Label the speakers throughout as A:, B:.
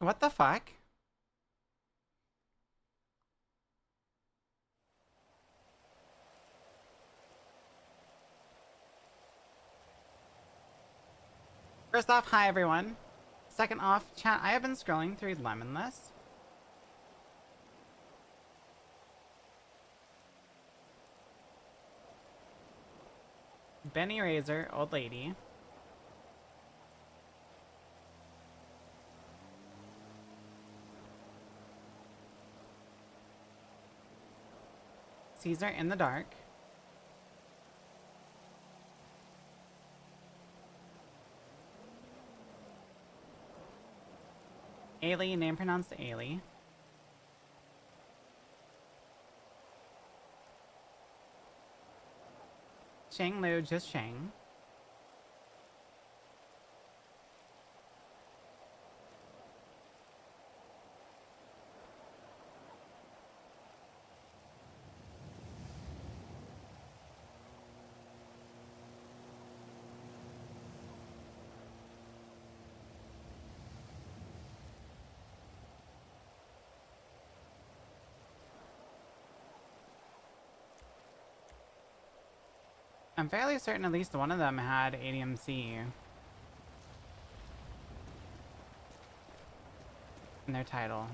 A: What the fuck? First off, hi everyone. Second off, chat, I have been scrolling through Lemon List. Benny Razor, old lady. Caesar in the dark. Ailey, name pronounced Ailey. Shang Lu, just Shang. I'm fairly certain at least one of them had ADMC in their title.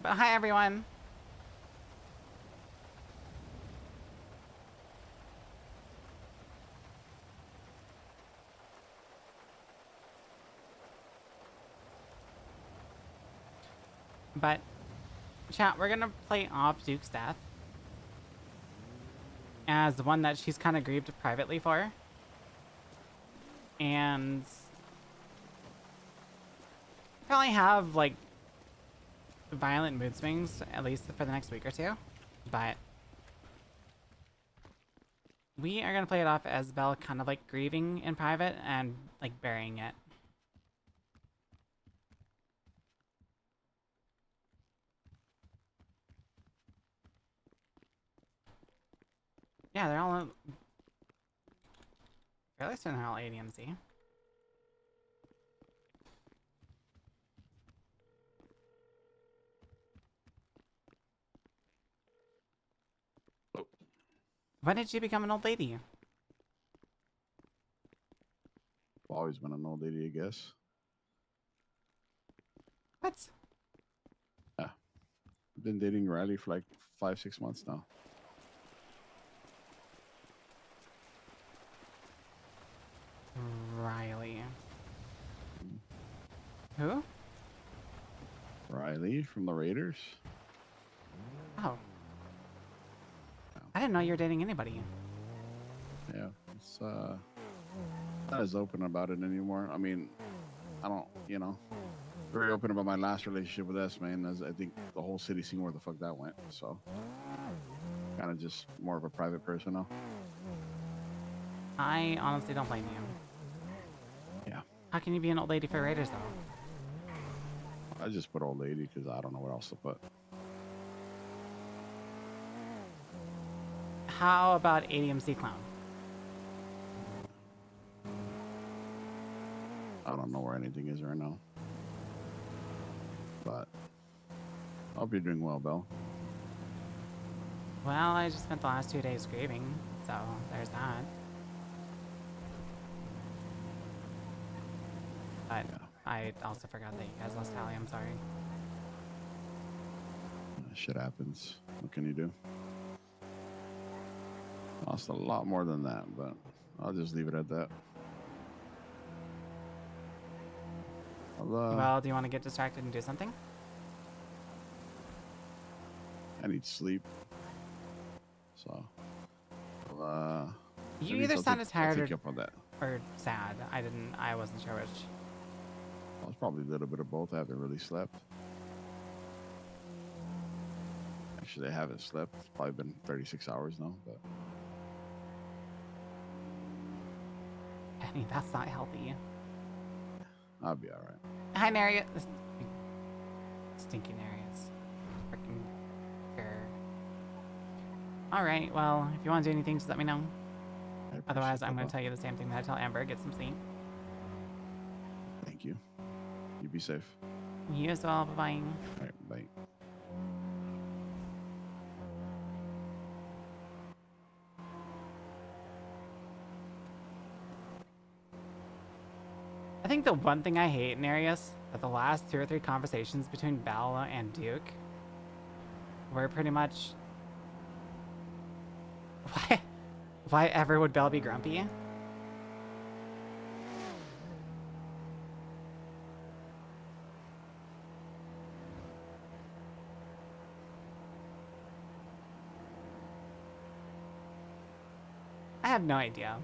A: But hi everyone! But, chat, we're gonna play off Duke's death as the one that she's kind of grieved privately for. And probably have, like, violent mood swings, at least for the next week or two. But we are gonna play it off as Belle kind of, like, grieving in private and, like, burying it. Yeah, they're all... Fairly certain they're all ADMC. When did she become an old lady?
B: I've always been an old lady, I guess.
A: What?
B: Yeah. I've been dating Riley for like 5-6 months now.
A: Riley. Who?
B: Riley from the Raiders.
A: Oh.
B: Yeah.
A: I didn't know you were dating anybody.
B: Yeah. It's not as open about it anymore. I mean, I don't, very open about my last relationship with S, man, as I think the whole city seen where the fuck that went. So kind of just more of a private person now.
A: I honestly don't blame you.
B: Yeah.
A: How can you be an old lady for Raiders, though?
B: I just put old lady because I don't know what else to put.
A: How about ADMC clown?
B: I don't know where anything is right now. But I hope you're doing well, Belle.
A: Well, I just spent the last 2 days grieving, so there's that. But
B: Yeah.
A: I also forgot that you guys lost Tally, I'm sorry.
B: Shit happens. What can you do? Lost a lot more than that, but I'll just leave it at that.
A: Well, do you want to get distracted and do something?
B: I need sleep. So,
A: You
B: maybe
A: either
B: I'll
A: sounded tired
B: take you up on that.
A: or sad. I wasn't sure which.
B: I was probably a little bit of both. I haven't really slept. Actually, I haven't slept. It's probably been 36 hours now, but
A: Penny, that's not healthy.
B: I'll be all right.
A: Hi, Narius. Stinky Narius. Freaking grr. Alright, well, if you want to do anything, just let me know.
B: I
A: Otherwise,
B: appreciate
A: I'm
B: that,
A: going
B: bro.
A: to tell you the same thing that I tell Amber. Get some sleep.
B: Thank you. You be safe.
A: You as well. Bye-bye.
B: All right, bye.
A: I think the one thing I hate in Arius that the last 2 or 3 conversations between Bella and Duke were pretty much why ever would Belle be grumpy? I have no idea.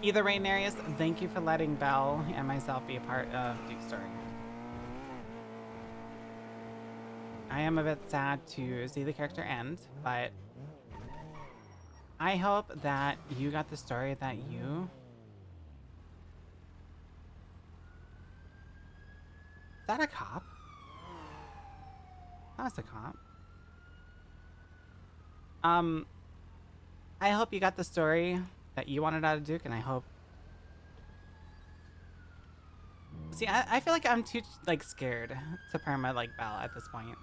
A: Either way, Narius, thank you for letting Belle and myself be a part of Duke's story. I am a bit sad to see the character end, but I hope that you got the story that you... Is that a cop? That was a cop. I hope you got the story that you wanted out of Duke, and I hope... See, I feel like I'm too, like, scared to perma, like, Belle at this point.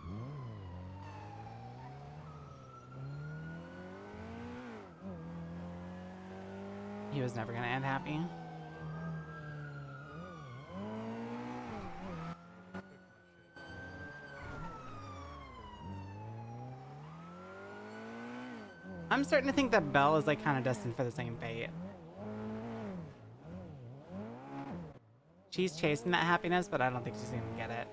A: He was never gonna end happy. I'm starting to think that Belle is, like, kind of destined for the same fate. She's chasing that happiness, but I don't think she's gonna get it.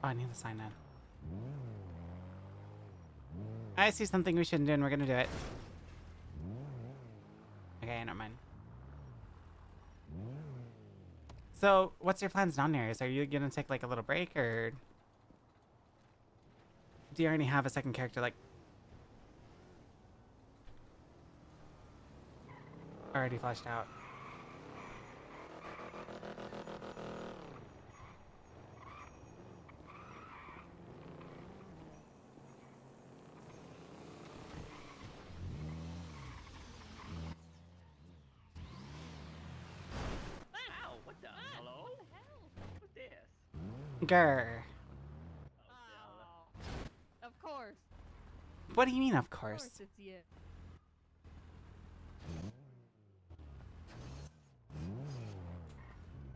A: Oh, I need to sign in. I see something we shouldn't do, and we're gonna do it. Okay, never mind. So, what's your plans now, Nereus? Are you gonna take, like, a little break, or... Do you already have a second character, like... already fleshed out?
C: Wow, what the? Hello? What the hell? What's this?
A: Grr.
C: Oh, of course.
A: What do you mean, of
C: Of
A: course?
C: course it's you.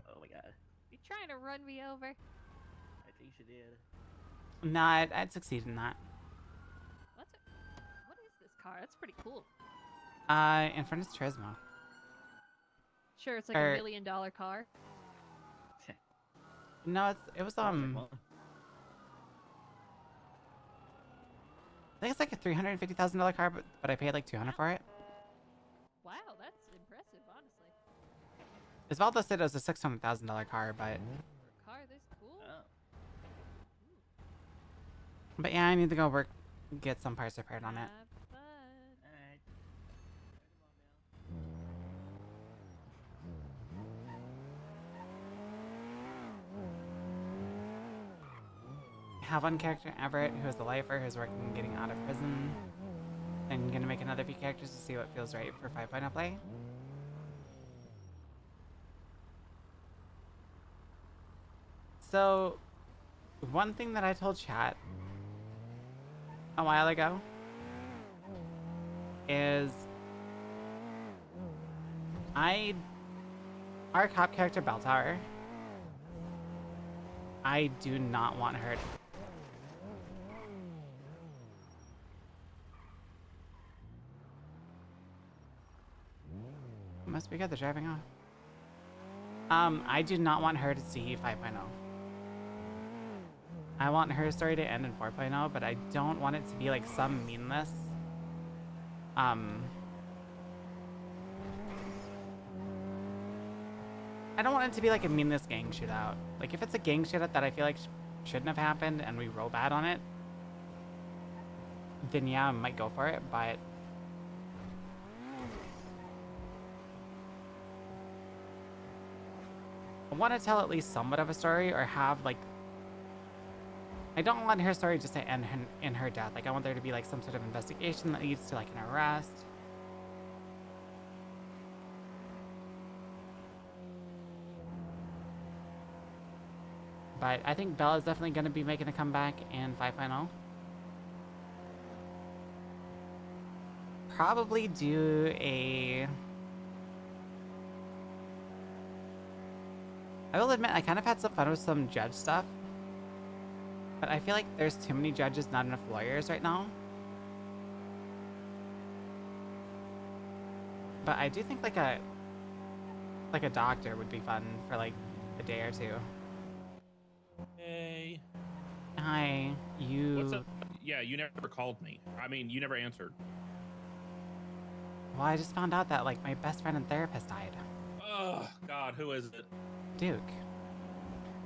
C: Oh my god. You trying to run me over? I think she did.
A: No, I'd succeed in that.
C: What is this car? That's pretty cool.
A: In front is Turismo.
C: Sure, it's like
A: Er-
C: $1 million car.
A: No, it was, I think it's like a $350,000 car, but I paid like $200 for it.
C: Wow, that's impressive, honestly.
A: Isvaldo said it was a $600,000 car, but...
C: For a car this cool?
D: Oh.
A: But yeah, I need to go work, get some parts repaired on it.
C: Have fun.
D: Alright.
A: I have one character, Everett, who is the lifer, who's working getting out of prison. I'm gonna make another few characters to see what feels right for 5.0 play. So, one thing that I told chat a while ago is our cop character Belltower, I do not want her to... Must be good, they're driving off. I do not want her to see 5.0. I want her story to end in 4.0, but I don't want it to be like some meanness. I don't want it to be like a meanness gang shootout. Like, if it's a gang shootout that I feel like shouldn't have happened and we roll bad on it, then yeah, I might go for it, but I want to tell at least somewhat of a story or have, like, I don't want her story just to end in her death. Like, I want there to be, like, some sort of investigation that leads to, like, an arrest. But I think Bella's definitely going to be making a comeback in 5.0. Probably do a... I will admit, I kind of had some fun with some judge stuff. But I feel like there's too many judges, not enough lawyers right now. But I do think like a doctor would be fun for like a day or two.
D: Hey.
A: Hi, you...
D: What's up? Yeah, you never called me. I mean, you never answered.
A: Well, I just found out that like my best friend and therapist died.
D: Oh, God, who is it?
A: Duke.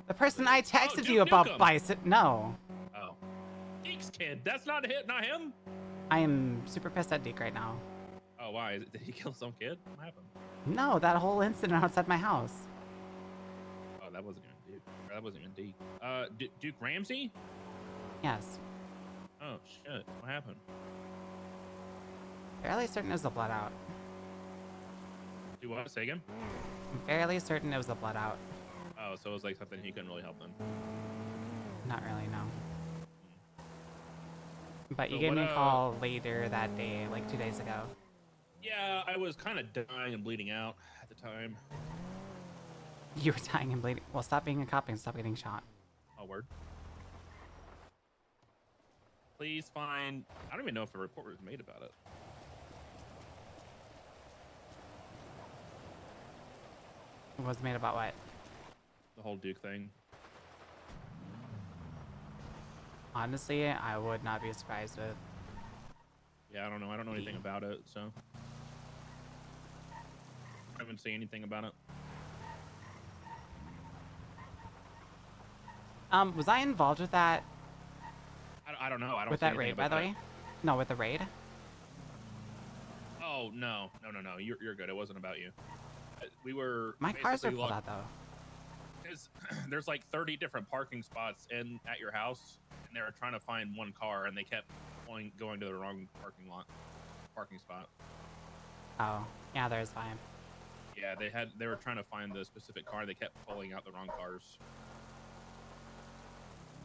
A: The person I texted
D: Duke
A: you about
D: Nukem.
A: No.
D: Oh. Deke's kid. That's not him?
A: I am super pissed at Duke right now.
D: Oh, why? Did he kill some kid? What happened?
A: No, that whole incident outside my house.
D: Oh, that wasn't even Duke. That wasn't even Deke. Duke Ramsey?
A: Yes.
D: Oh, shit. What happened?
A: Fairly certain it was a blood out.
D: Do what? Say again?
A: I'm fairly certain it was a blood out.
D: Oh, so it was like something he couldn't really help then.
A: Not really, no. But you
D: So
A: gave
D: what,
A: me a call later that day, like 2 days ago.
D: Yeah, I was kind of dying and bleeding out at the time.
A: You were dying and bleeding. Well, stop being a cop and stop getting shot.
D: Oh, word. Please find... I don't even know if a report was made about it.
A: It was made about what?
D: The whole Duke thing.
A: Honestly, I would not be surprised with.
D: Yeah, I don't know. I don't know anything about it, so... I haven't seen anything about it.
A: Was I involved with that?
D: I don't know. I don't
A: With
D: see
A: that
D: anything
A: raid, by
D: about
A: the way? No, with the raid?
D: Oh, no. No. You're good. It wasn't about you. We were...
A: My cars are
D: basically
A: pulled out, though.
D: There's like 30 different parking spots at your house, and they were trying to find one car, and they kept going to the wrong parking spot.
A: Oh, yeah, there's fine.
D: Yeah, they were trying to find the specific car. They kept pulling out the wrong cars.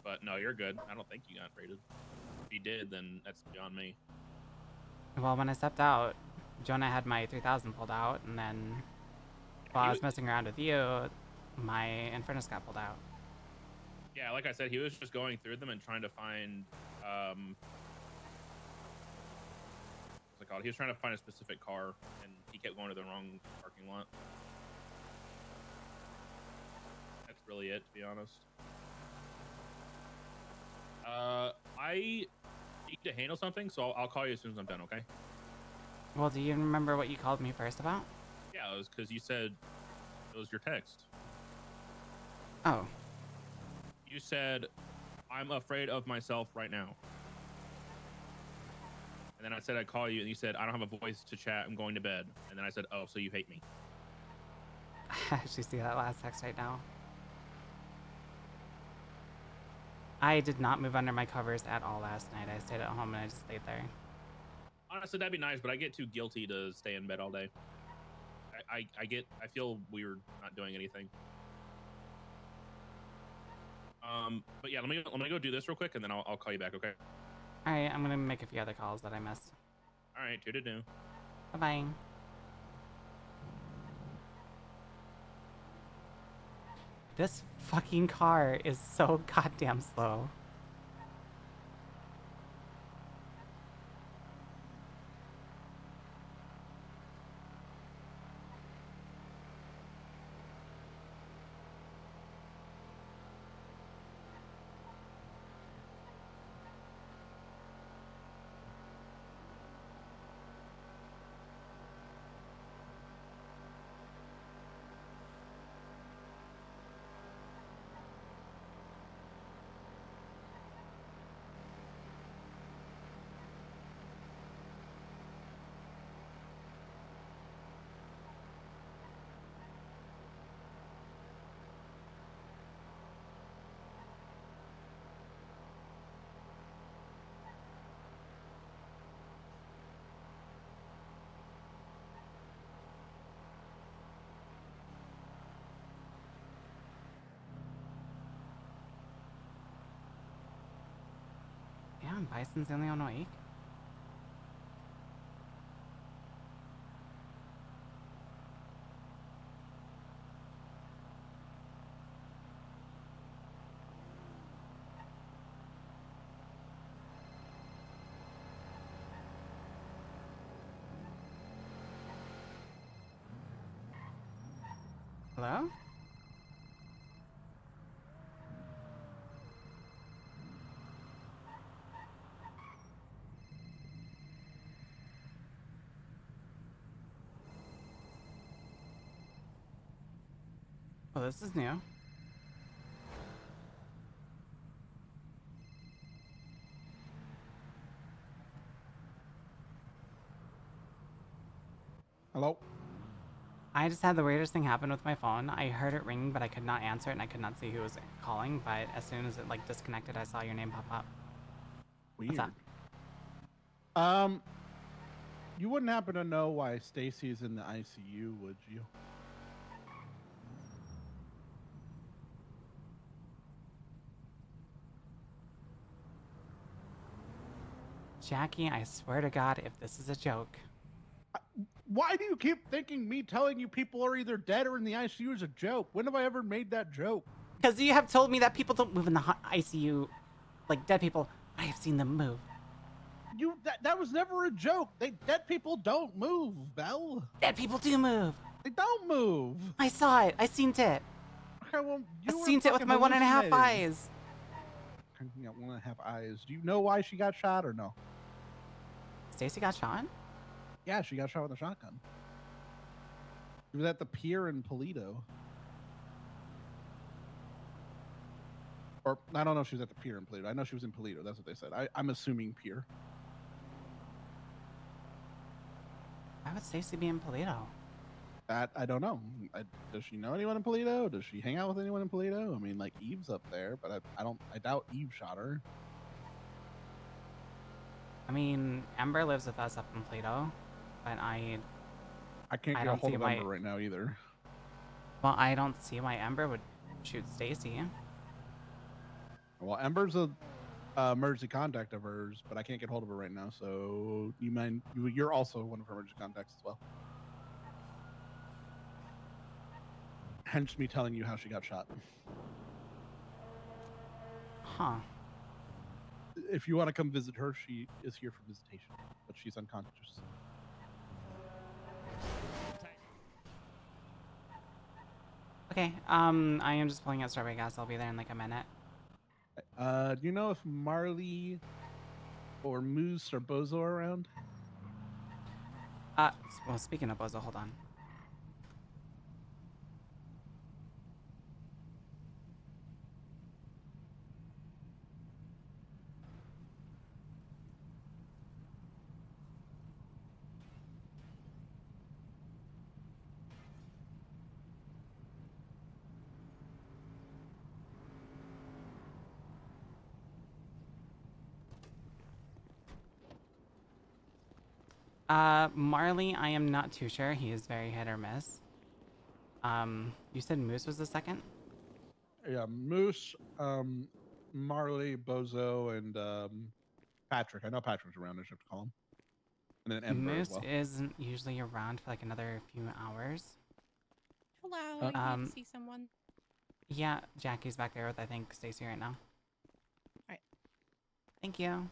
D: But no, you're good. I don't think you got raided. If you did, then that's beyond me.
A: Well, when I stepped out, Jonah had my 3000 pulled out, and then while I was messing around with you, my Infernus got pulled out.
D: Yeah, like I said, he was just going through them and trying to find, what's it called? He was trying to find a specific car, and he kept going to the wrong parking lot. That's really it, to be honest. I need to handle something, so I'll call you as soon as I'm done, okay?
A: Well, do you remember what you called me first about?
D: Yeah, it was because you said it was your text.
A: Oh.
D: You said, I'm afraid of myself right now. And then I said I'd call you, and you said, I don't have a voice to chat, I'm going to bed. And then I said, oh, so you hate me.
A: I actually see that last text right now. I did not move under my covers at all last night. I stayed at home and I just stayed there.
D: Honestly, that'd be nice, but I get too guilty to stay in bed all day. I feel weird not doing anything. But yeah, let me go do this real quick, and then I'll call you back, okay?
A: All right, I'm gonna make a few other calls that I missed.
D: All right, do.
A: Bye-bye. This fucking car is so goddamn slow. Damn, Bison's the only one awake. Hello? Well, this is new.
E: Hello?
A: I just had the weirdest thing happen with my phone. I heard it ring, but I could not answer it, and I could not see who was calling. But as soon as it like disconnected, I saw your name pop up.
E: Weird.
A: What's
E: You wouldn't happen to know why Stacy's in the ICU, would you?
A: Jackie, I swear to God, if this is a joke.
E: Why do you keep thinking me telling you people are either dead or in the ICU is a joke? When have I ever made that joke?
A: Because you have told me that people don't move in the ICU, like dead people. I have seen them move.
E: That was never a joke. Dead people don't move, Belle.
A: Dead people do move.
E: They don't move.
A: I saw it. I seen it.
E: Okay, well,
A: I
E: you were
A: seen it with
E: fucking
A: my 1.5
E: hallucinating.
A: eyes.
E: You got 1.5 eyes. Do you know why she got shot or no?
A: Stacy got shot?
E: Yeah, she got shot with a shotgun. She was at the pier in Polito. Or, I don't know if she was at the pier in Polito. I know she was in Polito. That's what they said. I'm assuming pier.
A: Why would Stacy be in Polito?
E: That, I don't know. Does she know anyone in Polito? Does she hang out with anyone in Polito? I mean, like, Eve's up there, but I doubt Eve shot her.
A: I mean, Ember lives with us up in Plato, but
E: I can't
A: I
E: get a
A: don't
E: hold
A: see
E: of
A: why-
E: Ember right now either.
A: well, I don't see why Ember would shoot Stacy.
E: Well, Ember's a emergency contact of hers, but I can't get hold of her right now. So you're also one of her emergency contacts as well. Hence me telling you how she got shot.
A: Huh.
E: If you want to come visit her, she is here for visitation, but she's unconscious.
A: Okay, I am just pulling out strawberry gas. I'll be there in like a minute.
E: Do you know if Marley or Moose or Bozo are around?
A: Well, speaking of Bozo, hold on. Marley, I am not too sure. He is very hit or miss. You said Moose was the second?
E: Yeah, Moose, Marley, Bozo, and Patrick. I know Patrick's around. I just have to call him. And then Ember
A: Moose
E: as well.
A: isn't usually around for like another few hours.
F: Hello, I need to see someone.
A: Yeah, Jackie's back there with, I think, Stacy right now.
F: Alright.
A: Thank you.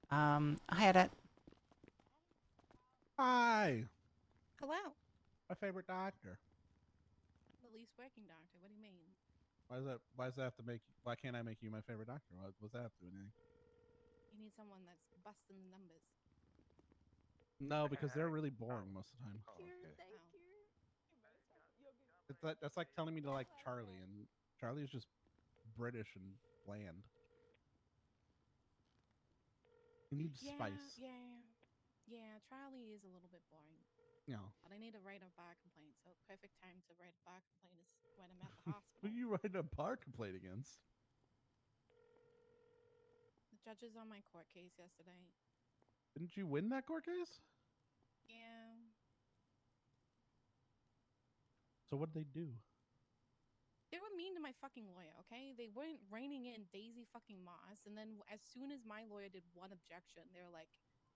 A: Hi, Edit.
E: Hi,
F: Hello.
E: my favorite doctor.
F: The least working doctor. What do you mean?
E: Why does that have to make? Why can't I make you my favorite doctor? What's that have to do with anything?
F: You need someone that's busting the numbers.
E: No, because they're really boring most of the time.
F: Thank
E: That's like telling me to like Charlie, and Charlie is just British and bland. He needs spice.
F: Yeah. Charlie is a little bit boring.
E: No.
F: But I need to write a bar complaint, so perfect time to write a bar complaint is when I'm at the
E: Who
F: hospital.
E: you writing a bar complaint against?
F: The judges on my court case yesterday.
E: Didn't you win that court case?
F: Yeah.
E: So what did they do?
F: They were mean to my fucking lawyer, okay? They weren't reining in Daisy fucking Moss, and then as soon as my lawyer did one objection, they were like,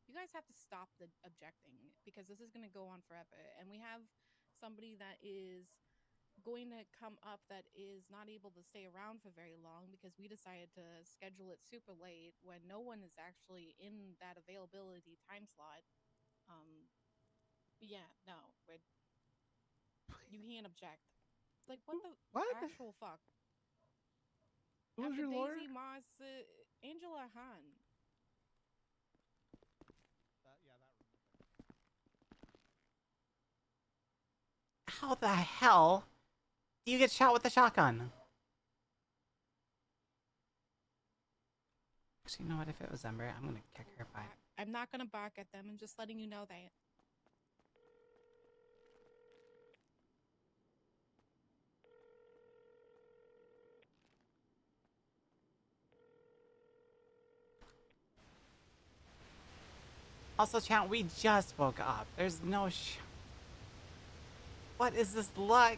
F: "You guys have to stop the objecting because this is gonna go on forever." And we have somebody that is going to come up that is not able to stay around for very long because we decided to schedule it super late when no one is actually in that availability time slot. Yeah, no, you can't object. Like, what the
E: What?
F: actual fuck?
E: Who was
F: After
E: your lawyer?
F: Daisy Moss, Angela Han.
E: Yeah, that room.
A: How the hell do you get shot with a shotgun? Actually, you know what? If it was Ember, I'm gonna kick her butt.
F: I'm not gonna bark at them. I'm just letting you know that.
A: Also, chat, we just woke up. There's no What is this luck?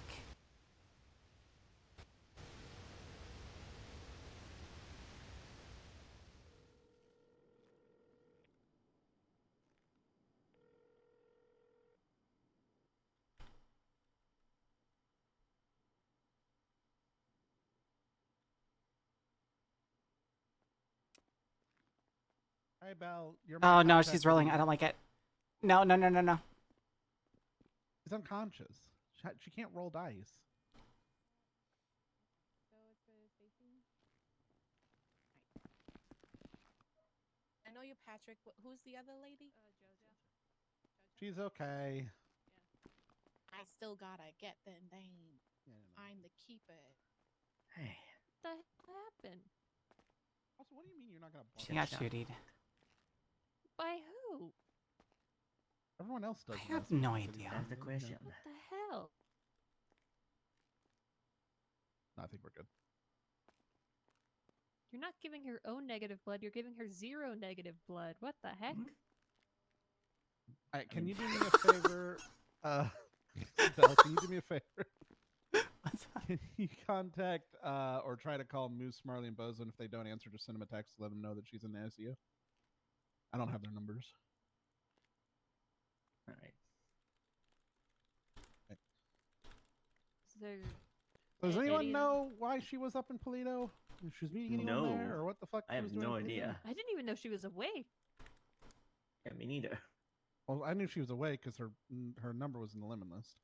E: Hey, Belle, you're
A: Oh
E: my
A: no,
E: contact
A: she's
E: for
A: rolling.
E: the-
A: I don't like it. No, no, no, no, no.
E: She's unconscious. She can't roll dice.
F: So it's Stacy. I know you, Patrick. Who's the other lady? Jojo.
E: She's okay.
F: I still gotta get the name.
E: Yeah,
F: I'm the keeper.
C: Hey,
G: What the happened?
E: Also, what do you mean you're not gonna
A: She
E: bark?
A: got shootied.
G: By who?
E: Everyone else does.
A: I
E: in
A: have
E: this
A: no
E: room, so
A: idea.
E: you
C: that's the
E: know.
C: question.
G: What the hell?
E: No, I think we're good.
G: You're not giving her O negative blood, you're giving her 0 negative blood. What the heck?
C: Hmm?
E: All right,
C: I
E: can
C: mean-
E: you do me a favor? Belle, can you do me a favor?
A: What's up?
E: Can you contact or try to call Moose, Marley, and Bozo, and if they don't answer, just send them a text to let them know that she's in the ICU. I don't have their numbers.
C: All right.
G: Is there
E: Does
G: a-
E: anyone
G: any-
E: know why she was up in Polito? If she was meeting anyone there,
C: No.
E: or what the fuck
C: I
E: she
C: have
E: was doing
C: no
E: in Polito?
C: idea.
G: I didn't even know she was awake.
C: Yeah, me neither.
E: Well, I knew she was awake because her number was in the lemon list.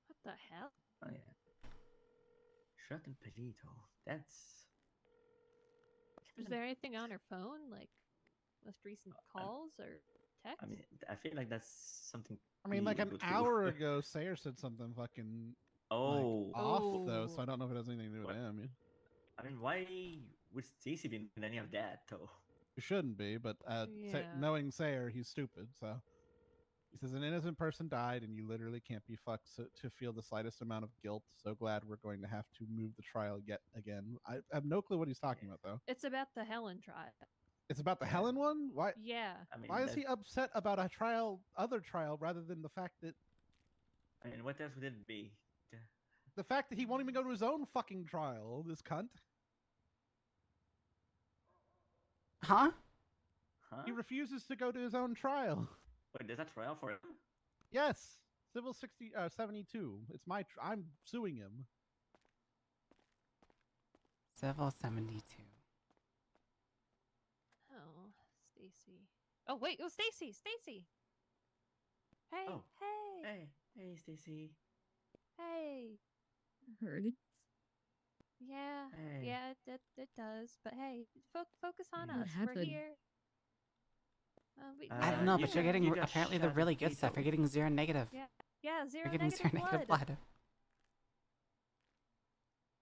G: What the hell?
C: Oh yeah. Shut and Pelito. That's.
G: Was there anything on her phone, like most recent
C: I'm-
G: calls or texts?
C: I mean, I feel like that's something.
E: I mean, like an
C: illegal to do.
E: hour ago, Sayer said something fucking
C: Oh.
E: off though, so
G: Oh.
E: I don't know if it has anything to do with
C: What?
E: him.
C: I mean, why would Stacy be in any of that though?
E: It shouldn't be, but
G: Yeah.
E: knowing Sayer, he's stupid. So he says an innocent person died, and you literally can't be fucked to feel the slightest amount of guilt. So glad we're going to have to move the trial yet again. I have no clue what he's talking about though.
G: It's about the Helen trial.
E: It's about the
C: Yeah.
E: Helen one. Why?
G: Yeah.
C: I mean,
E: Why is he upset about a other trial, rather than the fact that
C: I mean, what else would it be?
E: he won't even go to his own fucking trial? This cunt.
A: Huh?
C: Huh?
E: He refuses to go to his own trial.
C: Wait, there's a trial for him?
E: Yes, Civil 72. It's my. I'm suing him.
A: Civil 72.
G: Oh, Stacy. Oh wait, oh Stacy, Stacy. Hey,
C: Oh.
G: hey,
C: Hey, Stacy.
G: hey.
H: Heard.
G: Yeah,
C: Hey.
G: yeah, it does. But hey, focus on
C: What
G: us. We're
H: happened?
G: here.
A: I don't
C: Uh,
A: know,
C: you
A: but you're
C: got-
A: getting
C: you got
A: apparently the
C: shot
A: really
C: in
A: good stuff.
C: Polito.
A: You're getting 0 negative.
G: Yeah, 0
A: You're getting
G: negative
A: 0 negative blood.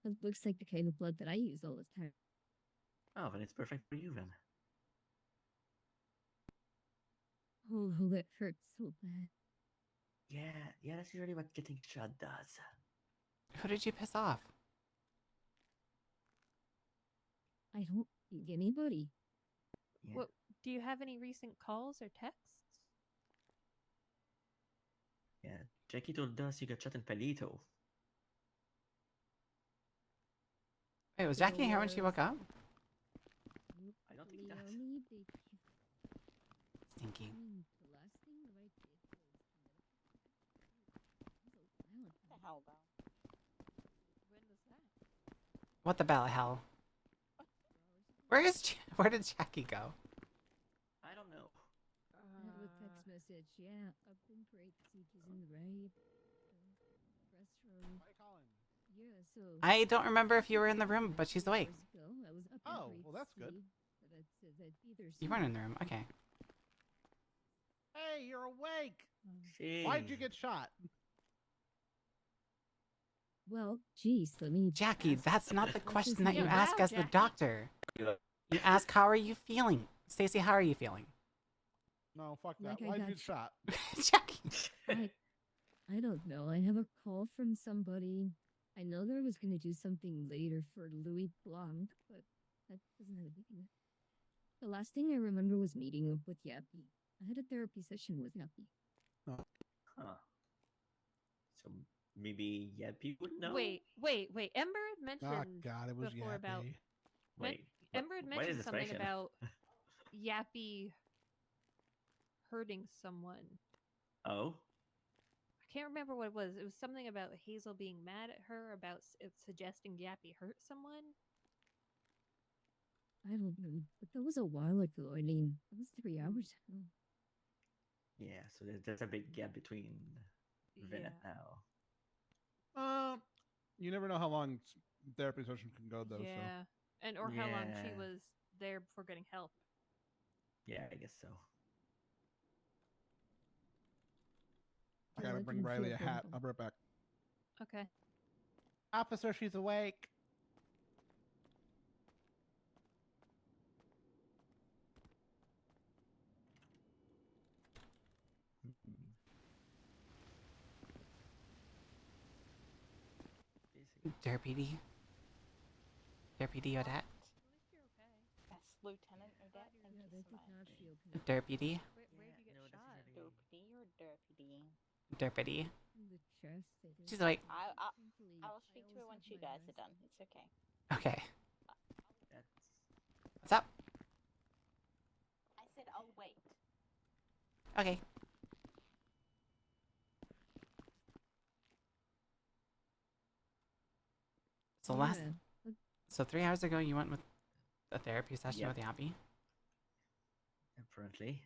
H: That looks like the kind of blood that I use all the time.
C: Oh, then it's perfect for you then.
H: Oh, that hurts so bad.
C: Yeah, that's usually what getting shot does.
A: Who did you piss off?
H: I don't think anybody.
C: Yeah.
G: What? Do you have any recent calls or texts?
C: Yeah, Jackie told us you got shot in Palito.
A: Wait, was Jackie here when she woke up?
C: I don't think that.
H: Leonie, they
A: Stinky.
H: the last thing that I did was
I: The hell, though.
G: When was that?
A: What the bell hell? Where did Jackie go?
C: I don't know.
H: I have a text message. Yeah, I've been great. He's in the right restroom.
E: Hi, Colin.
H: Yeah, so
A: I don't remember if you were in the room, but she's awake.
H: hours ago, I was up in
E: Oh,
H: great
E: well, that's good.
H: sleep, but I'd say that either
A: You weren't in the room. Okay.
E: Hey, you're awake.
C: Jeez.
E: Why'd you get shot?
H: Well, geez, let me.
A: Jackie,
H: ask-
A: that's not the question that you
G: Yeah,
A: ask
G: wow,
A: as the
G: Jackie.
A: doctor. You ask, how are you feeling? Stacy, how are you feeling?
E: No, fuck that.
H: Like I
E: Why'd you
H: got
E: get shot?
A: Jackie.
H: I don't know. I have a call from somebody. I know that I was going to do something later for Louis Blanc, but that doesn't have anything. The last thing I remember was meeting up with Yappy. I had a therapy session with Yappy.
C: Huh. So maybe Yappy would know.
G: Wait. Ember had
E: Oh,
G: mentioned
E: God, it was
G: before
E: Yappy.
G: about
C: Wait.
G: Ember had
C: what is
G: mentioned
C: this
G: something
C: question?
G: about Yappy hurting someone.
C: Oh.
G: I can't remember what it was. It was something about Hazel being mad at her about suggesting Yappy hurt someone.
H: I don't know, but that was a while ago. I mean, that was 3 hours ago.
C: Yeah. So there's a big gap between then and
G: Yeah.
C: now.
E: You never know how long therapy session can go, though.
G: Yeah. And or how long she
C: Yeah.
G: was there before getting help.
C: Yeah, I guess so.
E: So I
H: Yeah,
E: gotta
H: that
E: bring
H: didn't
E: Riley
H: feel
E: a
H: good,
E: hat.
H: though.
E: I'll be right back.
G: Okay.
E: Officer, she's awake.
A: Derpy. Derpy Odette.
G: At least you're okay.
I: Yes, Lieutenant Odette, thank
H: Yeah,
I: you
H: that
I: so
H: did
I: much.
H: not feel good.
A: Derpy.
G: Where'd you get
C: no,
G: shot?
C: that's really-
I: Doopty or derpy?
A: Derpy.
H: In the chest. It is.
A: She's awake.
H: Thankfully,
I: I will speak to her
H: always
I: when
H: have
I: you
H: my
I: guys are
H: vest.
I: done. It's okay.
A: Okay.
C: That's
A: What's up?
I: I said I'll wait.
A: Okay. So
H: Yeah.
A: so 3 hours ago you went with a therapy session
C: Yep.
A: with Yappy.
C: apparently.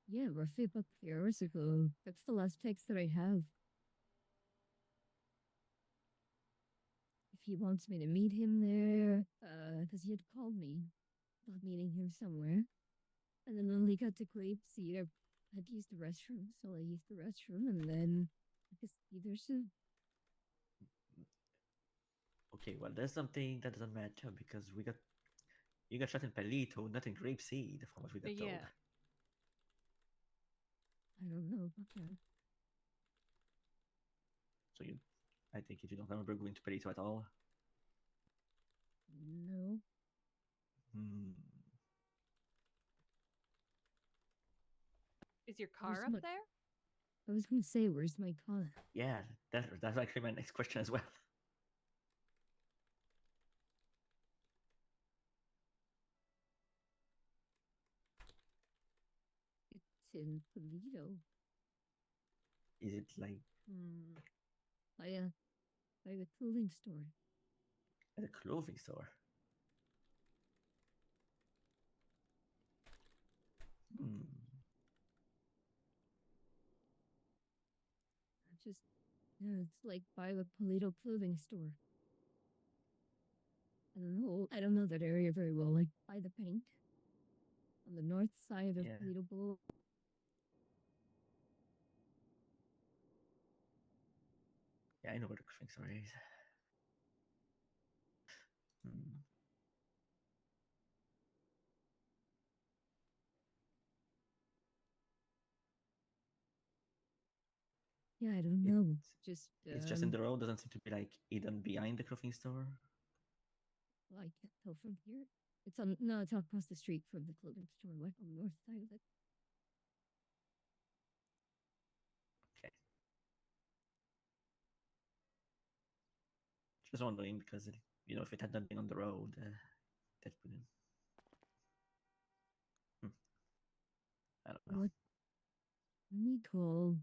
H: Yeah, roughly about 3 hours ago. That's the last text that I have. If he wants me to meet him there, because he had called me about meeting him somewhere. And then when we got to Grapeseed, I had to use the restroom, so I used the restroom, and then I guess either soon.
C: Okay, well, there's something that doesn't matter because you got shot in Palito, not in Grapeseed, from what we got told.
G: Yeah.
H: I don't know about that.
C: So I think you don't remember going to Palito at all.
H: No.
C: Hmm.
G: Is your
H: Where's
G: car up
H: my-
G: there?
H: I was gonna say, where's my car?
C: Yeah, that's actually my next question as well.
H: It's in Toledo.
C: Is it like
H: By a clothing store.
C: at a clothing store? Hmm.
H: Yeah, it's like by the Toledo clothing store. I don't know that area very well. Like by the paint. On the north side of
C: Yeah.
H: Toledo Boulevard.
C: Yeah, I know where the clothing store is. Hmm.
H: Yeah, I don't know.
C: It's just in the road. Doesn't seem to be like hidden behind the clothing store.
H: Well, I can't tell from here. It's across the street from the clothing store, like on the north side of it.
C: Okay. Just wondering because if it had not been on the road, that wouldn't. I don't know.
H: What? Let me call.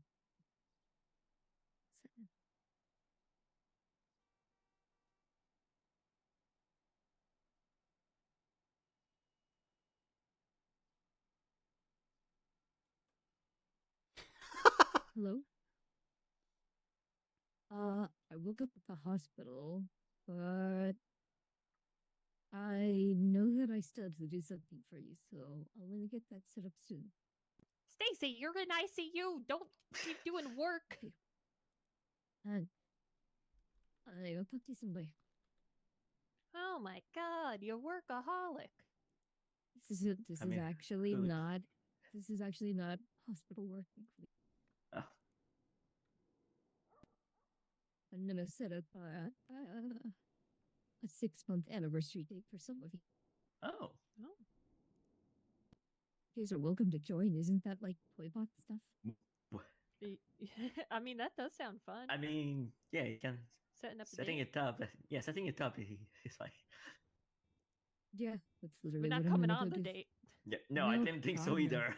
H: Hello? I woke up at the hospital, but I know that I still have to do something for you, so I'll only get that set up soon.
G: Stacy, you're in ICU. Don't keep doing work.
H: Okay. And I'll talk to you someday.
G: Oh my god, you're workaholic.
H: This is
C: I mean,
H: actually
C: who-
H: not. This is actually not hospital work.
C: Oh,
H: I'm gonna set up a 6-month anniversary date for some of you.
C: oh,
H: You guys are welcome to join. Isn't that like toy box stuff?
G: I mean, that does sound fun.
C: I mean, yeah, you can
G: Setting up a
C: setting
G: date.
C: it up. Yeah, setting it up is fine.
H: Yeah, that's
G: We're
H: literally
G: not
H: what I'm
G: coming
H: gonna
G: on
H: go
G: the
H: do.
G: date.
C: Yeah, no, I
H: No
C: didn't think so
H: problem.
C: either.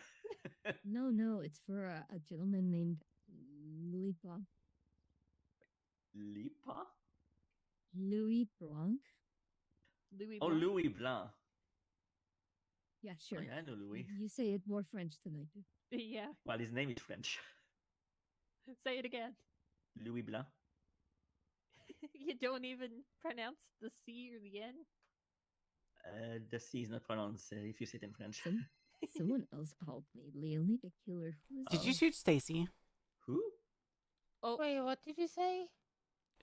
H: No, it's for a gentleman named Louis Blanc.
C: Lipa?
H: Louis Blanc?
G: Louis
C: Oh,
G: Blanc.
C: Louis Blanc.
H: Yeah,
C: Oh,
H: sure.
C: yeah, I know Louis.
H: You say it more French than I do.
G: Yeah.
C: Well, his name is French.
G: Say it again.
C: Louis Blanc.
G: You don't even pronounce the C or the N.
C: The C is not pronounced if you say it in French.
H: Someone else called me Leonie the Killer. Who is
A: Did you
H: this?
A: shoot Stacy?
C: Who?
G: Oh,
I: Wait, what did you say?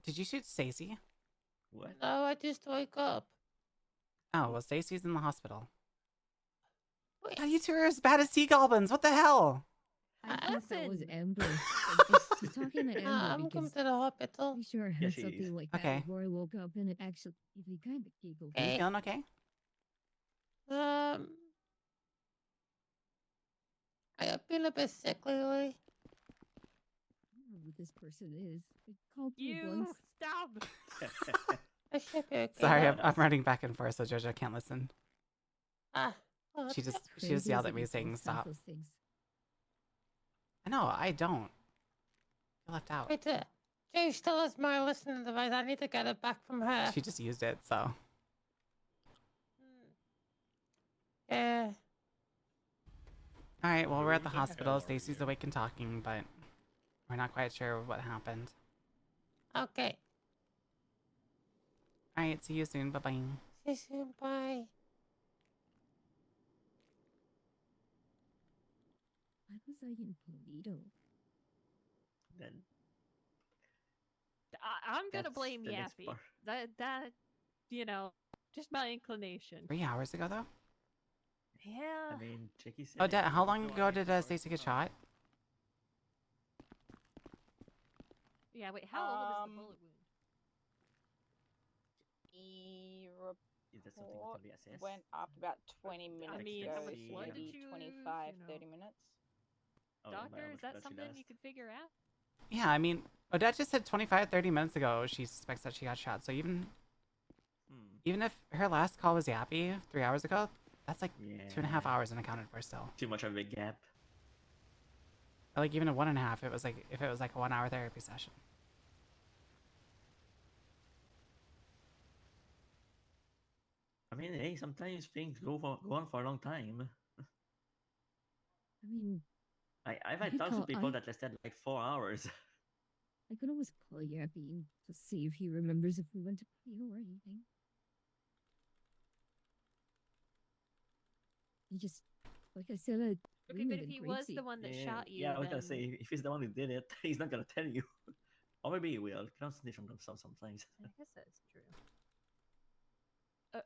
A: Did you shoot Stacy?
C: What?
I: No, I just woke up.
A: Oh, well, Stacy's in the hospital.
I: Wait,
A: God, you two are as bad as sea goblins. What the hell?
H: I thought that was
G: listen.
H: Amber. She's talking to Amber
I: I'm coming
H: because
I: to the hospital.
H: I'm sure I
C: Yeah,
H: heard
C: she
H: something
C: is.
H: like that
A: Okay.
H: before I woke up, and it actually made me kind of giggle.
A: Are you
I: Okay.
A: feeling okay?
I: I feel a bit sick lately.
H: I don't know who this person is. They called me
G: You
H: once.
G: stop.
I: I should be okay.
A: Sorry,
C: Yeah.
A: I'm running back and forth, so Jojo can't listen.
I: What
A: She
I: the-
A: just
H: Crazy
A: yelled
H: is
A: at
H: that
A: me
H: you
A: saying
H: both have
A: stop.
H: those things.
A: I know, I don't. You left out.
I: Wait, Jay still has my listening device. I need to get it back from her.
A: She just used it, so.
I: Yeah.
A: All right, well, we're at the
D: Who the hell
A: hospital.
D: are
A: Stacy's
D: you?
A: awake and talking, but we're not quite sure what happened.
I: Okay.
A: All right, see you soon. Bye-bye.
I: See you soon. Bye.
H: Why was I in Toledo?
C: Then
G: I'm gonna
C: That's
G: blame
C: the next
G: Yappy.
C: part.
G: That just my inclination.
A: 3 hours ago, though?
G: Yeah.
C: I mean, Chicky said.
A: Odette, how
C: it.
A: long ago did Stacy get shot?
G: Yeah. Wait. How old is the
I: Um,
G: bullet wound?
I: The
C: Is that something that
I: report
C: can be assessed?
I: went up about 20 minutes
G: mean,
I: ago.
G: how much
I: so
G: blood
I: maybe
G: did you
I: 25,
G: lose,
I: 30 minutes.
C: Oh, no matter
G: Doctor,
C: how
G: is
C: much
G: that
C: blood she
G: something
C: lost.
G: you could figure out?
A: Yeah, I mean, Odette just said 25, 30 minutes ago she suspects that she got shot. So even if her last call was Yappy 3 hours ago, that's like
C: Yeah.
A: 2.5 hours unaccounted for still.
C: Too much of a big gap.
A: Like even a 1.5, if it was like a 1 hour therapy session.
C: I mean, hey, sometimes things go on for a long time.
H: I mean,
C: I've
H: I
C: had
H: could
C: talks
H: call-
C: with people
H: I-
C: that lasted like 4 hours.
H: I could always call Yappy to see if he remembers if we went to Pio or anything. He just, like I said,
G: Okay, but if he was the one that shot you,
C: yeah, I was gonna
G: then
C: say if he's the one who did it, he's not gonna tell you. Or maybe he will. Can't snitch on themselves sometimes.
G: I guess that's true.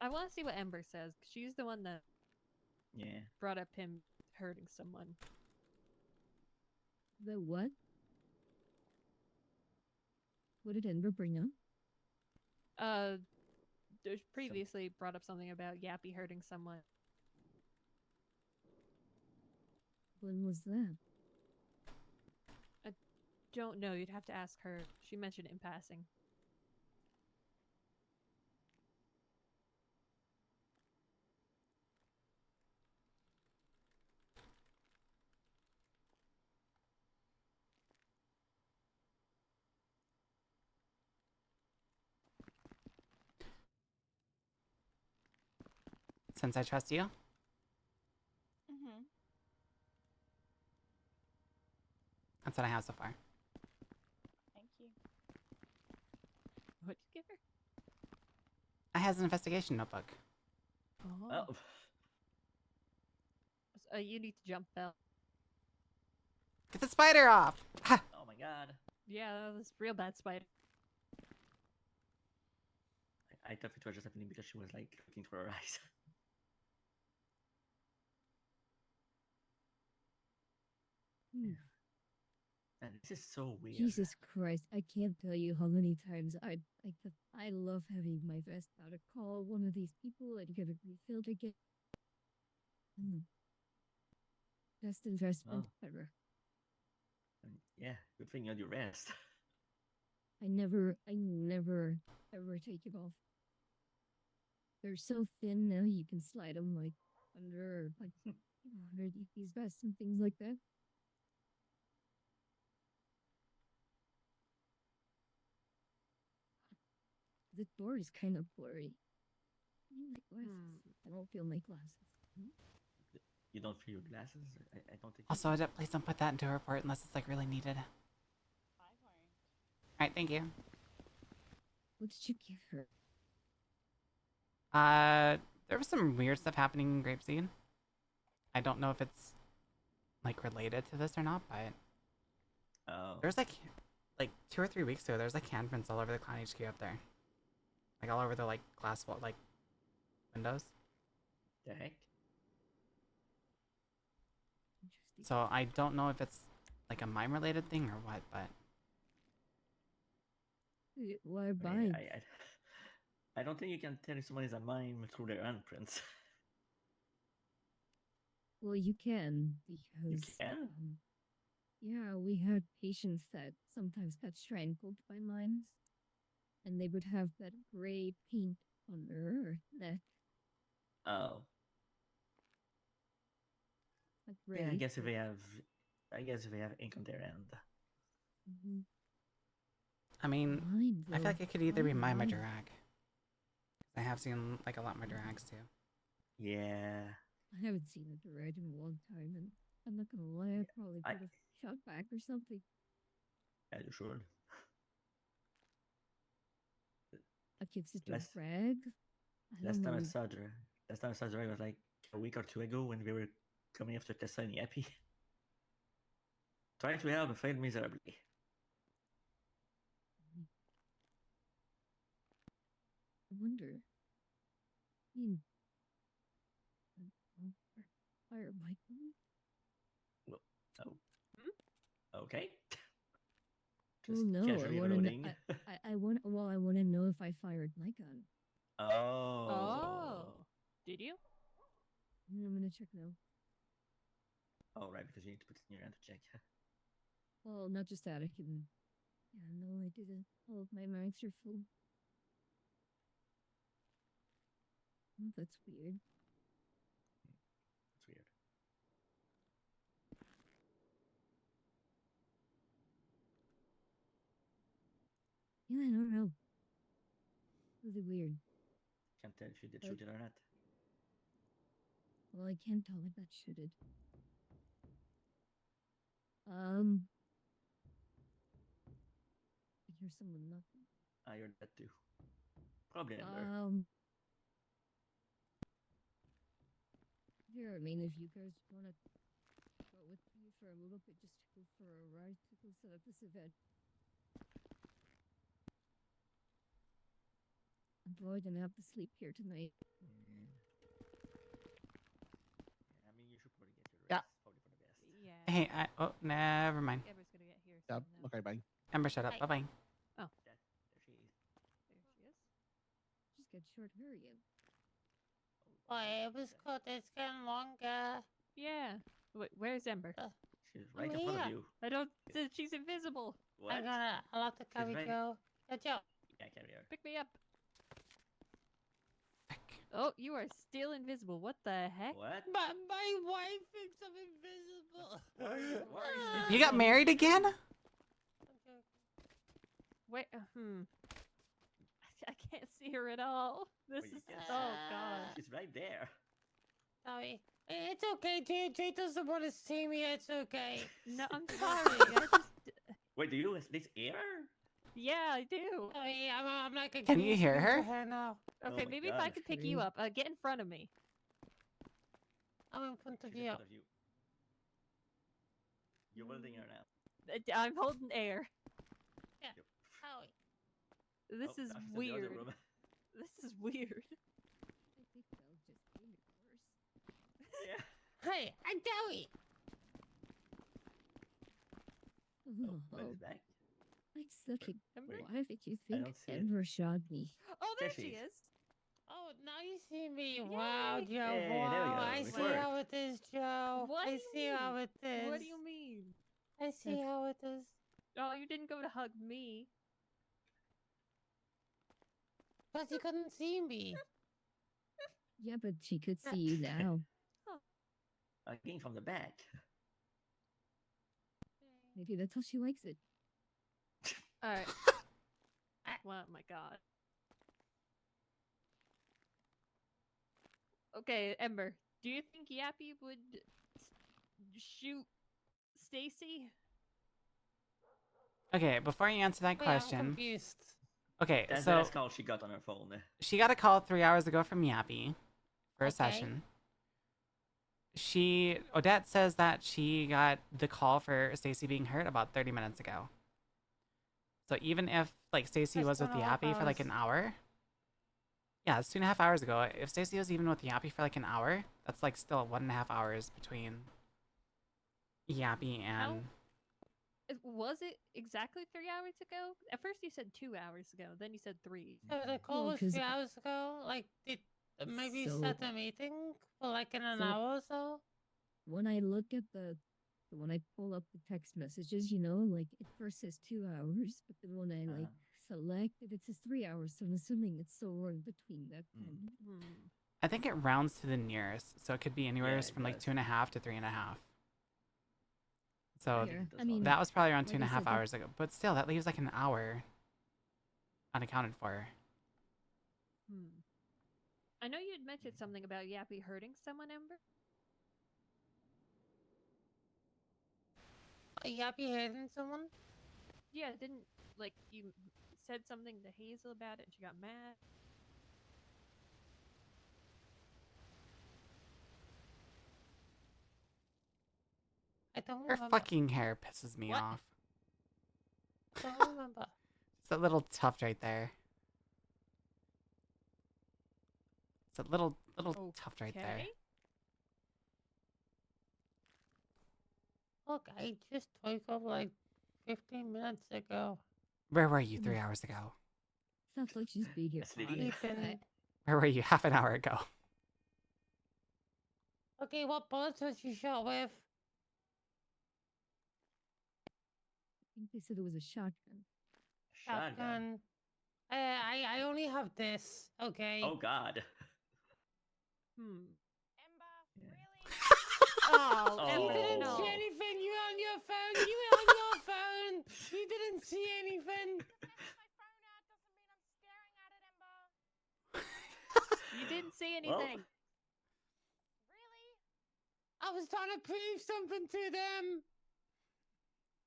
G: I want to see what Ember says. 'Cause she's the one that
C: Yeah.
G: brought up him hurting someone.
H: The what? What did Enver bring up?
G: There's previously brought up something about Yappy hurting someone.
H: When was that?
G: Don't know. You'd have to ask her. She mentioned it in passing.
A: since I trust you.
F: Mm-hmm.
A: That's what I have so far.
F: Thank you.
G: What'd you give her?
A: I has an investigation notebook.
C: Oh,
G: You need to jump Bell.
A: Get the spider off! Ha!
C: oh my god.
G: Yeah, that was real bad spider.
C: I thought it was just happening because she was like looking for her eyes.
H: Hmm.
C: And this is so weird.
H: Jesus Christ, I can't tell you how many times I love having my vest out to call one of these people and get it refilled again. Best investment ever.
C: Yeah, good thing you had your rest.
H: I never ever take it off. They're so thin now you can slide them like under underneath these vests and things like that. The door is kind of blurry. I need my glasses. I don't feel my glasses.
C: You don't feel your glasses? I don't think.
A: Also, please don't put that into a report unless it's like really needed. Alright, thank you.
H: What did you give her?
A: There was some weird stuff happening in Grapeseed. I don't know if it's like related to this or not, but there's like 2 or 3 weeks ago, there's like handprints all over the Clan HQ up there, like all over the like glass wall, like windows.
C: The heck?
H: Interesting.
A: So I don't know if it's like a mime related thing or what, but
H: Why
C: I,
H: buy?
C: mean, I don't think you can tell if someone is a mime through their handprints.
H: Well, you can because
C: You can?
H: yeah, we had patients that sometimes got strangled by mimes, and they would have that gray paint on their neck.
C: Oh.
H: Like
C: Yeah,
H: gray.
C: I guess if they have ink on their end.
H: Mhm.
A: I mean,
H: Mine,
A: I feel
H: though.
A: like it could either be mime or
H: Mine.
A: drag. I have seen like a lot more drags too.
C: Yeah.
H: I haven't seen a drag in a long time, and I'm not gonna lie, I probably
C: I-
H: would have shot back or something.
C: Yeah, you should.
H: Like it's just a
C: Last-
H: drag. I
C: Last
H: don't
C: time I
H: know.
C: saw Drag was like a week or two ago when we were coming after Tessa and Yappy. Trying to help and failed miserably.
H: I wonder. I mean, fire Michael?
C: Oh. Okay.
H: Well,
C: Just
H: no, I
C: casually
H: want to know.
C: reloading.
H: I want. Well, I want to know if I fired my gun.
C: Oh.
G: Did you?
H: I'm gonna check now.
C: Oh, right, because you need to put it in your hand to check.
H: Well, not just that. I can. Yeah, no, I didn't. All of my marks are full. Oh, that's weird.
C: It's weird.
H: Yeah, I don't know. Really weird.
C: Can't tell if you did shoot it or not.
H: Well, I can't tell if that shooted. I hear someone knocking.
C: I heard that too. Probably Ember.
H: Here, I mean, if you guys wanna go with me for a little bit, just to go for a ride to go set up this event. I'm probably gonna have to sleep here tonight.
C: Yeah, I mean, you should probably get your rest.
B: Yeah.
C: Probably for the best.
G: Yeah.
A: Hey, never mind.
G: Ember's gonna get here.
B: Yep.
G: soon, though.
B: Okay, bye.
A: Ember, shut up.
G: Hey.
A: Bye bye.
C: There she is.
G: There she is.
H: Just get short hurrying.
I: Boy, it was cold. It's getting longer.
G: Yeah. Wait, where's Ember?
C: She's right in front of
I: Yeah.
C: you.
G: I don't. She's invisible.
C: What?
I: I'll have to carry
C: right-
I: Joe. Yeah, Joe.
C: Yeah, carry her.
G: Pick me up. Oh, you are still invisible. What the heck?
C: What?
I: But my wife thinks I'm invisible.
A: You got married again?
G: Wait. I can't see her at all. This
C: Well, you
G: is.
C: can
G: Oh god.
C: She's right there.
I: Sorry. It's okay, Jay. Jay doesn't want to see me. It's okay.
G: No, I'm sorry. I just.
C: Wait, do you at least air?
G: Yeah, I do.
I: Sorry, I'm like a
A: Can you hear
I: to
A: her?
I: her now.
G: Okay,
C: my
G: maybe if I
C: God.
G: could pick you up, get in front of me.
I: I'm in front of
C: She's in
I: you.
C: front of you. You're holding her now.
G: I'm holding air.
I: Yeah.
C: Yep.
I: Sorry.
G: This
C: Oh,
G: is
C: now she's in the other
G: weird.
C: room.
G: This is weird.
H: I think Belle just made it worse.
C: Yeah.
I: Hey, I'm Joey.
C: Oh, Belle is back.
H: I'm such a.
G: Ember?
H: Why did you
C: I
H: think
C: don't see it.
H: Ember shot me?
G: Oh,
C: There
G: there
C: she
G: she
C: is.
G: is.
I: Oh, now you see me. Wow,
G: Yay.
I: Joe.
C: Hey, there we
I: wow.
C: go.
I: I
C: It
I: see
C: worked.
I: how it is, Joe.
G: What do
I: I
G: you
I: see
G: mean?
I: how it is.
G: What do you mean?
I: I see how it is.
G: Oh, you didn't go to hug me.
I: Because you couldn't see me.
H: Yeah, but she could see you now.
C: I came from the back.
H: Maybe that's how she likes it.
G: All right. Oh my god. Okay, Ember. Do you think Yappy would shoot Stacy?
A: Okay, before you answer that
I: Wait, I'm
A: question.
I: confused.
A: Okay,
C: That's
A: so
C: the last call she got on her phone.
A: she got a call 3 hours ago from Yappy for a
I: Okay.
A: session. Odette says that she got the call for Stacy being hurt about 30 minutes ago. So even if like Stacy
I: That's
A: was with
I: 1.5
A: Yappy for like an hour, yeah, it's 2.5 hours ago. If Stacy was even with Yappy for like an hour, that's like still 1.5 hours between Yappy and.
G: Was it exactly 3 hours ago? At first you said 2 hours ago, then you said 3.
I: So the call
H: Well,
I: was
H: 'cause-
I: 3 hours ago? Like, did maybe
H: So-
I: set a meeting for like in an
H: So-
I: hour or so?
H: When I look at when I pull up the text messages, you know, like it first says 2 hours, but then when I like select it, it says 3 hours. So I'm assuming it's somewhere in between that time.
A: I think it rounds to the nearest, so it could be anywhere
C: it
A: from like
C: does.
A: 2.5 to 3.5. So
H: Yeah,
C: it does
H: I mean,
A: that was probably around
H: like
A: two and a
H: I
A: half
H: said, that-
A: hours ago. But still, that leaves like an hour unaccounted for.
G: I know you had mentioned something about Yappy hurting someone, Ember.
I: Are you happy hitting someone?
G: Yeah, didn't like you said something to Hazel about it and she got mad?
I: I don't
A: Her
I: remember.
A: fucking hair pisses me
I: What?
A: off.
I: I don't remember.
A: It's that little tuft right there. It's that little tuft right there.
G: Okay.
I: Look, I just woke up like 15 minutes ago.
A: Where were you 3 hours ago?
H: Sounds like she's being
C: Sleeping.
H: honest.
I: Sleeping.
A: Where were you half an hour ago?
I: Okay, what bullets was you shot with?
H: I think they said it was a shotgun.
C: Shotgun.
I: I only have this. Okay.
C: Oh God.
G: Oh,
C: Oh.
I: You
G: Ember,
I: didn't
G: no.
I: see anything. You were on your phone. You were on your phone. You didn't see anything.
G: You didn't see
C: Well,
G: anything.
I: I was trying to prove something to them.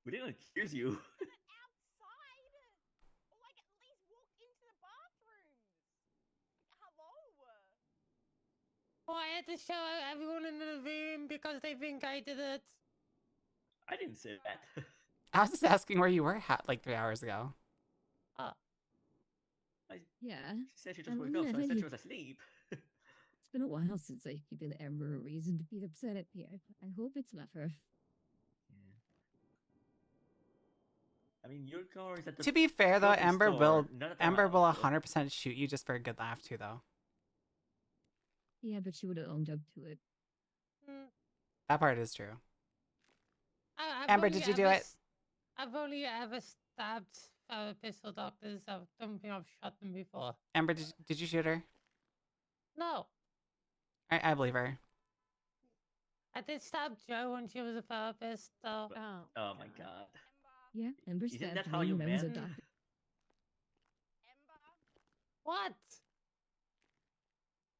C: we didn't accuse you.
I: Oh, I had to show everyone in the room because they think I did it.
C: I didn't say that.
A: I was just asking where you were like 3 hours ago.
H: Yeah,
C: She said she
H: I
C: just woke
H: mean,
C: up, so
H: I
C: I said
H: had
C: she
H: you-
C: was asleep.
H: it's been a while since I've given Ember a reason to be upset at me. I hope it's not her.
C: Yeah. I mean, your car is at the.
A: To be fair though,
C: grocery
A: Ember
C: store,
A: will
C: not at the
A: Ember will
C: house, so-
A: 100% shoot you just for a good laugh too though.
H: Yeah, but she would have owned up to it.
A: That part is true.
I: I've
A: Amber,
I: only
A: did you do
I: ever
A: it?
I: I've only ever stabbed therapists or doctors. I don't think I've shot them before.
A: Ember, did you shoot her?
I: No,
A: I believe her.
I: I did stab Jo when she was a therapist, though.
C: Oh my God.
H: Yeah, Ember
C: Isn't
H: stabbed
C: that how
H: me
C: you
H: when I was a
C: met?
H: doctor.
I: What?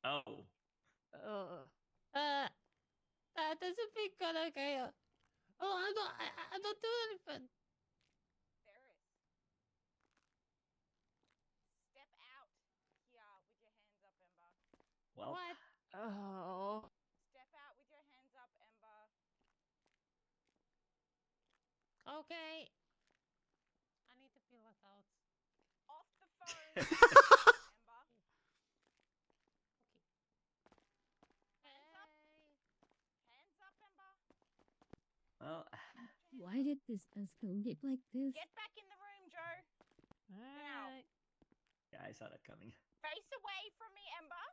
C: Oh.
I: It's a big gun, okay. Oh, I don't do anything.
J: Ferris. Step out here with your hands up, Ember.
C: Well,
I: What?
G: Oh.
J: Step out with your hands up, Ember.
I: Okay. I need to feel it out.
J: Off the phone, Ember.
I: Okay.
J: Hands up.
I: Hey.
J: Hands up, Ember.
C: well,
H: Why did this escalate like this?
J: Get back in the room, Joe.
G: Alright.
C: yeah, I saw that coming.
J: Face away from me, Ember.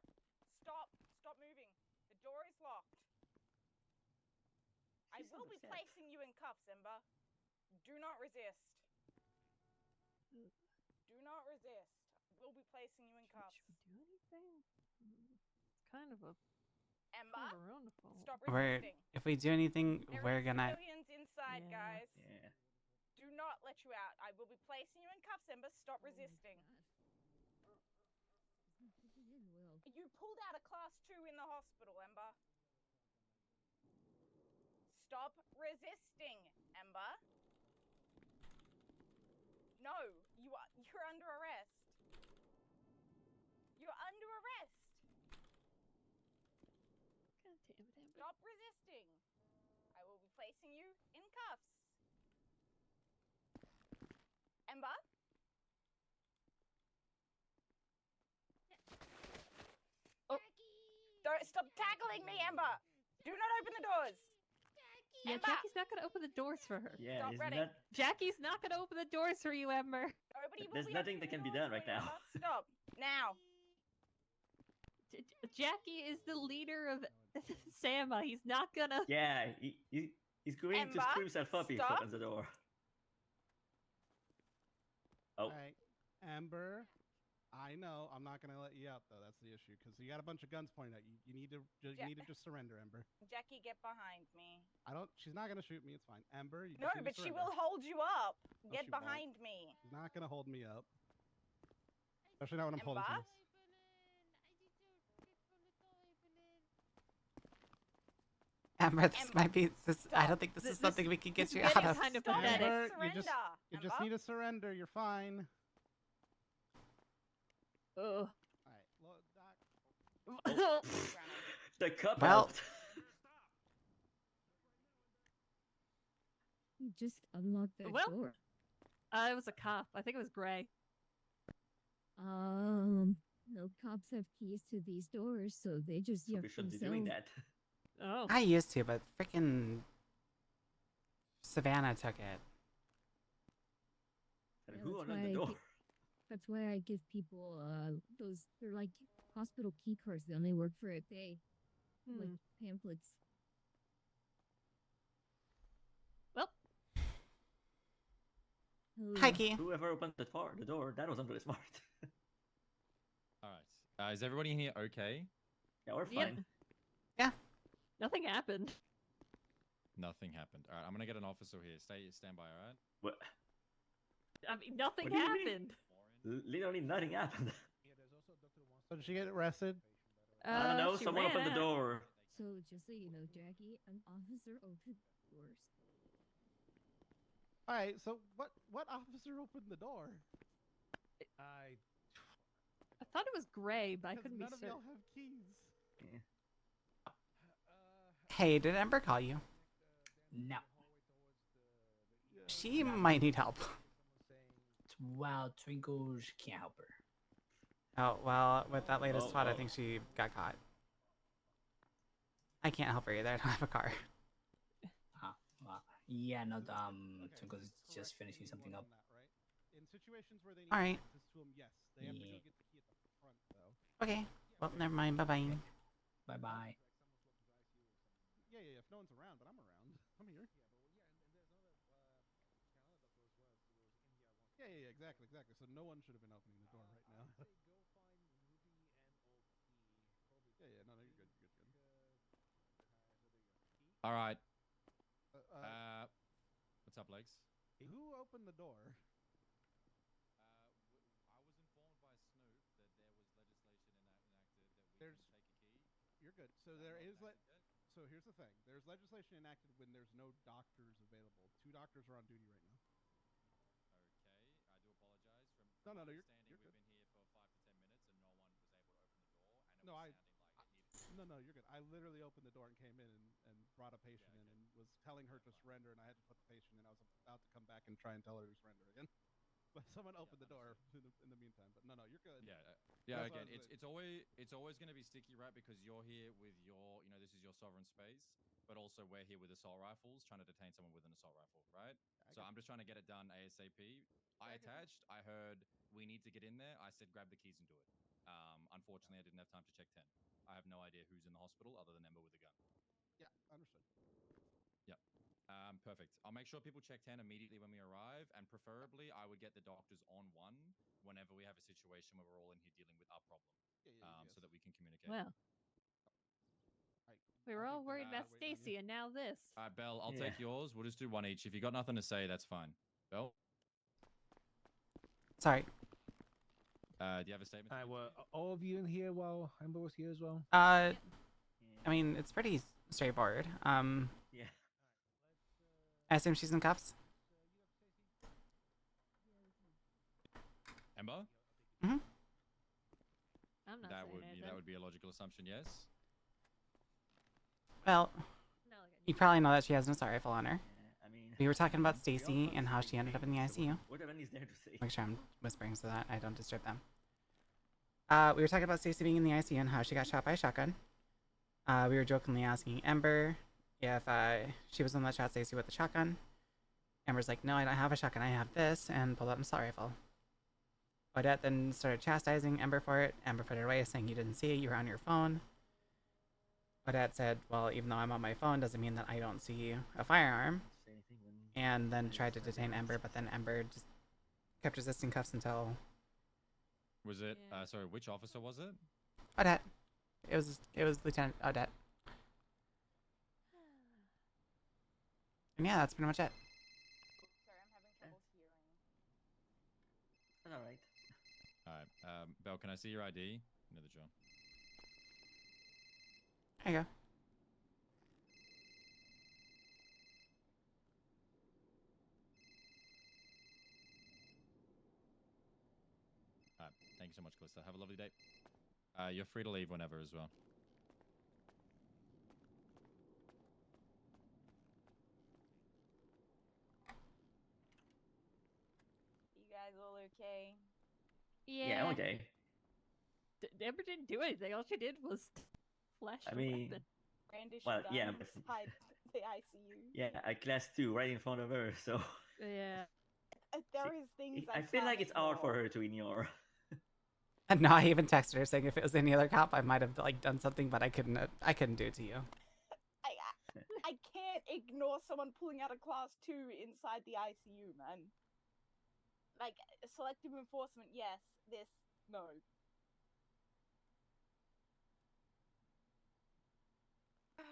J: Stop. Stop moving. The door is locked. I
C: She's
J: will be
C: upset.
J: placing you in cuffs, Ember. Do not resist. Do not resist. We'll be placing you in cuffs.
G: Should we do anything? It's kind of a
J: Ember,
G: roundabout.
J: stop
A: We're,
J: resisting.
A: if we do anything,
J: There
A: we're
J: is
A: gonna.
J: civilians inside,
G: Yeah.
J: guys.
C: Yeah.
J: Do not let you out. I will be placing you in cuffs, Ember. Stop
H: Oh my
J: resisting.
H: God. It's not fitting in well.
J: You pulled out a class 2 in the hospital, Ember. Stop resisting, Ember. No, you're under arrest. You're under arrest.
G: God damn it, Amber.
J: Stop resisting. I will be placing you in cuffs. Ember?
G: Oh.
J: Don't stop tackling me, Ember. Do not open the doors.
G: Yeah,
J: Ember!
G: Jackie's not gonna open the doors for her.
C: Yeah,
J: Stop
C: isn't
J: running.
C: that?
G: Jackie's not gonna open the doors for you, Ember.
J: Nobody will
C: There's
J: be
C: nothing
J: opening
C: that
J: the
C: can be
J: doors
C: done
J: for
C: right
J: you,
C: now.
J: Ember. Stop now.
G: Jackie is the leader of Sama. He's not gonna.
C: Yeah, he's going
J: Ember,
C: to screw himself up if he
J: stop.
C: opens the door. Oh,
E: All right, Amber. I know. I'm not gonna let you out though. That's the issue because you got a bunch of guns pointed at you. You need to just surrender, Amber.
J: Jackie, get behind me.
E: I don't. She's not gonna shoot me. It's fine, Amber. You
J: No,
E: just need to
J: but she
E: surrender.
J: will hold you up.
E: No,
J: Get
E: she won't.
J: behind me.
E: She's not gonna hold me up. Especially not when I'm holding
J: Ember?
E: things.
A: Amber, this
J: Ember,
A: might be. This, I
J: stop.
A: don't think this is something we can get
G: this
A: you
G: is
A: out
G: getting
A: of.
G: kind of
J: Stop.
G: pathetic.
E: Amber,
J: Surrender.
E: you just
J: Ember?
E: need to surrender. You're fine.
G: Ugh.
E: All right, look, Doc.
C: the cup
A: Well-
C: helped.
H: You just unlocked that
G: Well-
H: door.
G: It was a cop. I think it was Gray.
H: No cops have keys to these doors, so they just
C: So we
H: yuck
C: shouldn't be doing
H: themselves.
C: that.
G: Oh.
A: I used to, but freaking Savannah took it.
C: And
H: Yeah,
C: who
H: that's
C: opened the
H: why I
C: door?
H: get- That's why I give people those. They're like hospital key cards. They only work for a day, like
G: Hmm.
H: pamphlets.
G: Well,
A: Hi,
H: Ugh.
A: Key.
C: Whoever opened the door, that wasn't really smart.
K: All right. Is everybody in here okay?
C: Yeah, we're
G: Yep.
C: fine.
G: nothing happened.
K: Nothing happened. All right, I'm gonna get an officer here. Stand by. All right.
C: What?
G: I mean, nothing
C: What do you mean?
G: happened.
C: Literally nothing happened.
E: So did she get arrested?
C: I don't know.
G: She
C: Someone
G: ran
C: opened the
G: out.
C: door.
H: So just so you know, Jackie, an officer opened doors.
E: All right. So what officer opened the door?
K: I.
G: I thought it was Gray, but I
E: Because
G: couldn't be
E: none of y'all
G: certain.
E: have keys.
A: Hey, did Amber call you?
L: No.
A: She might need help.
L: Well, Twinkles can't help her.
A: Oh, well, with that latest
C: Oh,
A: SWAT, I
C: oh.
A: think she got caught. I can't help her either. I don't have a car.
L: Well, yeah, no,
E: Okay,
L: Twinkle's
E: so
L: just
E: correct
L: finishing
E: me if
L: something
E: I'm
L: up.
E: wrong on that, right? In situations where they need
A: All right.
E: access to them, yes, they have to go
L: Yeah.
E: get the key at the front, though.
A: Okay. Well, never mind. Bye-bye.
L: Bye bye.
E: Yeah. If no one's around, but I'm around. I'm here. Yeah. Exactly. So no one should have been opening the door right now. Yeah. No, you're good.
K: All right.
E: Uh,
K: What's up, Legs?
E: who opened the door?
K: I was informed by Snoop that there was legislation enacted that we
E: There's-
K: can take a key.
E: You're good. So there is So here's the thing. There's legislation enacted when there's no doctors available. 2 doctors are on duty right now.
K: Okay, I do apologize. From
E: No,
K: my
E: you're
K: understanding,
E: good.
K: we've been here for 5 to 10 minutes and no one was able to open the door, and it
E: No,
K: was sounding like it needed.
E: No, you're good. I literally opened the door and came in and brought a patient in and was telling her to surrender, and I had to put the patient in. I was about to come back and try and tell her to surrender again. But someone opened the door in the meantime. But no, you're good.
K: Yeah,
E: That's
K: again,
E: what I was
K: it's always going to be sticky, right? Because you're here with your, this is your sovereign space, but also we're here with assault rifles trying to detain someone with an assault rifle, right? So I'm just trying to get it done ASAP. I attached. I heard we need to get in there. I said grab the keys and do it. Unfortunately, I didn't have time to check 10. I have no idea who's in the hospital other than Ember with a gun.
E: Yeah, understood.
K: Yep. Perfect. I'll make sure people check 10 immediately when we arrive, and preferably I would get the doctors on 1 whenever we have a situation where we're all in here dealing with our problem, so that we can communicate.
G: Well, we were all worried about Stacy, and now this.
K: All right, Bell, I'll take yours. We'll just do 1 each. If you got nothing to say, that's fine. Bell?
A: Sorry.
K: Do you have a statement?
M: Were all of you in here while Ember was here as well?
A: I mean, it's pretty straightforward.
C: Yeah.
A: I assume she's in cuffs.
K: Ember?
A: Mm-hmm.
G: I'm not
K: That
G: saying
K: would
G: anything.
K: that would be a logical assumption, yes.
A: Well,
G: No,
A: you probably know that she has an assault rifle on her.
C: I mean,
A: We were talking about Stacy and how she ended up in the ICU.
C: what everyone is there to say?
A: Make sure I'm whispering so that I don't disturb them. We were talking about Stacy being in the ICU and how she got shot by a shotgun. We were jokingly asking Ember if she was the one that shot Stacy with the shotgun. Ember's like, no, I don't have a shotgun, I have this, and pulled out an assault rifle. Odette then started chastising Ember for it. Ember put it away, saying you didn't see it, you were on your phone. Odette said, well, even though I'm on my phone, doesn't mean that I don't see a firearm. And then tried to detain Ember, but then Ember just kept resisting cuffs until...
K: Was it, sorry, which officer was it?
A: Odette. It was Lieutenant Odette. And yeah, that's pretty much it.
J: Sorry, I'm having trouble hearing.
C: That's all right.
K: All right. Bell, can I see your ID? You know the drill.
A: There you go.
K: All right. Thank you so much, Callista. Have a lovely day. You're free to leave whenever as well.
J: You guys all okay?
C: Yeah, I'm okay.
G: Amber didn't do anything. All she did was flash
C: I
G: a
C: mean,
G: weapon.
J: Brandish
C: well,
J: gun
C: yeah, but
J: inside the ICU.
C: yeah, I class 2 right in front of her, so
G: Yeah.
J: There is things
C: I feel like it's hard for her to ignore.
A: And no, I even texted her saying if it was any other cop, I might have like done something, but I couldn't do it to you.
J: I can't ignore someone pulling out a class 2 inside the ICU, man. Like, selective enforcement, yes. This, no. Fine.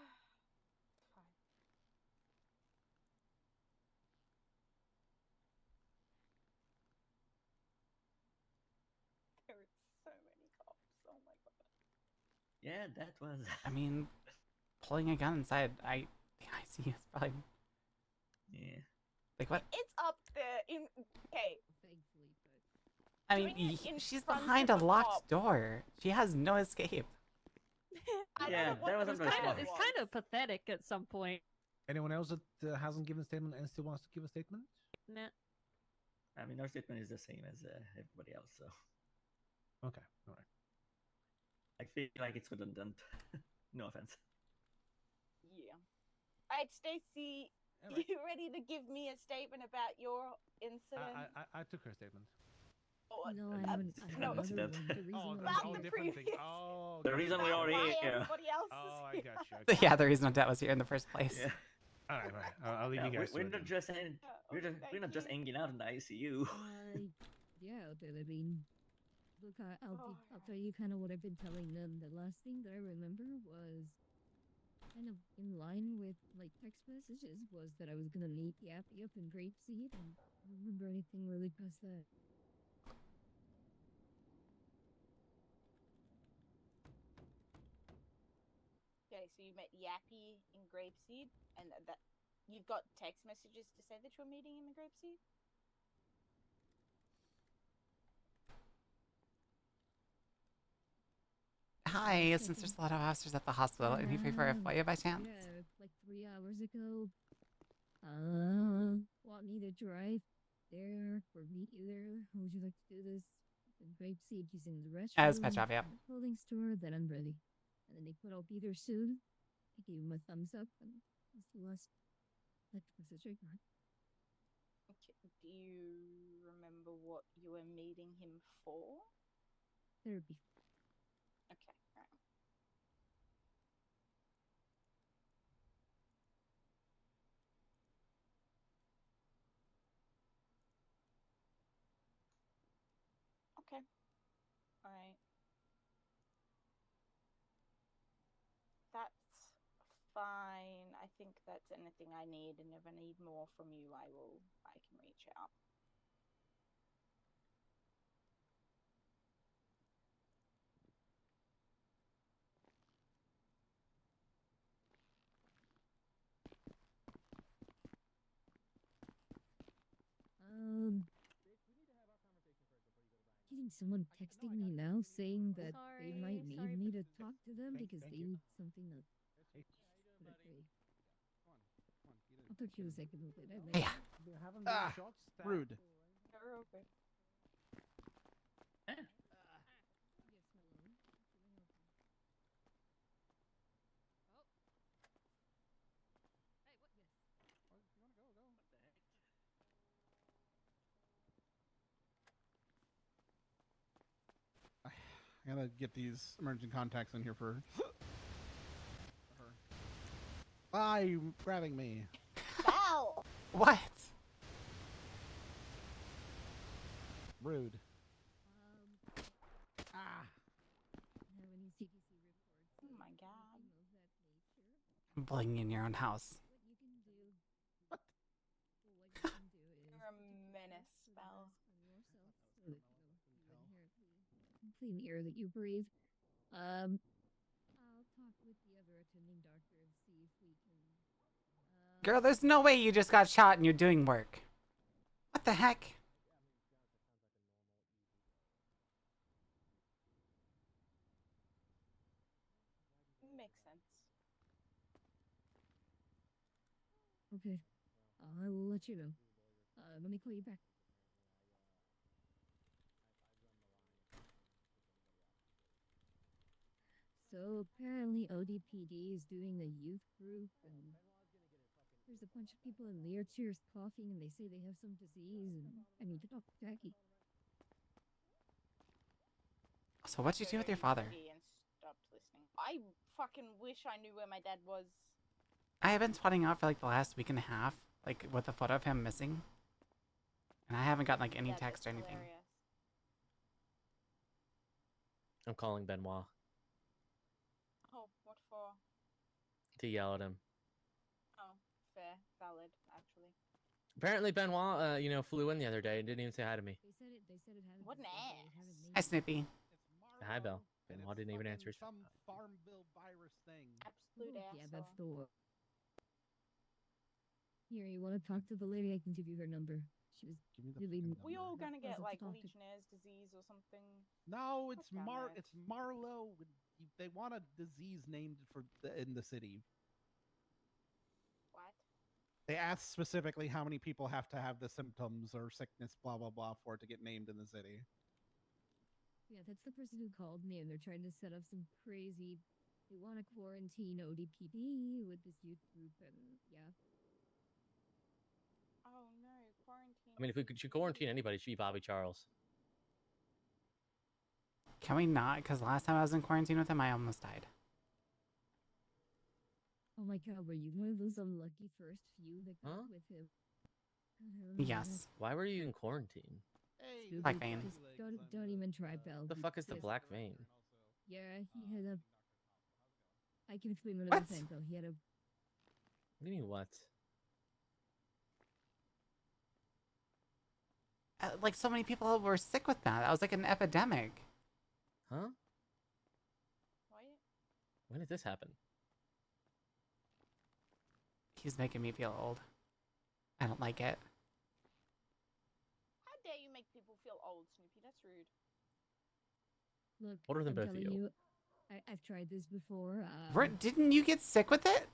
J: There are so many cops. Oh my god.
C: Yeah, that was.
A: I mean, pulling a gun inside the ICU is probably
C: Yeah.
A: like what?
J: It's up there in. Okay.
H: Thankfully, but
A: I mean,
J: Doing it in
A: she's
J: front
A: behind
J: of
A: a
J: a
A: locked
J: cop.
A: door. She has no escape.
C: Yeah, that was
G: It's kind of pathetic at some point.
M: Anyone else that hasn't given a statement and still wants to give a statement?
G: Nah.
C: I mean, our statement is the same as everybody else, so
M: Okay, all right.
C: I feel like it's redundant. No offense.
J: Yeah. Alright, Stacy, you ready to give me a statement about your incident?
M: I took her statement.
J: Oh,
H: no, I haven't.
J: no.
H: Another one. The reason
M: Oh,
H: why
M: that's
H: I'm
M: all
H: here-
M: different thing.
J: previous-
M: Oh,
C: The reason we're already
J: Why
C: here.
J: everybody else is
M: Oh, I
J: here.
M: got you. Okay.
A: Yeah, the reason Odette was here in the first place.
C: Yeah.
M: All right, all right. I'll leave you guys.
C: We're
M: to it
C: not
M: then.
C: just we're
J: thank
C: not just
J: you.
C: hanging out in the ICU.
H: Yeah, but I mean, look, I'll tell you kind of what I've been telling them. The last thing that I remember was kind of in line with like text messages was that I was gonna meet Yappy up in Grapeseed, and I don't remember anything really past that.
J: Okay, Okay, so you met Yappy in Grapeseed, and that you've got text messages to say that you're meeting him in Grapeseed?
A: Hi, since there's a lot of officers at the hospital, any free for a FOIA by chance?
H: Yeah, like 3 hours ago. Want me to drive there or meet you there? How would you like to do this? The Grapeseed, he's in the restroom.
A: As Petrov, yep.
H: The clothing store, then I'm ready. And then they put, I'll be there soon. I gave him a thumbs up, and that's the last text message I got.
J: Okay. Do you remember what you were meeting him for?
H: Therapy.
J: Okay, right. Okay. Alright. That's fine. I think that's anything I need, and if I need more from you, I can reach out.
H: Getting someone texting me now saying that they might need me to talk to them because they need something to put away. I'll talk to you in a second.
A: Hey.
E: Rude.
J: You're okay.
E: I gotta get these emergent contacts in here for her. Why are you grabbing me?
J: Val!
A: What?
E: Rude.
H: Have any CDC reports?
J: Oh my god.
H: Of that nature?
A: Bullying in your own house.
H: What you can do. What you can do is
J: You're a menace, Val.
H: on yourself so that you inherently clean the air that you breathe. I'll talk with the other attending doctor and see if we can.
A: Girl, there's no way you just got shot and you're doing work. What the heck?
J: Makes sense.
H: Okay. I will let you know. Let me call you back. So apparently ODPD is doing a youth group, and there's a bunch of people in wheelchairs coughing, and they say they have some disease, and I need to talk to Jackie.
A: So what'd you do with your father?
J: And stopped listening. I fucking wish I knew where my dad was.
A: I have been spotting out for like the last week and a half, like with a photo of him missing. And I haven't gotten like any
J: Yeah,
A: text or
J: that's
A: anything.
J: hilarious.
N: I'm calling Benoit
J: Oh, what for?
N: to yell at him.
J: Oh, fair, valid, actually.
N: Apparently Benoit, flew in the other day and didn't even say hi to me.
H: They said it had
J: What an ass.
A: Hi, Snoopy.
N: Hi, Belle. Benoit didn't even answer his phone.
E: Some Farmville virus thing.
J: Absolute asshole.
H: Yeah, that's the one. Here, you want to talk to the lady? I can give you her number. She was really.
J: We all gonna get
H: pleasant to
J: like
H: talk to.
J: Legionnaire's disease or something.
E: No, it's
J: Fuck down there.
E: It's Marlowe. They want a disease named in the city.
J: What?
E: They asked specifically how many people have to have the symptoms or sickness, blah blah blah, for it to get named in the city.
H: Yeah, that's the person who called me, and they're trying to set up some crazy. They want to quarantine ODPD with this youth group, and yeah.
J: Oh no, quarantine.
N: I mean, if we should quarantine anybody, it should be Bobby Charles.
A: Can we not? Because last time I was in quarantine with him, I almost died.
H: Oh my god, were you one of those unlucky first few that got
N: Huh?
H: with him?
A: Yes.
N: Why were you in quarantine?
E: Hey,
A: Black vein.
H: Just don't even try, Belle.
N: What the fuck is the
H: Just-
N: black vein?
H: Yeah, he had a. I can explain another
A: What?
H: thing though. He had a.
N: What do you mean what?
A: Like so many people were sick with that. That was like an epidemic.
N: Huh?
J: What?
N: When did this happen?
A: He's making me feel old. I don't like it.
J: How dare you make people feel old, Snoopy? That's rude.
H: Look,
N: Older than
H: I'm
N: both of
H: telling
N: you.
H: I've tried this before.
A: Didn't you get sick with it?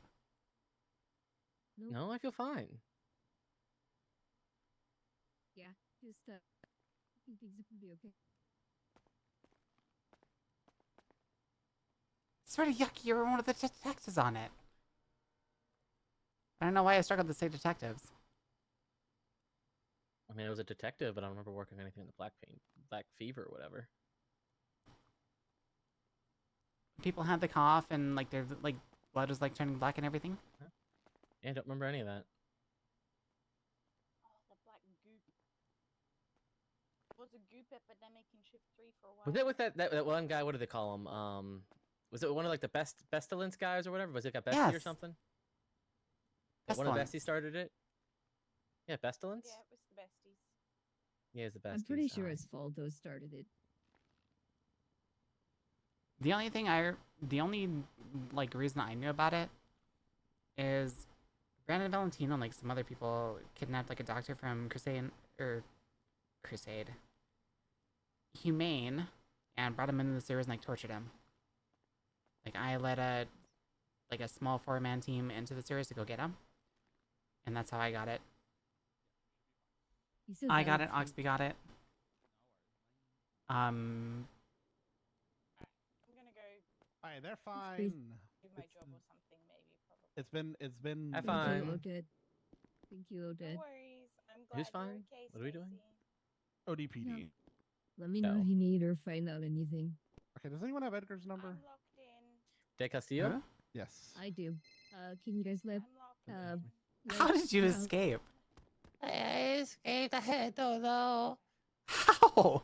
H: Nope.
N: No, I feel fine.
H: Yeah, just I think things are gonna be okay.
A: It's pretty yucky. You were one of the detectives on it. I don't know why I struggled to say detectives.
N: I mean, I was a detective, but I don't remember working on anything in the Black Fever or whatever.
A: People had the cough and like their like blood was like turning black and everything.
N: Yeah, I don't remember any of that.
J: Oh, the black goop. Was a goop epidemic in Shift 3 for a while.
N: Was it with that one guy? What do they call him? Was it one of like the Pestilence guys or whatever? Was it got Bestie or
A: Yes.
N: something? That one of Bestie started it? Yeah, Pestilence?
J: Yeah, it was the besties.
N: Yeah, it's the Besties.
H: I'm pretty sure it's Faldo started it.
A: The only like reason I knew about it is Brandon Valentino and like some other people kidnapped like a doctor from Crusade Humane and brought him into the sewers and like tortured him. Like I led a small 4-man team into the sewers to go get him, and that's how I got it. I got it. Oxby got it.
J: I'm gonna go
E: Hi, they're fine.
J: do my job or something, maybe, probably.
E: It's been.
N: Have
H: Thank
N: fun.
H: you, Odette. Thank you, Odette.
J: No worries. I'm glad
N: Who's
J: you're
N: fine?
J: okay,
N: What are we doing?
E: ODPD.
H: No. Let me know if you need or find out anything.
E: Okay, does anyone have Edgar's number?
J: I'm locked in.
N: De Castillo?
A: Huh?
E: Yes.
H: I do. Can you guys let
J: I'm locked in.
A: How did you escape?
I: I escaped. I don't know.
A: How?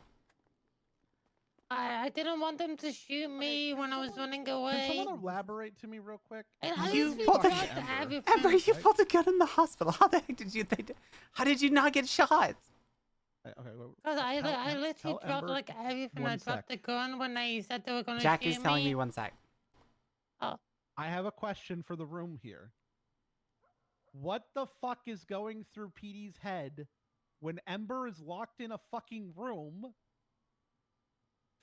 I: I didn't want them to shoot me when I was running away.
E: Can someone elaborate to me real quick?
A: You pulled Ember, you pulled a gun in the hospital. How the heck did you? How did you not get shot?
E: Okay.
I: Because I literally dropped like everything. I dropped the gun when they said they were going to shoot me.
A: Jackie's telling me 1 sec.
I: Oh.
E: I have a question for the room here. What the fuck is going through PD's head when Ember is locked in a fucking room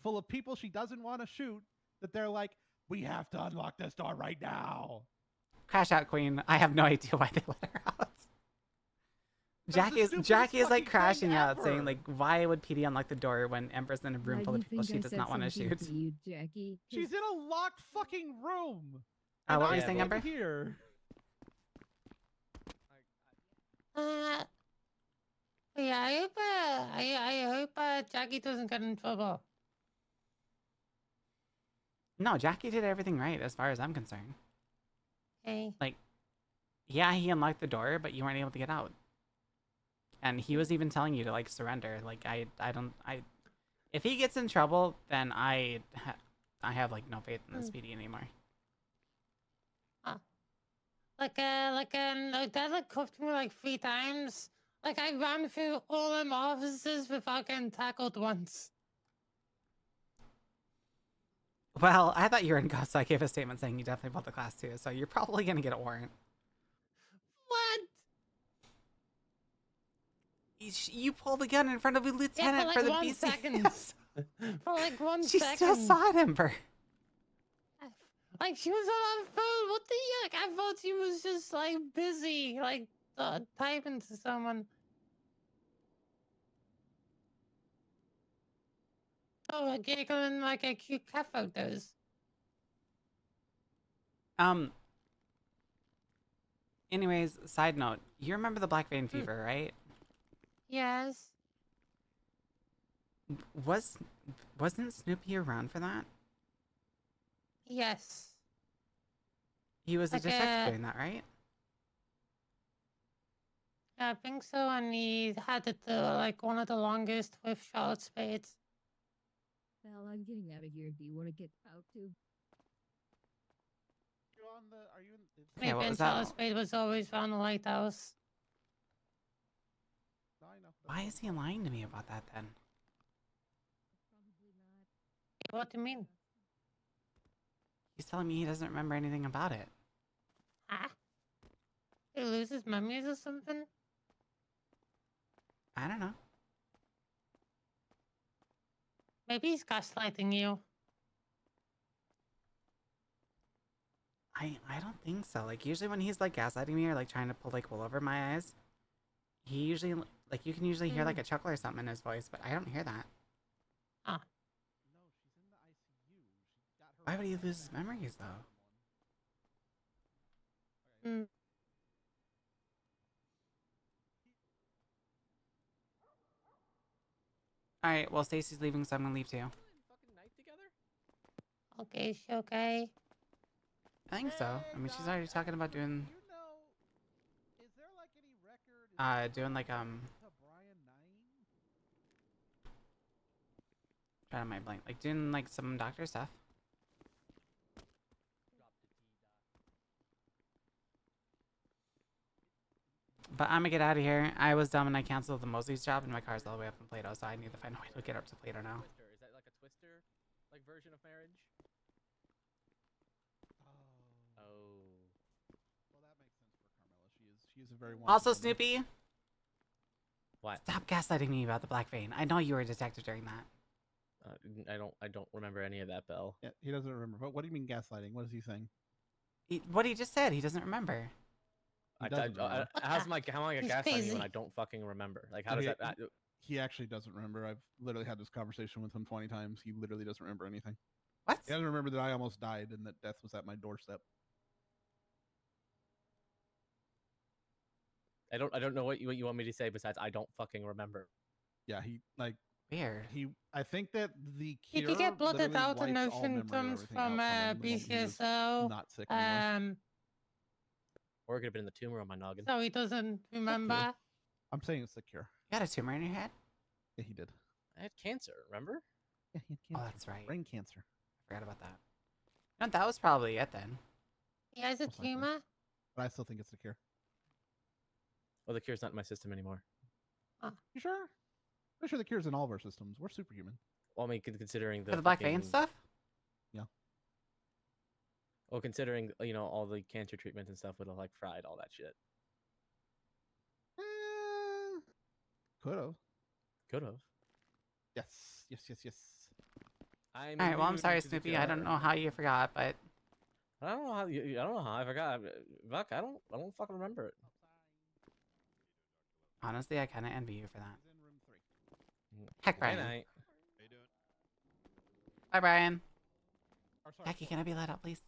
E: full of people she doesn't want to shoot, that they're like, we have to unlock this door right now?
A: Crash out, Queen. I have no idea why they let her out. Jackie is like crashing out, saying like, "Why would PD unlock the door when Ember's in a room full of people she does not want to shoot?"
H: You, Jackie?
E: She's in a locked fucking room.
A: What were you saying, Ember?
E: Here.
I: Yeah, I hope Jackie doesn't get in trouble.
A: No, Jackie did everything right as far as I'm concerned.
I: Hey.
A: Like, yeah, he unlocked the door, but you weren't able to get out. And he was even telling you to like surrender. Like if he gets in trouble, then I have like no faith in this PD anymore.
I: That like cuffed me like 3 times. Like I ran through all them offices without getting tackled once.
A: Well, I thought you were in ghost, so I gave a statement saying you definitely bought the class 2, so you're probably gonna get a warrant.
I: What?
A: You pulled a gun in front of a lieutenant
I: for
A: the
I: 1
A: BC.
I: second. For like 1
A: She
I: second.
A: still saw it, Ember.
I: Like she was on her phone. What the heck? I thought she was just like busy, like typing to someone. Oh, giggling like a cute cat photos.
A: Anyways, side note, you remember the Black Vein Fever, right?
I: Yes.
A: Wasn't Snoopy around for that?
I: Yes.
A: He was a
I: Like,
A: detective doing that, right?
I: Yeah, I think so. And he had like one of the longest with short spades.
H: Well, I'm getting out of here. Do you want to get out too?
E: Are you in?
A: Yeah, what was
I: Charles
A: that?
I: Spade was always around the lighthouse.
E: No, I know.
A: Why is he lying to me about that then?
I: What do you mean?
A: He's telling me he doesn't remember anything about it.
I: Huh? Who lose his memories or something?
A: I don't know.
I: Maybe he's gaslighting you.
A: I don't think so. Like usually when he's like gaslighting me or like trying to pull like wool over my eyes, he usually like you can usually hear like a chuckle or something in his voice, but I don't hear that.
I: Ah.
A: Why would he lose his memories though?
I: Mm.
A: All right, well Stacy's leaving, so I'm gonna leave too.
I: Okay, she okay.
A: I think so. I mean, she's already talking about doing
E: Is there like any record?
A: doing like
E: to Brian 9?
A: trying to mind blank, like doing like some doctor stuff. But I'm gonna get out of here. I was dumb and I canceled the Mosley's job, and my car's all the way up in Plato, so I need to find a way to get up to Plato now.
N: Twister. Is that like a Twister like version of marriage? Oh.
E: Well, that makes sense for Carmela. She is a very
A: Also,
E: wanted woman.
A: Snoopy,
N: What?
A: stop gaslighting me about the Black Vein. I know you were a detective during that.
N: I don't remember any of that, Bell.
E: Yeah, he doesn't remember. But what do you mean gaslighting? What is he saying?
A: What he just said, he doesn't remember.
E: He doesn't remember.
N: How am I
I: He's
N: gaslighting you
I: crazy.
N: when I don't fucking remember? Like, how
E: No,
N: does
E: he,
N: that?
E: he actually doesn't remember. I've literally had this conversation with him 20 times. He literally doesn't remember anything.
A: What?
E: He doesn't remember that I almost died and that death was at my doorstep.
N: I don't know what you want me to say besides I don't fucking remember.
E: Yeah, he like
A: weird.
E: I think that the cure
I: Did you get blotted
E: literally
I: out and no
E: wiped all memory of
I: symptoms
E: everything
I: from
E: out from him the moment he was
I: BCSO?
E: not sick anymore.
N: Or it could have been the tumor on my noggin.
I: So he doesn't remember.
E: I'm saying it's the cure.
A: You had a tumor in your head?
E: Yeah, he did.
N: I had cancer. Remember?
E: Yeah, he had
A: Oh,
E: cancer.
A: that's right.
E: Brain cancer.
A: I forgot about that. No, that was probably it then.
I: He has a
E: Most likely.
I: tumor?
E: But I still think it's the cure.
N: Well, the cure's not in my system anymore.
E: You sure? I'm sure the cure's in all of our systems. We're superhuman.
N: Well, I mean, considering
A: For the Black Vein
N: fucking-
A: stuff?
E: Yeah.
N: Well, considering all the cancer treatments and stuff would have like fried all that shit.
E: Could have.
N: Could have.
E: Yes.
A: All right, well, I'm sorry, Snoopy. I don't know how you forgot, but
N: I don't know how I don't know how I forgot. Fuck, I don't fucking remember it.
A: honestly, I kind of envy you for that.
E: He's in room 3.
A: Heck, Brian.
N: Good night.
B: How you doing?
A: Bye, Brian.
E: Or, sorry,
A: Jackie, can I be let out, please?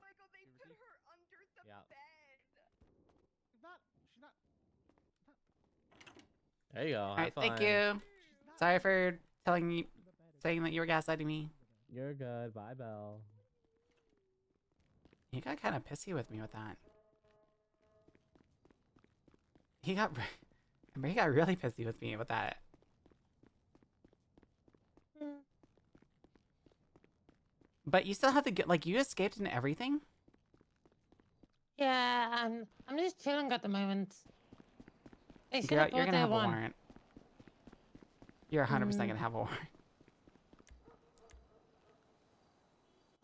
J: Michael, they put her under the
N: Yeah.
J: bed.
E: She's not.
N: There you go.
A: All right, thank you. Sorry for saying that you were gaslighting me.
N: You're good. Bye, Belle.
A: He got kind of pissy with me with that. He got really pissy with me with that. But you still have to get like you escaped and everything.
I: Yeah, I'm just chilling at the moment. They should
A: You're
I: have
A: gonna
I: brought their
A: have a
I: one.
A: warrant. You're 100% gonna have a warrant.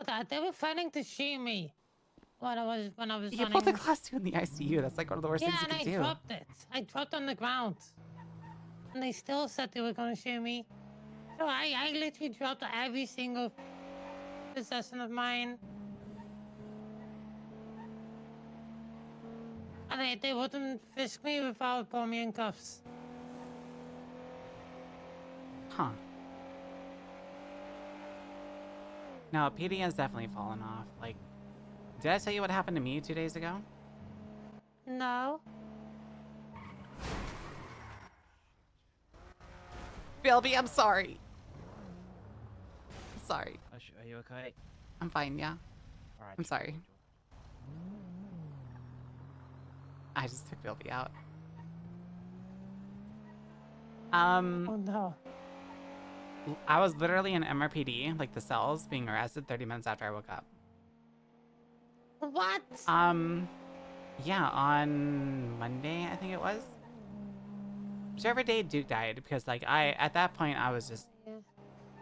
I: But they were fighting to shoot me when I was
A: You
I: running.
A: pulled the class 2 in the ICU. That's like one of the worst
I: Yeah,
A: things you
I: and
A: can
I: I
A: do.
I: dropped it. I dropped on the ground, and they still said they were gonna shoot me. So I literally dropped every single possession of mine, and they wouldn't frisk me without putting me in cuffs.
A: Huh. No, PD has definitely fallen off. Like, did I tell you what happened to me 2 days ago?
I: No.
A: Bilby, I'm sorry. I'm sorry.
O: Are you okay?
A: I'm fine, yeah.
O: All right.
A: I'm sorry. I just took Bilby out.
I: Oh no.
A: I was literally in MRPD, like the cells, being arrested 30 minutes after I woke up.
I: What?
A: Yeah, on Monday, I think it was. Whichever day Duke died, because like at that point I was just,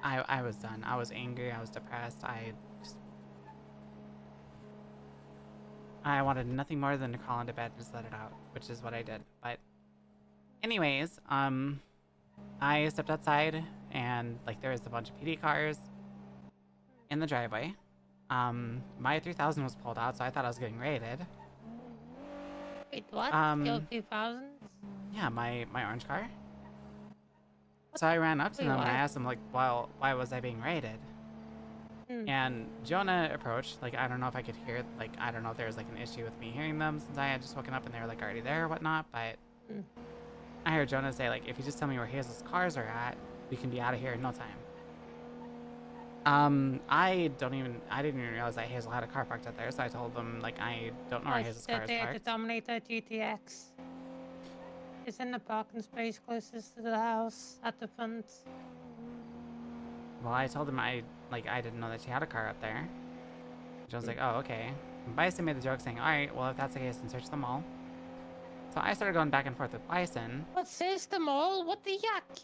A: I was done. I was angry. I was depressed. I wanted nothing more than to crawl into bed and just let it out, which is what I did. But anyways, I stepped outside and like there was a bunch of PD cars in the driveway. My 3000 was pulled out, so I thought I was getting raided.
I: Wait, what?
A: Um,
I: Your 2000s?
A: Yeah, my orange car. So I ran up to
I: Wait,
A: them and I
I: what?
A: asked them like, well, why was I being raided? And Jonah approached, like, I don't know if I could hear, like, I don't know if there was like an issue with me hearing them since I had just woken up and they were like already there or whatnot, but I heard Jonah say like, if you just tell me where Hazel's cars are at, we can be out of here in no time. I didn't even realize that Hazel had a car parked out there, so I told them like, I don't know where Hazel's car is
I: The
A: parked.
I: Dominator GTX. It's in the parking space closest to the house at the front.
A: Well, I told him I didn't know that she had a car up there. John's like, oh, okay. And Bison made the joke saying, alright, well, if that's the case, then search them all. So I started going back and forth with Bison.
I: What, search them all? What the yuck?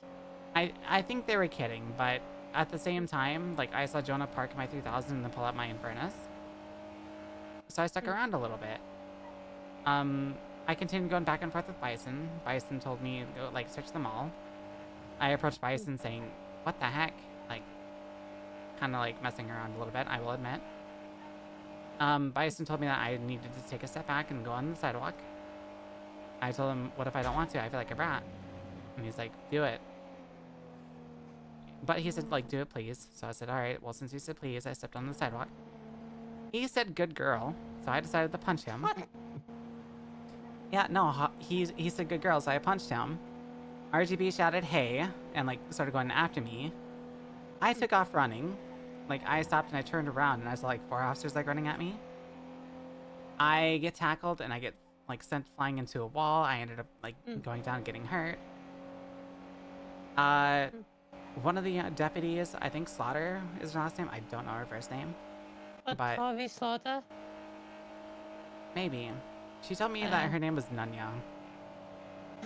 A: I think they were kidding, but at the same time, like, I saw Jonah park my 3000 and then pull out my Infernus. So I stuck around a little bit. I continued going back and forth with Bison. Bison told me, go, like, search them all. I approached Bison saying, what the heck? Like, kind of like messing around a little bit, I will admit. Bison told me that I needed to take a step back and go on the sidewalk. I told him, what if I don't want to? I feel like a brat. And he's like, do it. But he said, like, do it, please. So I said, all right, well, since you said please, I stepped on the sidewalk. He said, good girl. So I decided to punch him. Yeah, no, he said good girl, so I punched him. RGB shouted, hey, and, like, started going after me. I took off running. Like, I stopped and I turned around and I saw, like, 4 officers, like, running at me. I get tackled and I get, like, sent flying into a wall. I ended up, like, going down and getting hurt. One of the deputies, I think Slaughter is her last name. I don't know her first name.
I: What,
A: But
I: Harvey Slaughter?
A: maybe. She told me that her name was Nunya.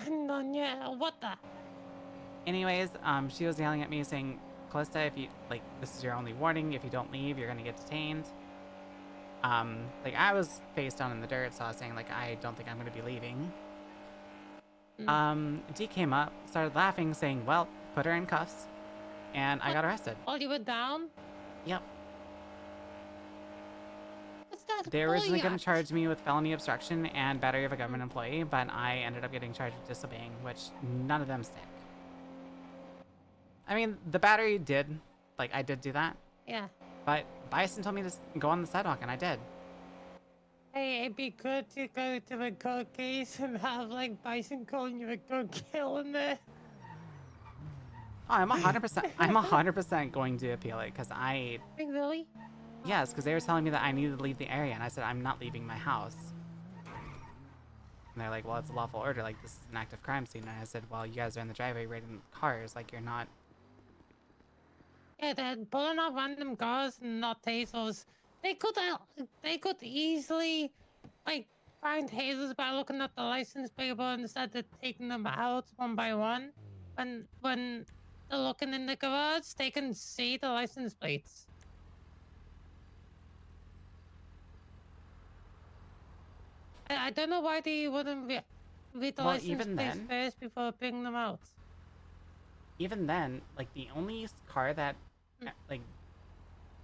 I: Nunya, what the?
A: Anyways, she was yelling at me saying, Callista, if you, like, this is your only warning. If you don't leave, you're gonna get detained. Like, I was face down in the dirt, so I was saying, like, I don't think I'm gonna be leaving. D came up, started laughing, saying, well, put her in cuffs. And I got arrested.
I: While you were down?
A: Yep.
I: What's that?
A: They were originally going
I: yuck.
A: to charge me with felony obstruction and battery of a government employee, but I ended up getting charged with disobeying, which none of them stick. I mean, the battery did. Like, I did do that.
I: Yeah.
A: But Bison told me to go on the sidewalk, and I did.
I: Hey, it'd be good to go to a court case and have, like, Bison calling you a good kill in there.
A: Oh, I'm 100% going to appeal it, because I...
I: Really?
A: Yes, because they were telling me that I needed to leave the area, and I said, I'm not leaving my house. And they're like, well, it's a lawful order, like, this is an active crime scene. And I said, well, you guys are in the driveway raiding cars, like, you're not...
I: Yeah, they're pulling off random cars and not tasers. They could easily, like, find tasers by looking at the license paper instead of taking them out one by one. When they're looking in the garage, they can see the license plates. I don't know why they wouldn't read the
A: Well,
I: license
A: even
I: plates
A: then-
I: first before bringing them out.
A: Even then, like, the only car that, like,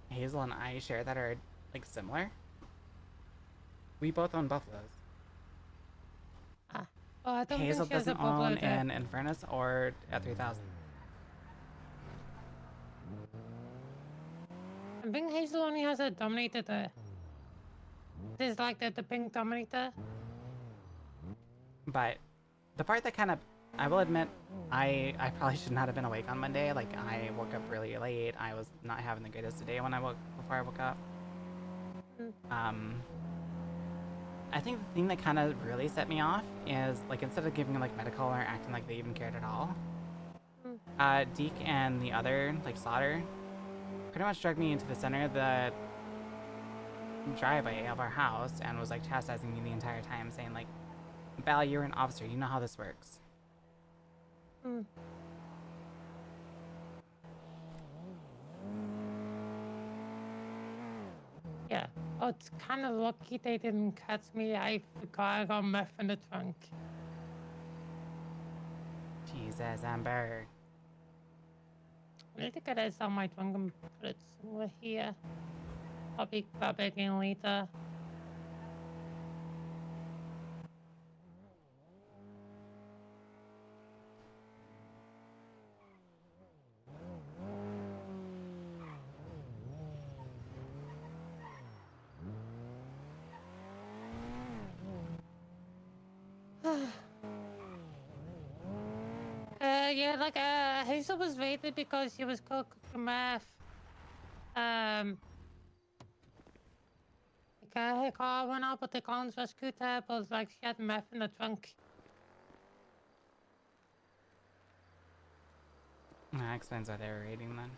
A: Hazel and I share that are, like, similar, we both own both of those.
I: Oh, I don't
A: Hazel
I: think she has a
A: doesn't own
I: booklet there.
A: an Infernus or a 3000.
I: I think Hazel only has a Dominator there. This is like the pink Dominator.
A: But the part that kind of, I will admit, I probably should not have been awake on Monday. Like, I woke up really late. I was not having the greatest of day before I woke up. I think the thing that kind of really set me off is, like, instead of giving, like, medical or acting like they even cared at all, Deke and the other, like, Slaughter, pretty much dragged me into the center of the driveway of our house and was, like, chastising me the entire time, saying, like, Bal, you're an officer. You know how this works.
I: Yeah. Oh, it's kind of lucky they didn't catch me. I forgot I got meth in the trunk.
A: Jesus, Amber.
I: I need to get this on my trunk and put it somewhere here. I'll be grab it again later. Yeah, like, Hazel was waiting because she was cooking meth. Like, her car went up with the guns for scooter, but like, she had meth in the trunk.
A: That explains why they were raiding then.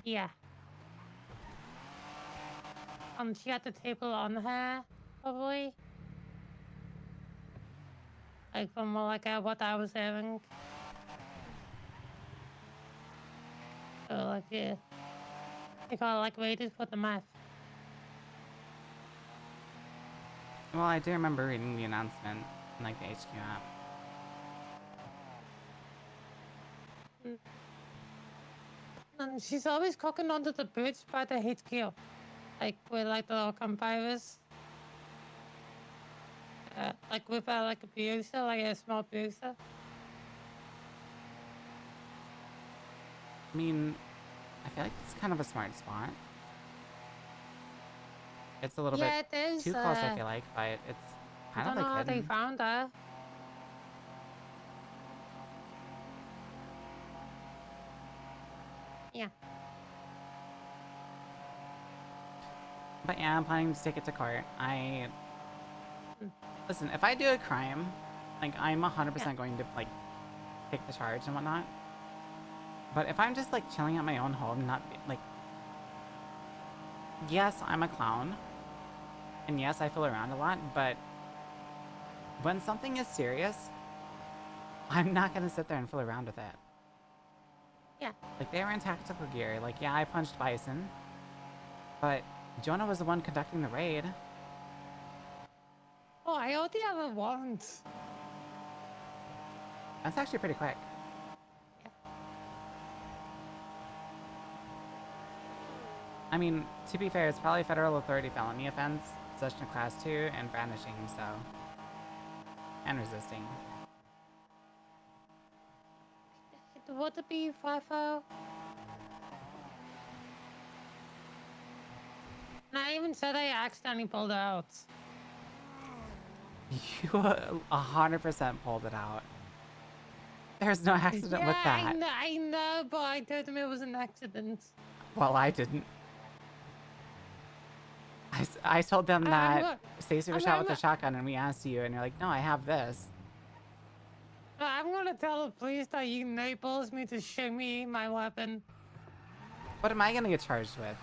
I: Yeah. She had the table on her, probably. Like, from what I was hearing. So, like, yeah. They got, like, waited for the meth.
A: Well, I do remember reading the announcement in like the HQ app.
I: And she's always cooking under the bridge by the HQ. Like, with, like, the little campfires. Like, with, like, a booster, like a small booster.
A: I mean, I feel like it's kind of a smart spot. It's a little
I: Yeah,
A: bit
I: it is,
A: too close, I feel like, but it's
I: I
A: kind
I: don't
A: of
I: know how
A: like
I: they
A: hidden.
I: found her. Yeah.
A: But yeah, I'm planning to take it to court. Listen, if I do a crime, like, I'm 100% going to, like, take the charge and whatnot. But if I'm just, like, chilling at my own home, like... Yes, I'm a clown. And yes, I fool around a lot, but... When something is serious, I'm not gonna sit there and fool around with it.
I: Yeah.
A: Like, they were in tactical gear. Like, yeah, I punched Bison. But Jonah was the one conducting the raid.
I: Oh, I already have a warrant.
A: That's actually pretty quick. I mean, to be fair, it's probably federal authority felony offense, possession of class 2, and brandishing, so... And resisting.
I: Would it be FIFO? And I even said I accidentally pulled out.
A: You 100% pulled it out. There's no accident with that.
I: I know, but I told him it was an accident.
A: Well, I didn't. I told them that Stacey was shot with a shotgun and we asked you and you're like, no, I have this.
I: I'm gonna tell the police that you enables me to show me my weapon.
A: What am I gonna get charged with?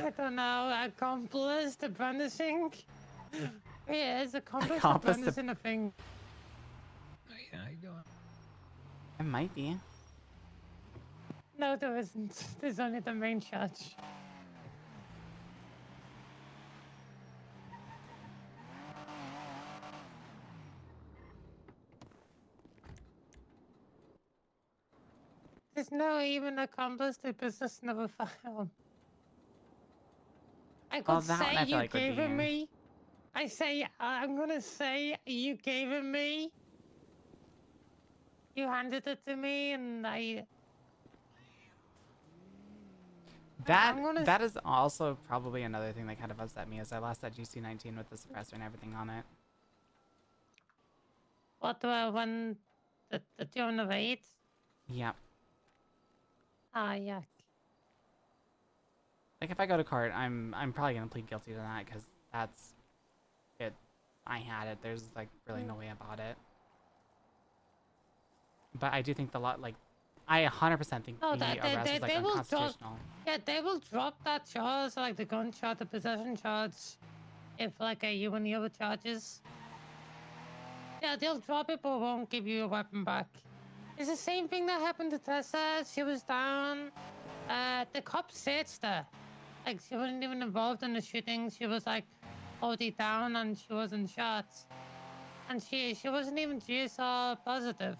I: I don't know, accomplice to brandishing? Yeah, it's accomplice to
A: Accomplice to-
I: brandishing a thing.
L: How you doing?
A: It might be.
I: No, there isn't. There's only the main charge. There's no even accomplice to possession of a firearm. I could say
A: I feel
I: you
A: like would
I: gave
A: be-
I: it me. I'm gonna say you gave it me. You handed it to me and
A: That is also probably another thing that kind of upset me is I lost that GC19 with the suppressor and everything on it.
I: What when the tune of 8?
A: Yep.
I: Ah, yuck.
A: Like if I go to court, I'm probably gonna plead guilty to that because that's it. I had it. There's like really no way about it. But I do think the lot like I 100% think the arrest is like unconstitutional.
I: They will drop that charge, like the gun charge, the possession charge, if like you and the other charges. Yeah, they'll drop it but won't give you a weapon back. It's the same thing that happened to Tessa. She was down. The cops searched her. Like she wasn't even involved in the shooting. She was like already down and she wasn't shot. And she wasn't even GSR positive.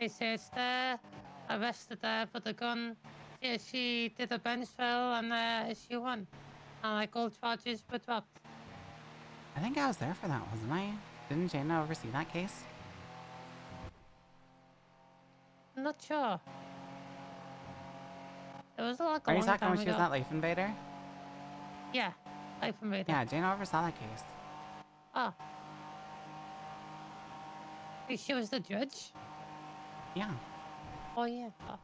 I: They searched her, arrested her for the gun. She did a bench trial and she won. And like all charges were dropped.
A: I think I was there for that, wasn't I? Didn't Jaina oversee that case?
I: I'm not sure. It was like a
A: Are you
I: long
A: talking
I: time
A: when she was
I: ago.
A: that Life Invader?
I: Yeah, Life Invader.
A: Yeah, Jaina oversaw that case.
I: Oh. She was the judge?
A: Yeah.
I: Oh, yeah. Oh.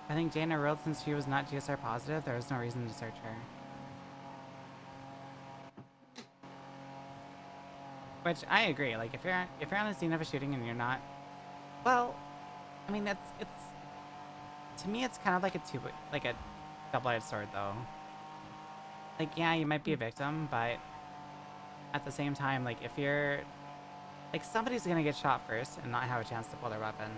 A: I think Jaina ruled since she was not GSR positive, there was no reason to search her. Which I agree. Like if you're on the scene of a shooting and you're not, well, I mean it's to me it's kind of like a double-edged sword though. Like yeah, you might be a victim, but at the same time, like if you're like somebody's gonna get shot first and not have a chance to pull their weapon.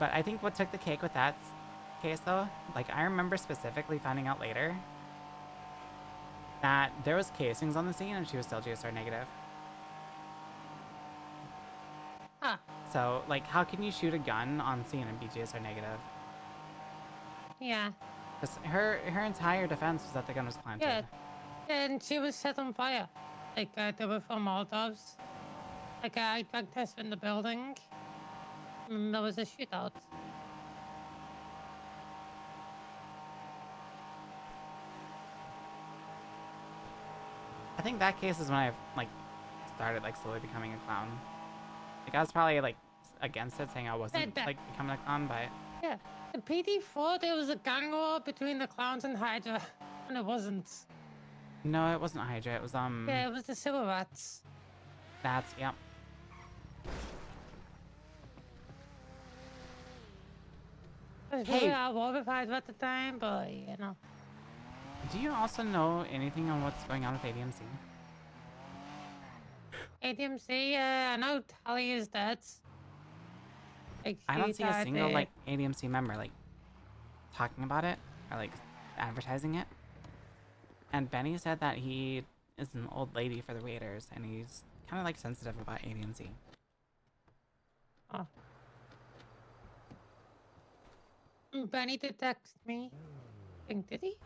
A: But I think what took the cake with that case though, like I remember specifically finding out later that there was casings on the scene and she was still GSR negative.
I: Huh.
A: So, like, how can you shoot a gun on scene and be GSR negative?
I: Yeah.
A: Because her entire defense was that the gun was planted.
I: Yeah. And she was set on fire. Like, there were four Molotovs. Like, I drug tested in the building. And there was a shootout.
A: I think that case is when I like started like slowly becoming a clown. Like I was probably like against it, saying I wasn't like becoming a clown, but
I: Yeah. The PD thought it was a gang war between the clowns and Hydra, and it wasn't.
A: no, it wasn't Hydra. It was
I: Yeah, it was the silhouettes.
A: That's yep.
I: I was
A: Hey.
I: really out with Hydra at the time, but you know.
A: Do you also know anything on what's going on with ADMC?
I: ADMC, I know Tally is dead. Like,
A: I
I: she
A: don't see a
I: died
A: single
I: there.
A: like ADMC member like talking about it or like advertising it. And Benny said that he is an old lady for the waiters and he's kind of like sensitive about ADMC.
I: Oh. Benny did text me. I think, did he?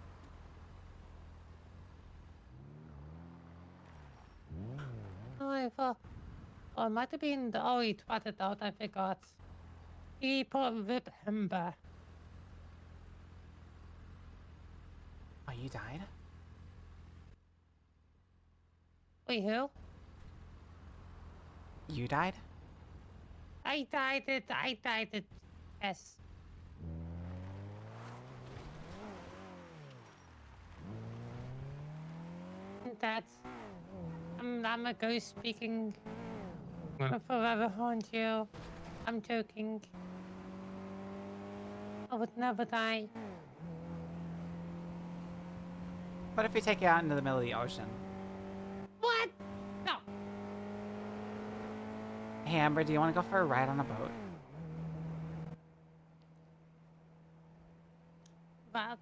I: Oh, I thought. Oh, it might have been the. Oh, he twatted out, I forgot. He put Rip Himber.
A: Oh, you died?
I: Wait, who?
A: You died?
I: I died it. Yes. That's. I'm a ghost speaking. I'm gonna forever haunt you. I'm joking. I would never die.
A: What if we take you out into the middle of the ocean?
I: What? No.
A: Hey Amber, do you want to go for a ride on a boat?
I: Bob.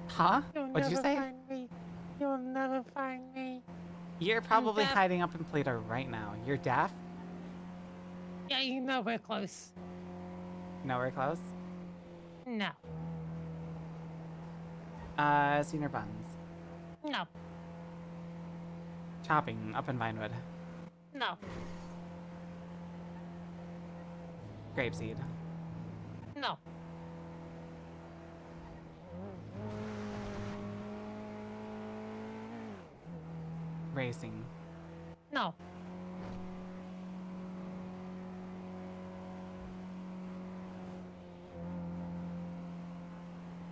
A: Huh?
I: You'll
A: What'd you
I: never
A: say?
I: find me. You'll never find me.
A: You're probably
I: deaf.
A: hiding up in Pluto right now. You're deaf?
I: Yeah, you know we're close.
A: Nowhere close?
I: No.
A: Senior Buns.
I: No.
A: Chopping up in Vinewood.
I: No.
A: Grapeseed.
I: No.
A: Racing.
I: No.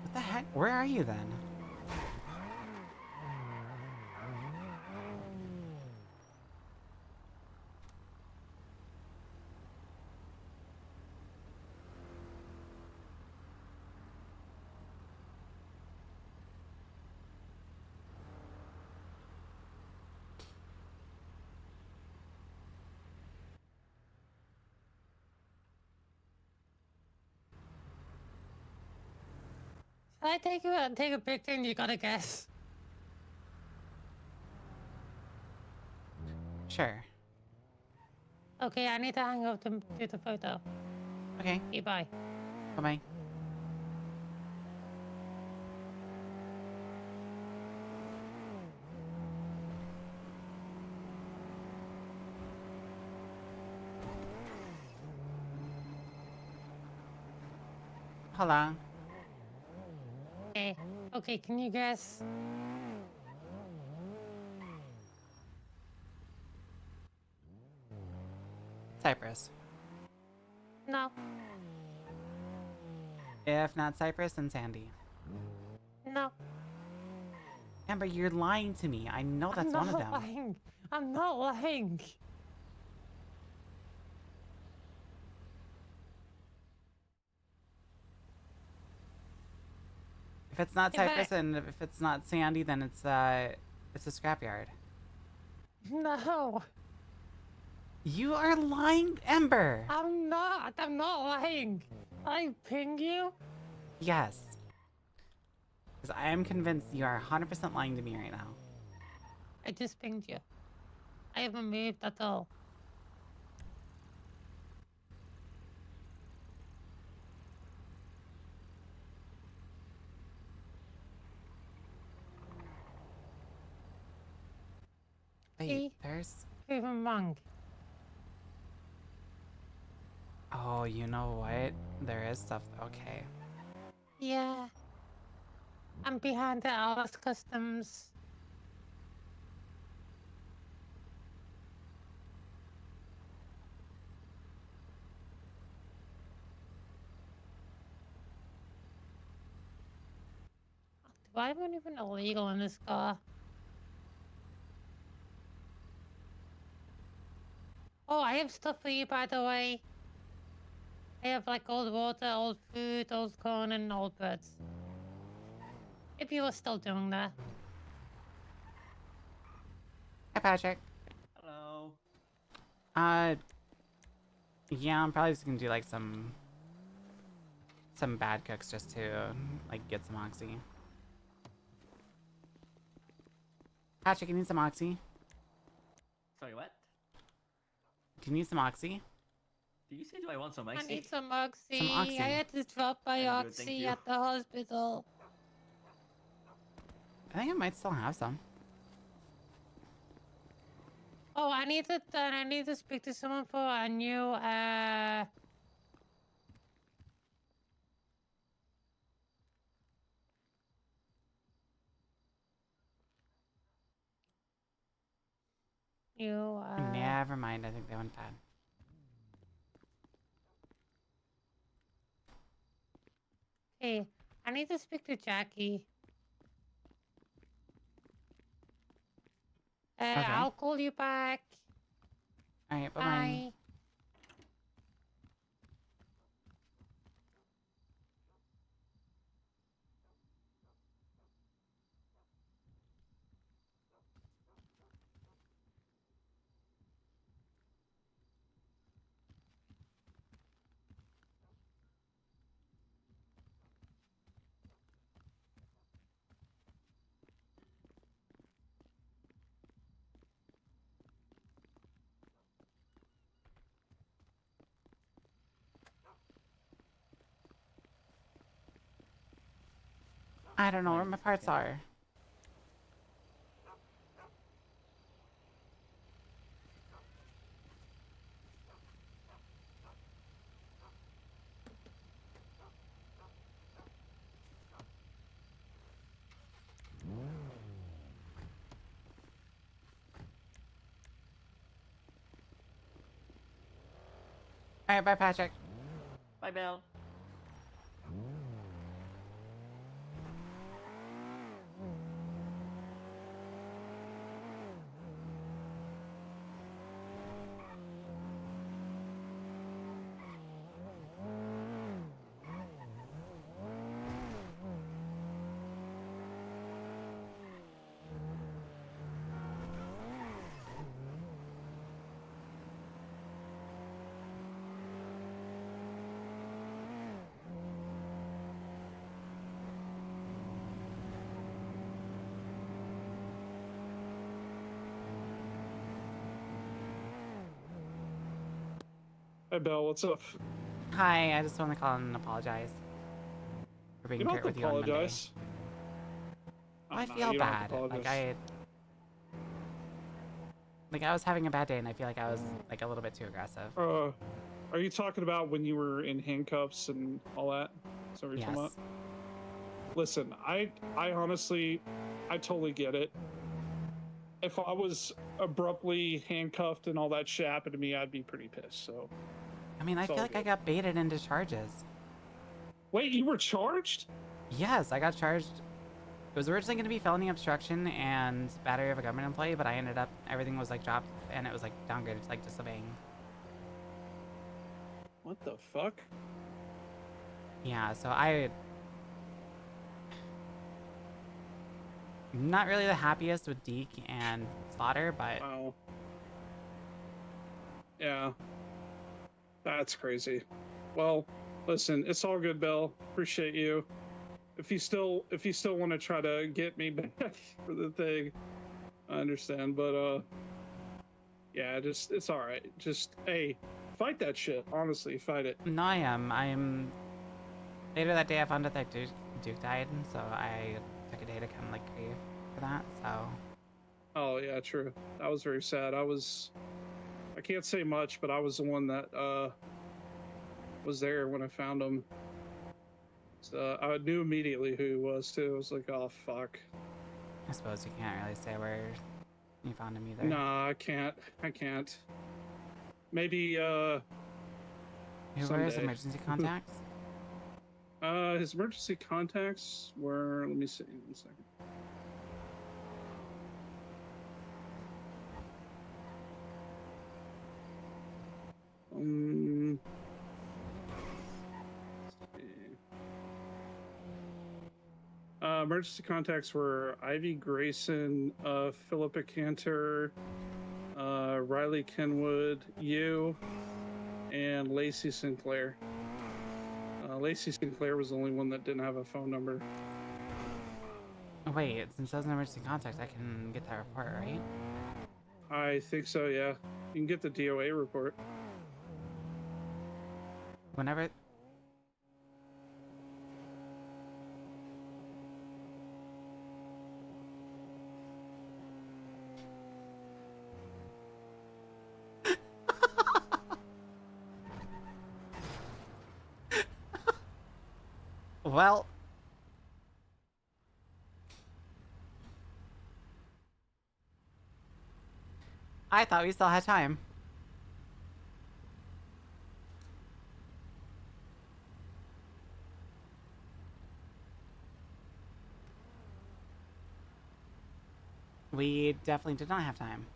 A: What the heck? Where are you then?
I: I take a picture and you gotta guess.
A: Sure.
I: Okay, I need to hang up to do the photo.
A: Okay.
I: Okay, bye.
A: Bye-bye. Hello.
I: Okay. Okay, can you guess?
A: Cypress.
I: No.
A: If not Cypress, then Sandy.
I: No.
A: Amber, you're lying to me. I know that's one of them.
I: Lying. I'm not lying.
A: If it's not
I: If I-
A: Cypress and if it's not Sandy, then it's a scrapyard.
I: No.
A: You are lying, Ember.
I: I'm not. I'm not lying. I ping you.
A: Yes. Because I am convinced you are 100% lying to me right now.
I: I just pinged you. I haven't moved at all.
A: Wait,
I: See?
A: there's...
I: Proven wrong.
A: Oh, you know what? There is stuff... Okay.
I: Yeah. I'm behind the Alice Customs. Why am I even illegal in this car? Oh, I have stuff for you, by the way. I have like old water, old food, old corn, and old birds. If you were still doing that.
A: Hi, Patrick.
C: Hello.
A: Yeah, I'm probably just gonna do like some bad cooks just to like get some oxy. Patrick, you need some oxy?
C: Sorry, what?
A: Do you need some oxy?
C: Do you say do I want some ice?
I: I need some oxy.
A: Some oxy.
I: I had to drop my
C: I'm good, thank
I: oxy
C: you.
I: at the hospital.
A: I think I might still have some.
I: Oh, I need to speak to someone for a new
A: Never mind, I think they went bad.
I: Hey, I need to speak to Jackie.
A: Okay.
I: I'll call you back.
A: Alright, bye-bye.
I: Bye.
A: I don't know where my parts are. Alright, bye, Patrick.
C: Bye, Belle.
O: Hi, Belle. What's up?
A: Hi, I just want to call and apologize for being
O: You don't
A: curt
O: have
A: with
O: to
A: you on Monday.
O: apologize.
A: I
O: no,
A: feel
O: you don't have to
A: bad.
O: apologize.
A: I was having a bad day, and I feel like I was like a little bit too aggressive.
O: Are you talking about when you were in handcuffs and all that? Is that what you're talking about? Listen, I honestly, I totally get it. If I was abruptly handcuffed and all that shit happened to me, I'd be pretty pissed. So,
A: I mean, I feel like I got baited into charges.
O: Wait, you were charged?
A: Yes, I got charged. It was originally going to be felony obstruction and battery of a government employee, but I ended up, everything was like dropped and it was like downgraded to like disobeying.
O: What the fuck?
A: Yeah, so I'm not really the happiest with Deke and Slaughter, but...
O: Wow. Yeah. That's crazy. Well, listen, it's all good, Bill. Appreciate you. If you still want to try to get me back for the thing, I understand. But yeah, it's all right. Just hey, fight that shit. Honestly, fight it.
A: No, I am. Later that day, I found out that Duke died, so I took a day to kind of like grieve for that. So.
O: Oh yeah, true. That was very sad. I can't say much, but I was the one that was there when I found him. So I knew immediately who he was too. I was like, oh fuck.
A: I suppose you can't really say where you found him either.
O: Nah, I can't. Maybe
A: Who were his
O: someday.
A: emergency contacts?
O: His emergency contacts were, let me see, 1 second. Let's see. Emergency contacts were Ivy Grayson, Philippa Cantor, Riley Kenwood, you, and Lacey Sinclair. Lacey Sinclair was the only one that didn't have a phone number.
A: Oh, wait, since that was an emergency contact, I can get that report, right?
O: I think so, yeah. You can get the DOA report.
A: Whenever... Well... I thought we still had time. We definitely did not have time.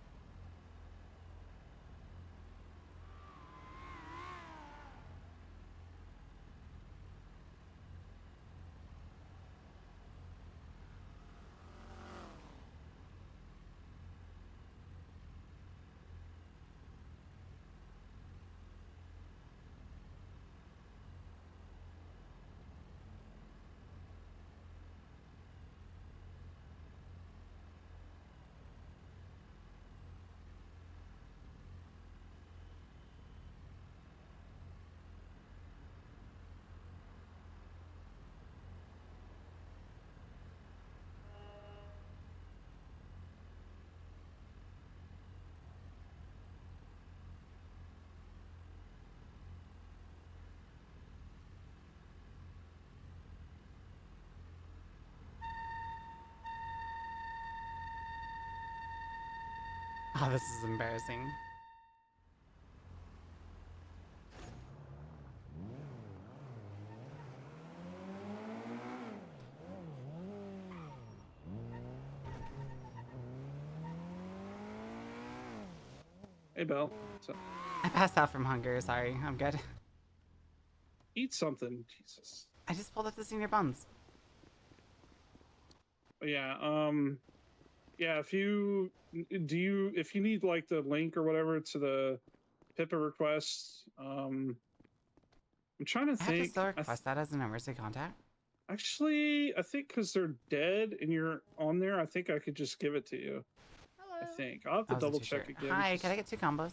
A: Oh, this is embarrassing.
O: Hey, Belle. So,
A: I passed out from hunger, sorry. I'm good.
O: eat something. Jesus.
A: I just pulled up the senior buns.
O: Yeah, yeah, if you need like the link or whatever to the Pippa request, I'm trying to
A: I have to
O: think.
A: still request that as an emergency contact?
O: Actually, I think because they're dead and you're on there, I think I could just give it to you. I think. I'll have to
A: I wasn't
O: double
A: too
O: check
A: sure.
O: again.
A: Hi, can I get 2 combos?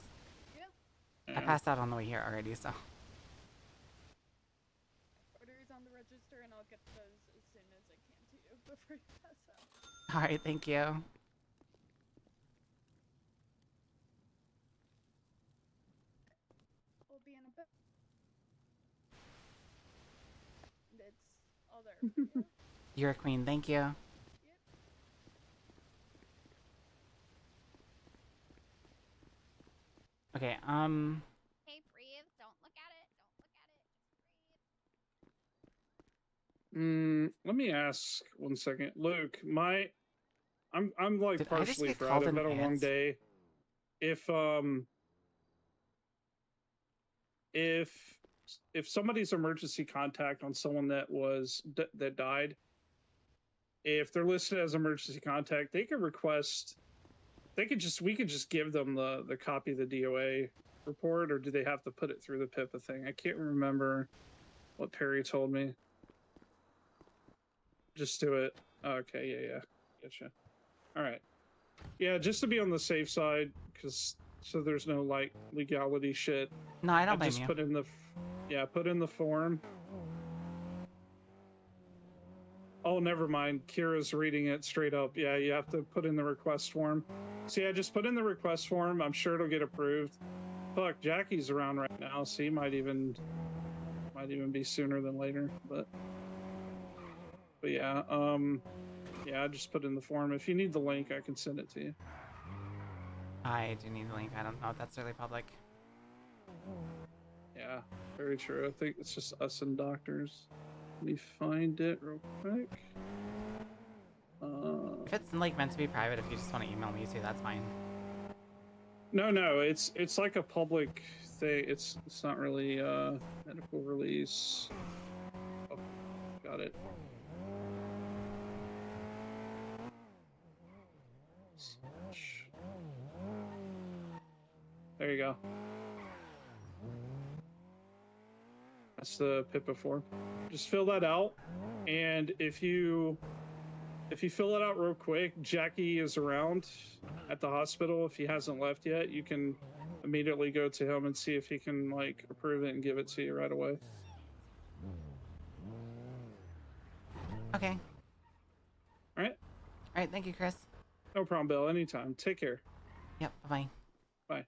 F: Yeah.
A: I passed out on the way here already, so.
F: Orders on the register, and I'll get those as soon as I can to you before you pass out.
A: All right, thank you.
F: We'll be in a bit. It's all there for you.
A: You're a queen. Thank you. Okay.
P: Hey, breathe. Don't look at it. Don't look at it.
O: Let me ask 1 second, Luke. I'm like
A: Did I just
O: partially
A: get
O: fried.
A: called
O: I've
A: an
O: had a long
A: ant?
O: day. If somebody's emergency contact on someone that that died, if they're listed as emergency contact, they could request. We could just give them the copy of the DOA report, or do they have to put it through the PIPA thing? I can't remember what Perry told me. Just do it. Okay, yeah. Gotcha. All right. Yeah, just to be on the safe side, so there's no like legality shit.
A: No, I don't blame
O: just
A: you.
O: put in the form. Oh, never mind. Kira's reading it straight up. Yeah, you have to put in the request form. So yeah, just put in the request form. I'm sure it'll get approved. Fuck, Jackie's around right now, so he might even be sooner than later. But yeah, I just put in the form. If you need the link, I can send it to you.
A: I do need the link. I don't know if that's really public.
O: Yeah, very true. I think it's just us and doctors. Let me find it real quick.
A: If it's like meant to be private, if you just want to email me too, that's fine.
O: No, it's like a public thing. It's not really medical release. Oh, got it. There you go. That's the PIPA form. Just fill that out, and if you fill it out real quick, Jackie is around at the hospital. If he hasn't left yet, you can immediately go to him and see if he can like approve it and give it to you right away.
A: Okay.
O: All right.
A: All right. Thank you, Chris.
O: No problem, Bill. Anytime. Take care.
A: Yep. Bye-bye.
O: Bye.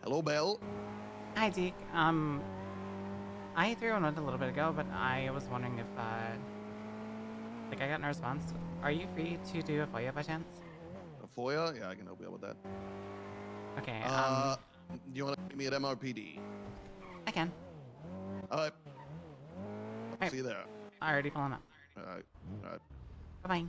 B: Hello, Belle.
A: Hi, Deke. I threw one out a little bit ago, but I was wondering if, like, I got no response. Are you free to do a FOIA by chance?
B: A FOIA? Yeah, I can help you out with that.
A: Okay,
B: Do you want to meet me at MRPD?
A: I can.
B: All right. I'll see you there.
A: Already pulling up.
B: All right. All right.
A: Bye-bye.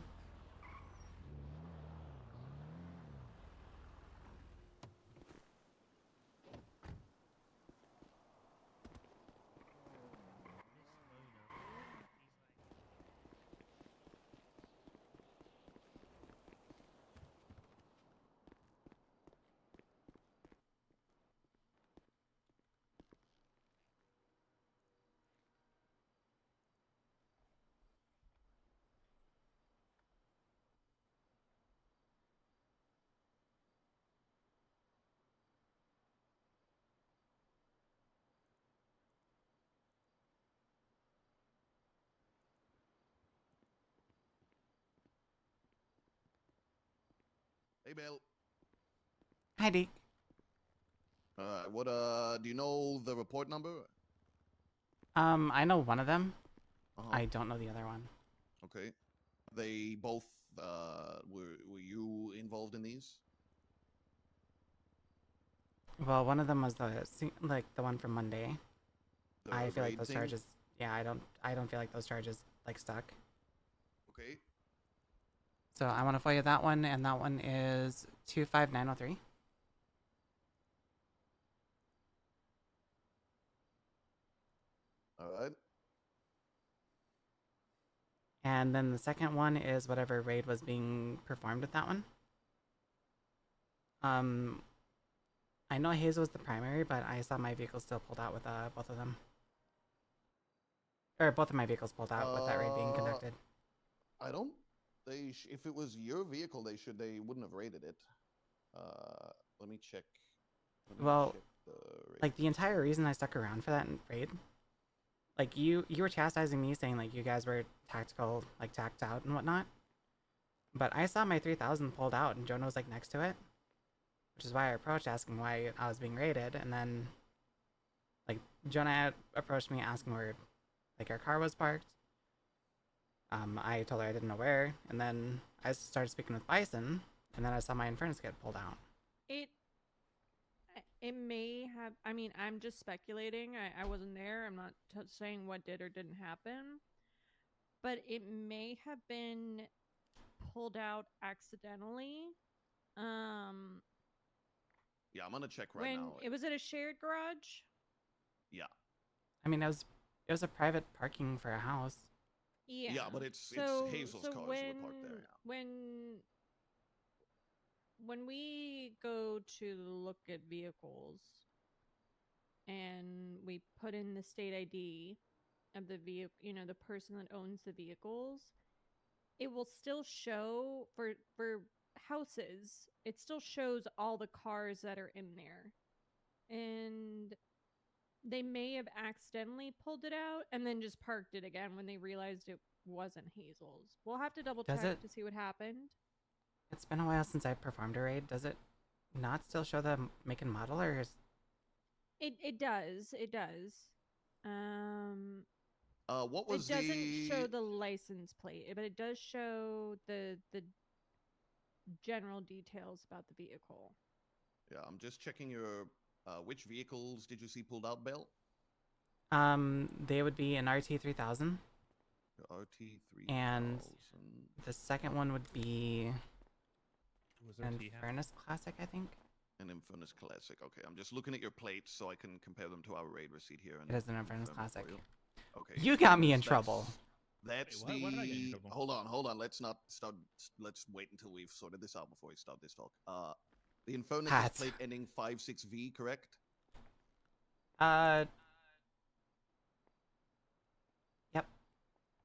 B: Hey, Bill.
A: Hi, Deke.
Q: What do you know the report number?
A: I know one of them.
Q: Uh-huh.
A: I don't know the other one.
Q: Okay. They both were you involved in these?
A: Well, one of them was the one from Monday.
Q: The
A: I feel like
Q: raid
A: those
Q: thing?
A: charges. Yeah, I don't feel like those charges like stuck.
Q: Okay.
A: So I want to FOIA that one, and that one is 25903.
Q: All right.
A: And then the second one is whatever raid was being performed with that one. I know Hazel was the primary, but I saw my vehicle still pulled out with both of them. Or both of my vehicles pulled out with that raid being conducted.
Q: I don't. If it was your vehicle, they wouldn't have raided it. Let me check.
A: Well,
Q: check the raid.
A: like the entire reason I stuck around for that raid, like you were chastising me saying like you guys were tactical, like tacked out and whatnot. But I saw my 3000 pulled out and Jonah was like next to it, which is why I approached asking why I was being raided. And then like Jonah approached me asking where like our car was parked. I told her I didn't know where, and then I started speaking with Bison, and then I saw my Infernus get pulled out.
G: It may have. I mean, I'm just speculating. I wasn't there. I'm not saying what did or didn't happen, but it may have been pulled out accidentally.
Q: Yeah, I'm gonna check right now.
G: It was at a shared garage.
Q: Yeah.
A: I mean, it was a private parking for a house.
G: Yeah.
Q: Yeah, but it's Hazel's cars who were parked there.
G: When we go to look at vehicles and we put in the state ID of the vehicle, the person that owns the vehicles, it will still show for houses, it still shows all the cars that are in there. And they may have accidentally pulled it out and then just parked it again when they realized it wasn't Hazel's. We'll have to double check to see what happened.
A: It's been a while since I performed a raid. Does it not still show the make and model, or is...
G: It does.
Q: What was
G: it doesn't show the license plate, but it does show the general details about the vehicle.
Q: Yeah, I'm just checking your. Which vehicles did you see pulled out, Bell?
A: They would be an RT3000.
Q: RT3000.
A: And the second one would be an Infernus Classic, I think.
Q: An Infernus Classic. Okay, I'm just looking at your plates so I can compare them to our raid receipt here. And
A: it is an Infernus Classic.
Q: Okay.
A: You got me in trouble.
Q: That's
D: Wait, why did I get in trouble?
Q: Hold on. Let's not start. Let's wait until we've sorted this out before we start this talk. The Infernus is plate ending 56V, correct?
A: Yep.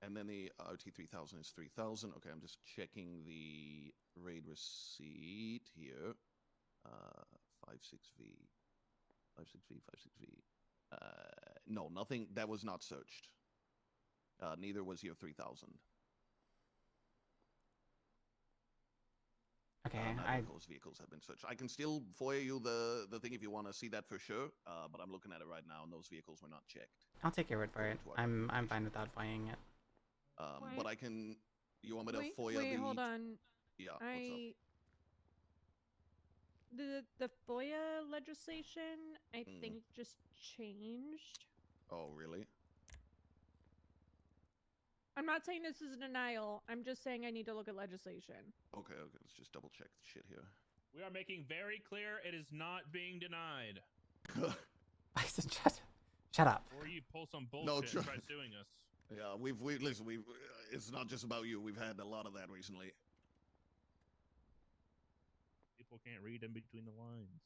Q: And then the RT3000 is 3000. Okay, I'm just checking the raid receipt here. 56V. 56V. No, nothing. That was not searched. Neither was your 3000.
A: Okay,
Q: those vehicles have been searched. I can still FOIA you the thing if you want to see that for sure. But I'm looking at it right now, and those vehicles were not checked.
A: I'll take your word for it. I'm fine without FOIAing it.
Q: But I can. You want me to FOIA
G: Wait, hold on.
Q: Yeah. What's up?
G: The FOIA legislation, I think, just changed.
Q: Oh, really?
G: I'm not saying this is a denial. I'm just saying I need to look at legislation.
Q: Okay. Let's just double check the shit here.
D: We are making very clear it is not being denied.
A: Bison, shut up.
D: Or you pull some bullshit and try suing us.
Q: Yeah, listen. It's not just about you. We've had a lot of that recently.
D: People can't read in between the lines.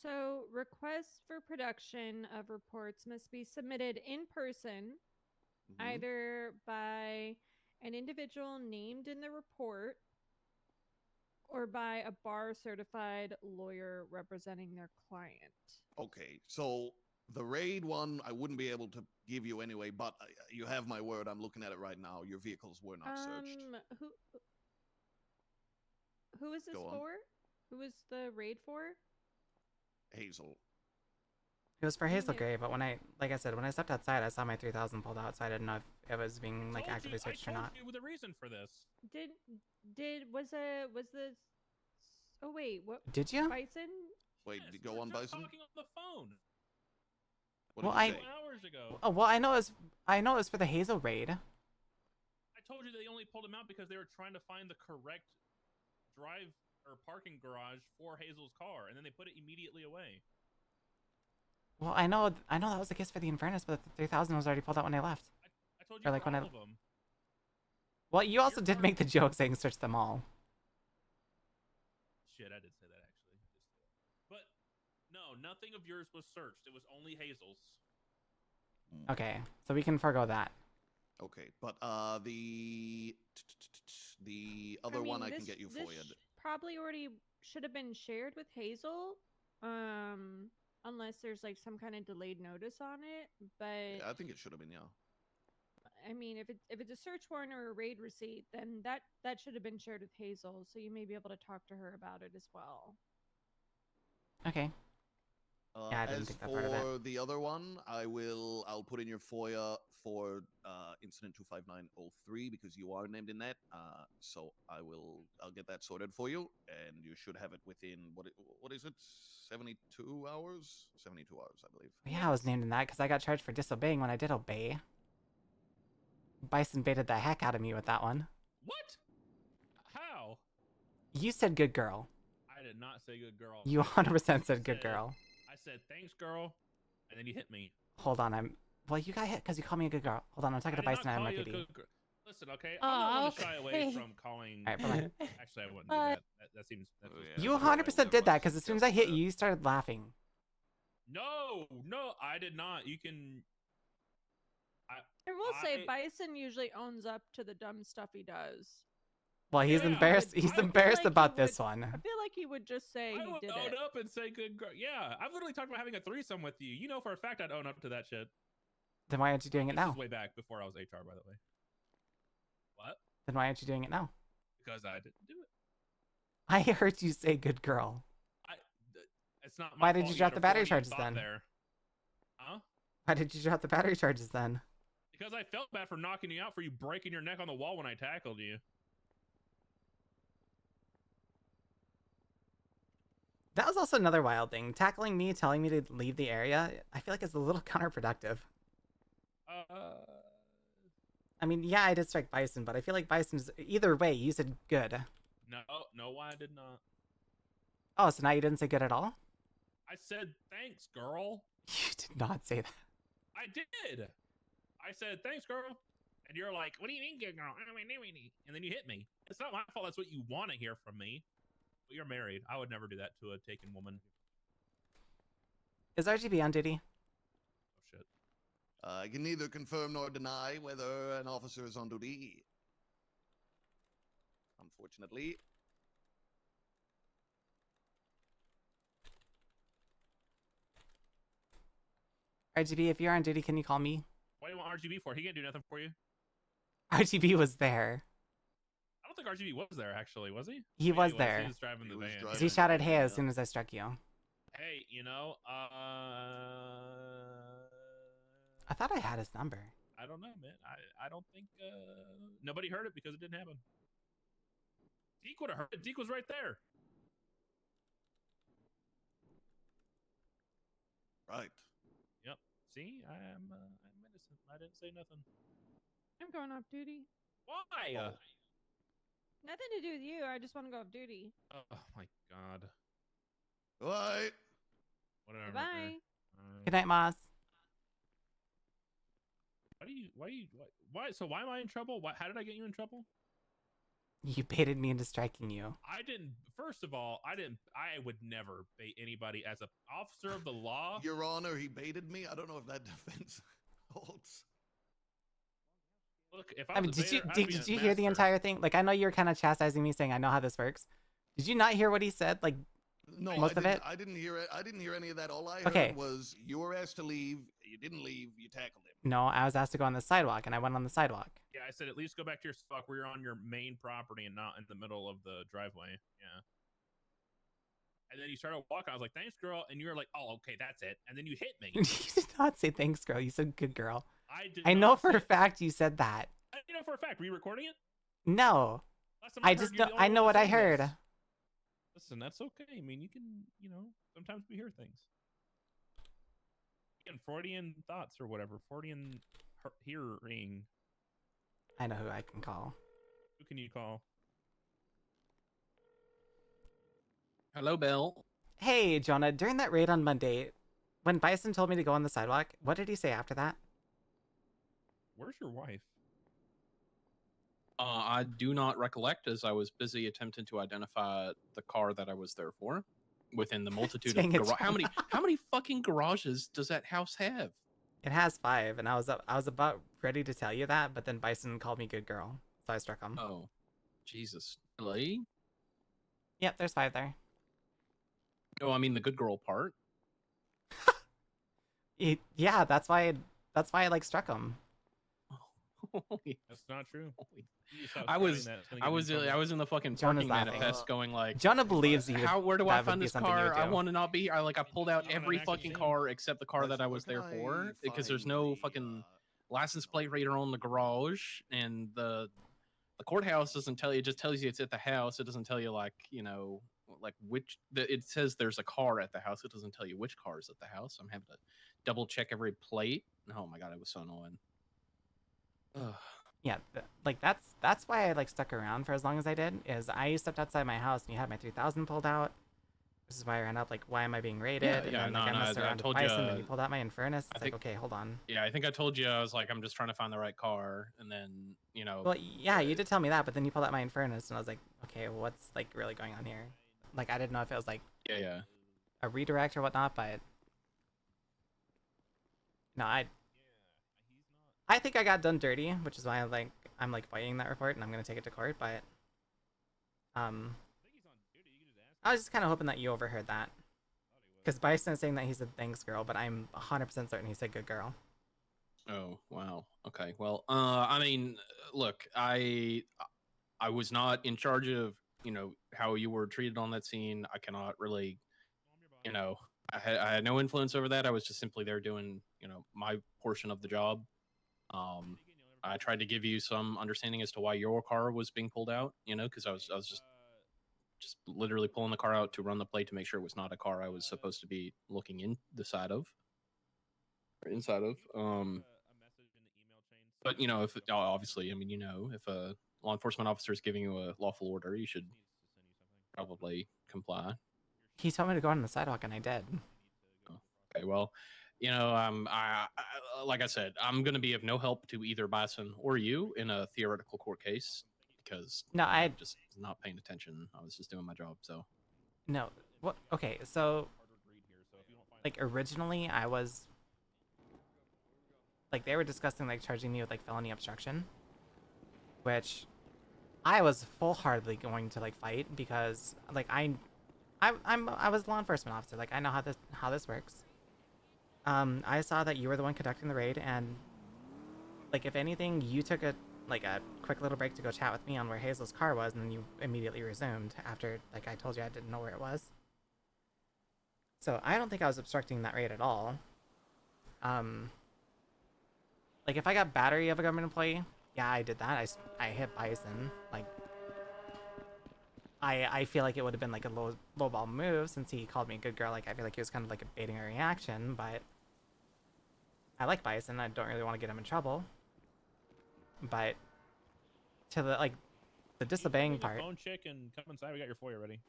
G: So, requests for production of reports must be submitted in person, either by an individual named in the report or by a bar certified lawyer representing their client.
Q: Okay, so The raid one, I wouldn't be able to give you anyway, but you have my word. I'm looking at it right now. Your vehicles were not searched.
G: Who is this
Q: Go on.
G: for? Who is the raid for?
Q: Hazel.
A: It was for
G: mean,
A: Hazel
G: it-
A: Gray, but when I said, when I stepped outside, I saw my 3000 pulled out, so I didn't know if it was being like actively searched or not.
D: I told you the reason for this.
G: Was this? Oh wait, what?
A: Did you?
G: Bison?
Q: Wait,
D: Yes,
Q: go
D: we were
Q: on,
D: just
Q: Bison.
D: talking on the phone.
Q: What
A: Well,
Q: did you say?
D: 2 hours ago.
A: Oh, well, I know it was for the Hazel raid.
D: I told you they only pulled him out because they were trying to find the correct drive or parking garage for Hazel's car, and then they put it immediately away.
A: Well, I know that was the case for the Infernus, but the 3000 was already pulled out when I left.
D: I told you
A: Or like
D: for
A: when
D: all
A: I.
D: of them.
A: Well, you also did make the joke saying search them all.
D: Shit, I did say that actually. But no, nothing of yours was searched. It was only Hazel's.
A: Okay, so we can forego that.
Q: Okay, but the other one I can get you for you.
G: Probably already should have been shared with Hazel, unless there's like some kind of delayed notice on it. But
Q: Yeah, I think it should have been, yeah.
G: I mean, if it's a search warrant or a raid receipt, then that should have been shared with Hazel, so you may be able to talk to her about it as well.
A: Okay. Yeah, I didn't
Q: As
A: think that part of it.
Q: for the other one, I'll put in your FOIA for incident 25903 because you are named in that. So I'll get that sorted for you, and you should have it within what is it? 72 hours? 72 hours, I believe.
A: Yeah, I was named in that because I got charged for disobeying when I did obey. Bison baited the heck out of me with that one.
D: What? How?
A: You said good girl.
D: I did not say good girl.
A: You 100% said good girl.
D: I said thanks, girl, and then you hit me.
A: Hold on, well, you got hit because you called me a good girl. Hold on, I'm talking to Bison and Mercury.
D: Listen, okay, I'm not going to shy away
I: okay.
D: from calling.
A: Alright, bye-bye.
D: Actually, I wouldn't do that. That seems. That feels
A: You 100% did that because as soon as I hit you, you started laughing.
D: No, I did not. You can.
G: I will say Bison usually owns up to the dumb stuff he does.
A: Well, he's embarrassed. He's embarrassed about this one.
G: I feel like he would just say
D: I
G: he
D: would
G: did
D: own
G: it.
D: up and say good girl. Yeah, I've literally talked about having a threesome with you. You know for a fact I'd own up to that shit.
A: Then why aren't you doing it
D: This
A: now?
D: is way back before I was HR, by the way. What?
A: Then why aren't you doing it now?
D: Because I didn't do it.
A: I heard you say good girl.
D: It's not my
A: Why did
D: fault
A: you drop
D: had
A: the
D: a
A: battery
D: Freudian
A: charges
D: thought
A: then?
D: There. Huh?
A: Why did you drop the battery charges then?
D: Because I felt bad for knocking you out for you breaking your neck on the wall when I tackled you.
A: That was also another wild thing. Tackling me, telling me to leave the area, I feel like it's a little counterproductive. I mean, yeah, I did strike Bison, but I feel like Bison's... Either way, you said good.
D: No, why I did not.
A: Oh, so now you didn't say good at all?
D: I said thanks, girl.
A: You did not say that.
D: I did. I said thanks, girl. And you're like, what do you mean, good girl? And then you hit me. It's not my fault. That's what you want to hear from me. But you're married. I would never do that to a taken woman.
A: Is RGB on duty?
D: Oh, shit.
Q: I can neither confirm nor deny whether an officer is on duty. Unfortunately.
A: RGB, if you're on duty, can you call me?
D: What do you want RGB for? He can't do nothing for you.
A: RGB was there.
D: I don't think RGB was there, actually, was he?
A: He
D: Maybe
A: was
D: He
A: there.
D: was driving the van.
A: 'Cause he shouted hey as soon as I struck you.
D: Hey, you know,
A: I thought I had his number.
D: I don't know, man. I don't think nobody heard it because it didn't happen. Deke would have heard it. Deke was right there.
Q: Right.
D: Yep. See, I'm innocent. I didn't say nothing.
G: I'm going off duty.
D: Why?
G: Nothing to do with you. I just want to go off duty.
D: Oh my god.
Q: Bye.
D: Whatever.
G: Bye.
A: Good night, Moss.
D: So why am I in trouble? How did I get you in trouble?
A: You baited me into striking you.
D: I didn't. First of all, I didn't. I would never bait anybody as an officer of the law.
Q: Your Honor, he baited me. I don't know if that defense holds.
D: Look, if
A: I mean,
D: was a
A: did you
D: baiter, I'd
A: did,
D: be
A: did
D: a
A: you hear the
D: master.
A: entire thing? Like, I know you were kind of chastising me, saying I know how this works. Did you not hear what he said? Like,
Q: No,
A: Most of it?
Q: I didn't hear it. I didn't hear any of that. All I
A: Okay.
Q: heard was you were asked to leave. You didn't leave. You tackled him.
A: No, I was asked to go on the sidewalk, and I went on the sidewalk.
D: Yeah, I said at least go back to your spot where you're on your main property and not in the middle of the driveway. Yeah. And then you started walking. I was like, "Thanks, girl," and you were like, "Oh, okay, that's it." And then you hit me.
A: You did not say thanks, girl. You said good girl.
D: I
A: know
D: not
A: for
D: say
A: a fact you said that.
D: You know for a fact. Were you recording it?
A: No.
D: Last time
A: I
D: heard
A: just
D: you're
A: know.
D: the
A: I
D: only
A: know
D: one
A: what I
D: saying
A: heard.
D: this. Listen, that's okay. I mean, you can, sometimes we hear things. Again, Freudian thoughts or whatever. Freudian hearing.
A: I know who I can call.
D: Who can you call?
R: Hello, Bill.
A: Hey, Jonah. During that raid on Monday, when Bison told me to go on the sidewalk, what did he say after that?
D: Where's your wife?
R: I do not recollect, as I was busy attempting to identify the car that I was there for within the multitude
A: Dang
R: of
A: it,
R: how many fucking garages does that house have?
A: It has 5, and I was about ready to tell you that, but then Bison called me good girl, so I struck him.
R: Oh, Jesus. Really?
A: Yep, there's 5 there.
R: Oh, I mean the good girl part.
A: Yeah, that's why I like struck him.
D: That's not true.
R: I was in the fucking
A: Jonah's
R: parking
A: laughing.
R: manifest going like,
A: Jonah believes you.
R: where do I
A: that would
R: find
A: be
R: this
A: something you would
R: car? I
A: do.
R: want to not be. I pulled out every fucking car except the car that I was there for because there's no fucking license plate reader on the garage, and the courthouse doesn't tell you. It just tells you it's at the house. It doesn't tell you like which. It says there's a car at the house. It doesn't tell you which car is at the house. I'm having to double check every plate. Oh my god, it was so annoying. Ugh.
A: Yeah, that's why I like stuck around for as long as I did. Is I stepped outside my house and you had my 3000 pulled out. This is why I ran up. Like, why am I being raided? And then I messed around with Bison, and you pulled out my Infernus. It's like, okay, hold on.
R: Yeah, I think I told you I was like, I'm just trying to find the right car, and then
A: Well, yeah, you did tell me that, but then you pulled out my Infernus, and I was like, okay, what's like really going on here? Like, I didn't know if it was like a redirect or whatnot, but no, I think I got done dirty, which is why I'm fighting that report, and I'm gonna take it to court. But I was just kind of hoping that you overheard that, because Bison is saying that he said thanks, girl, but I'm 100% certain he said good girl.
R: Oh wow. Okay. Well, I mean, look, I was not in charge of how you were treated on that scene. I cannot really, I had no influence over that. I was just simply there doing my portion of the job. I tried to give you some understanding as to why your car was being pulled out, because I was just literally pulling the car out to run the plate to make sure it was not a car I was supposed to be looking in the side of or inside of. But if obviously, I mean, if a law enforcement officer is giving you a lawful order, you should probably comply.
A: He told me to go on the sidewalk, and I did.
R: Okay, well, I like I said, I'm going to be of no help to either Bison or you in a theoretical court case because I'm just not paying attention. I was just doing my job, so.
A: No, what? Okay, so like originally I was like they were discussing like charging me with like felony obstruction, which I was full-heartedly going to like fight because like I was a law enforcement officer. Like I know how this works. I saw that you were the one conducting the raid, and like if anything, you took a quick little break to go chat with me on where Hazel's car was, and then you immediately resumed after like I told you I didn't know where it was. So I don't think I was obstructing that raid at all. Like if I got battery of a government employee, yeah, I did that. I hit Bison. Like I feel like it would have been like a low ball move since he called me a good girl. Like I feel like he was kind of like baiting a reaction, but I like Bison. I don't really want to get him in trouble. But to the disobeying part.
D: Phone check and come inside. We got your FOIA ready.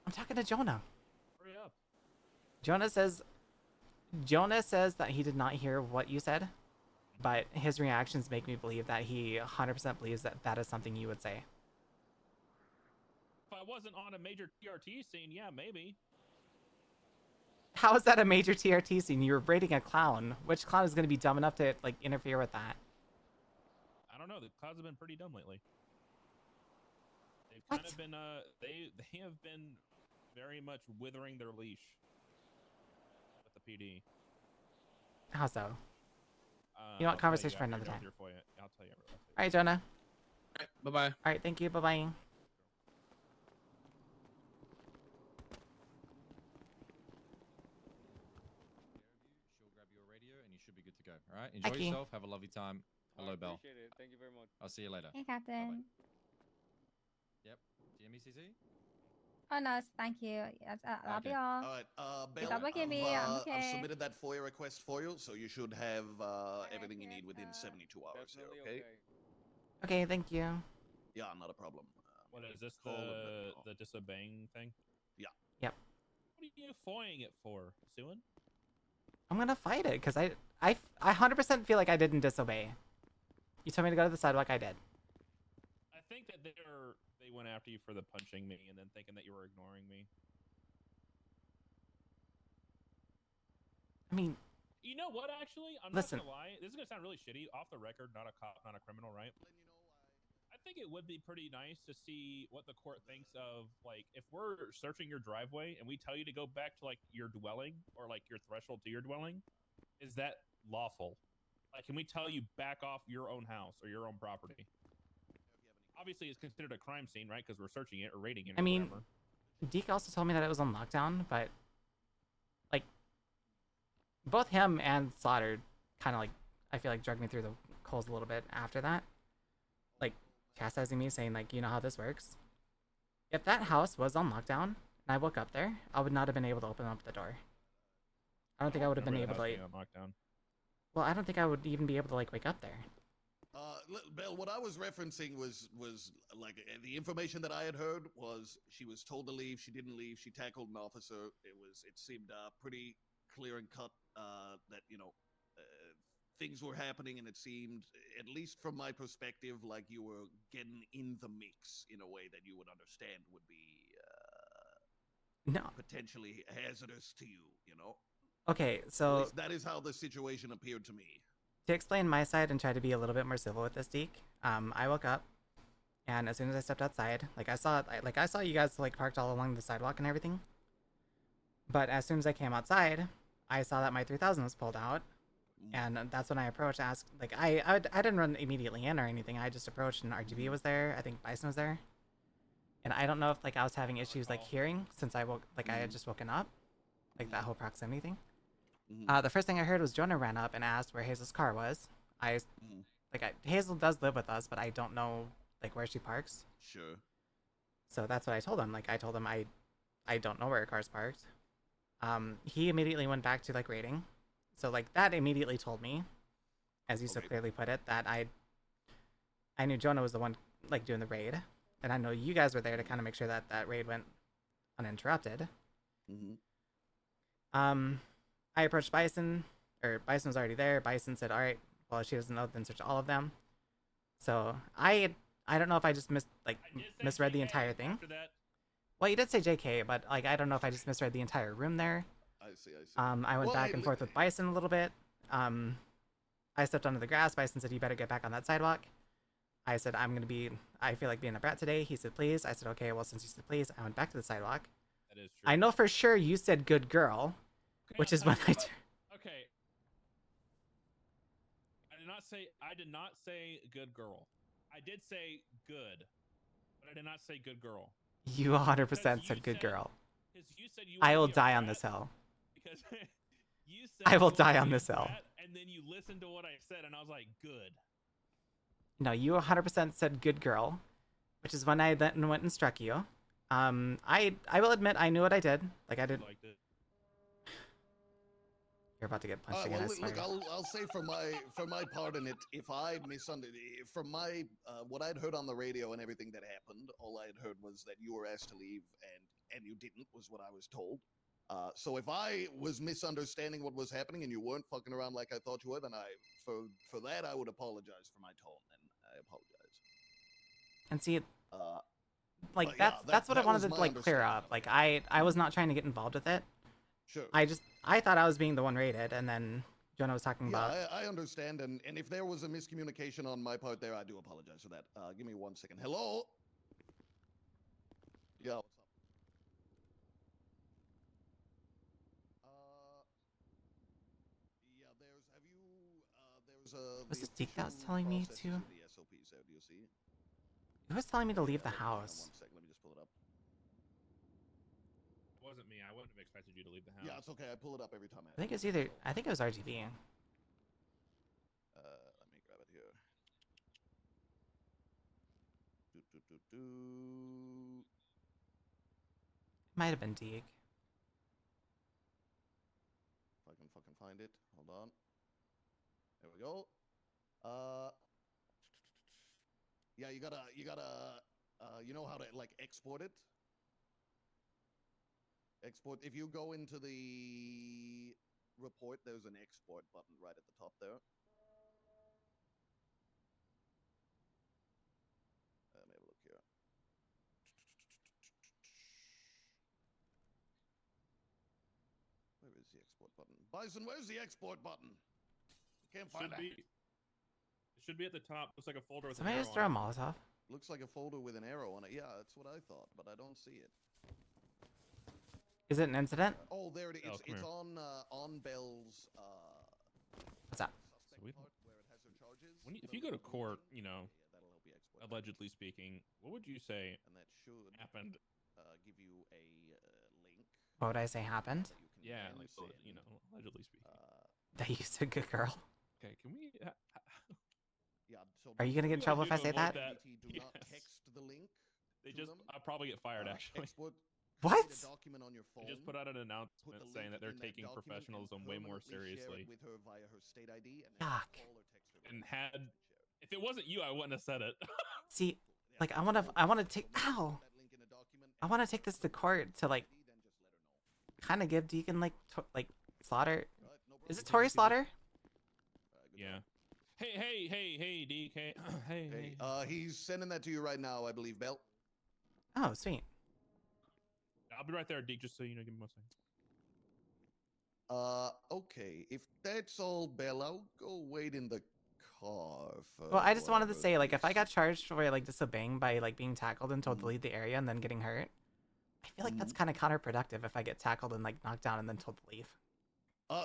A: I'm talking to Jonah.
D: Hurry up.
A: Jonah says that he did not hear what you said, but his reactions make me believe that he 100% believes that that is something you would say.
D: If I wasn't on a major TRT scene, yeah, maybe.
A: How is that a major TRT scene? You were raiding a clown. Which clown is going to be dumb enough to like interfere with that?
D: I don't know. The clouds have been pretty dumb lately. They've kind of been they have been very much withering their leash with the PD.
A: How so? You
D: I'll
A: want
D: tell
A: conversation for
D: after
A: another
D: you're done
A: time.
D: with your FOIA. I'll tell you.
A: All right, Jonah.
R: Bye bye.
A: All right, thank you. Bye bye.
K: She'll grab your radio, and you should be good to go. All right. Enjoy
A: Thank you.
K: yourself. Have a lovely time. Hello, Bell.
S: Appreciate it. Thank you very much.
K: I'll see you later.
T: Hey, Captain.
K: Yep. Do you hear me, CC?
T: Oh no, thank you. Yes, that'll be
K: Okay.
T: all.
Q: All right, Bell,
T: Stop looking at me. I'm okay.
Q: I've submitted that FOIA request for you, so you should have everything you need within 72 hours here, okay?
A: Okay, thank you.
Q: Yeah, not a problem.
D: What is this?
Q: Call and let me know.
D: The disobeying thing?
Q: Yeah.
A: Yep.
D: What are you FOIAing it for, Suin?
A: I'm gonna fight it because I 100% feel like I didn't disobey. You told me to go to the sidewalk. I did.
D: I think that they went after you for the punching me and then thinking that you were ignoring me.
A: I mean,
D: You know what? Actually, I'm
A: Listen.
D: not gonna lie. This is gonna sound really shitty. Off the record, not a cop, not a criminal, right? I think it would be pretty nice to see what the court thinks of, like, if we're searching your driveway and we tell you to go back to, like, your dwelling or, like, your threshold to your dwelling, is that lawful? Like, can we tell you back off your own house or your own property? Obviously, it's considered a crime scene, right? Because we're searching it or raiding it.
A: I
D: or
A: mean,
D: whatever.
A: Deke also told me that it was on lockdown, but like both him and Slaughter kind of like I feel like dragged me through the coals a little bit after that, like chastising me, saying like, you know how this works. If that house was on lockdown and I woke up there, I would not have been able to open up the door. I don't think I would have been able to. Like,
D: on lockdown.
A: well, I don't think I would even be able to like wake up there.
Q: Bell, what I was referencing was like the information that I had heard was she was told to leave. She didn't leave. She tackled an officer. It seemed pretty clear and cut that things were happening, and it seemed, at least from my perspective, like you were getting in the mix in a way that you would understand would be potentially hazardous to you. You know.
A: Okay,
Q: At
A: so
Q: least that is how the situation appeared to me.
A: to explain my side and try to be a little bit more civil with this, Deke, I woke up, and as soon as I stepped outside, I saw you guys like parked all along the sidewalk and everything. But as soon as I came outside, I saw that my 3000 was pulled out, and that's when I approached, asked, like I didn't run immediately in or anything. I just approached, and RGB was there. I think Bison was there, and I don't know if like I was having issues like hearing since I woke, like I had just woken up, like that whole proximity thing. The first thing I heard was Jonah ran up and asked where Hazel's car was. Hazel does live with us, but I don't know like where she parks.
Q: Sure.
A: So that's what I told him. Like I told him I don't know where her car's parked. He immediately went back to like raiding. So like that immediately told me, as you so clearly put it, that I knew Jonah was the one like doing the raid, and I know you guys were there to kind of make sure that that raid went uninterrupted. I approached Bison, or Bison was already there. Bison said, all right, well, she doesn't know, then search all of them. So I don't know if I just misread the entire thing. Well, you did say JK, but like I don't know if I just misread the entire room there.
Q: I see.
A: I went back and forth with Bison a little bit. I stepped onto the grass. Bison said, you better get back on that sidewalk. I said, I feel like being a brat today. He said, please. I said, okay, well, since you said please, I went back to the sidewalk.
D: That is true.
A: I know for sure you said good girl. Which is when I
D: Okay. I did not say good girl. I did say good, but I did not say good girl.
A: You 100% said good girl.
D: Because you said you
A: I will
D: wanted to be a
A: die on
D: brat,
A: this hill.
D: Because you said
A: I will
D: you wanted
A: die
D: to
A: on
D: be a
A: this hill.
D: brat, and then you listened to what I said, and I was like, good.
A: No, you 100% said good girl, which is when I then went and struck you. I will admit I knew what I did. Like I did. You're about to get punched again. I swear.
Q: Look, I'll say for my part in it, if I misunderstood, from my what I'd heard on the radio and everything that happened, all I had heard was that you were asked to leave and you didn't, was what I was told. So if I was misunderstanding what was happening and you weren't fucking around like I thought you were, then for that I would apologize for my tone, and I apologize.
A: And see, like
Q: but yeah,
A: that's what I
Q: that
A: wanted
Q: was
A: to
Q: my
A: like clear up. Like I was not trying to get involved with it.
Q: Sure.
A: I thought I was being the one raided, and then Jonah was talking about.
Q: Yeah, I understand, and if there was a miscommunication on my part there, I do apologize for that. Give me 1 second. Hello. Yeah. What's up?
A: Was
Q: the
A: it Deke that was
Q: official
A: telling me
Q: processes
A: to?
Q: in the SOPs there. Do you see?
A: He was telling me to leave the
Q: Hang on
A: house.
Q: 1 second. Let me just pull it up.
D: It wasn't me. I wouldn't have expected you to leave the house.
Q: Yeah, it's okay. I pull it up every time.
A: I think it was either. I think it was RGB.
Q: Let me grab it here. Do.
A: Might have been Deke.
Q: If I can fucking find it. Hold on. There we go. Yeah, you gotta, you know how to like export it? Export. If you go into the report, there's an export button right at the top there. Let me have a look here. Where is the export button? Bison, where's the export button? I can't find it.
D: It should be at the top. Looks like a folder with
A: Somebody
D: an
A: just
D: arrow
A: throw a
D: on it.
A: Molotov.
Q: Looks like a folder with an arrow on it. Yeah, that's what I thought, but I don't see it.
A: Is it an incident?
Q: Oh, there it is.
D: Oh,
Q: It's
D: come here.
Q: on Bell's
A: What's up?
D: Sweet.
Q: part where it has her charges.
D: If you go to court, you know,
Q: That'll help you export.
D: allegedly speaking, what would you say
Q: And that should
D: happened?
Q: give you a link.
A: What would I say happened?
Q: that you can
D: Yeah,
Q: then
D: like
Q: send.
D: you know, allegedly speaking.
A: That you said good girl.
D: Okay, can we?
Q: Yeah. So
A: Are you gonna get in trouble if I say that?
Q: Do not text the link.
D: They
Q: to
D: just.
Q: them.
D: I'll probably get fired actually.
Q: Export.
A: What?
Q: Create a document on your phone.
D: They just put out an
Q: Put
D: announcement
Q: the
D: saying
Q: link
D: that they're
Q: in that
D: taking
Q: document and
D: professionalism way more
Q: permanently share
D: seriously.
Q: it with her via her state ID and then
A: Yuck.
Q: call or text her.
D: And had, if it wasn't you, I wouldn't have said it.
A: See, like I want to take. Ow! I want to take this to court to like, kind of give Deacon like slaughter. Is it Tori Slaughter?
D: Yeah. Hey, DK. hey.
Q: He's sending that to you right now, I believe, Bell.
A: Oh, sweet.
D: I'll be right there, Deke. Just so you know, give me 1 second.
Q: Okay. If that's all, Bell, I'll go wait in the car for.
A: Well, I just wanted to
Q: whatever
A: say, like, if I
Q: this-
A: got charged for like disobeying by like being tackled and told to leave the area and then getting hurt, I feel like that's kind of counterproductive if I get tackled and like knocked down and then told to leave.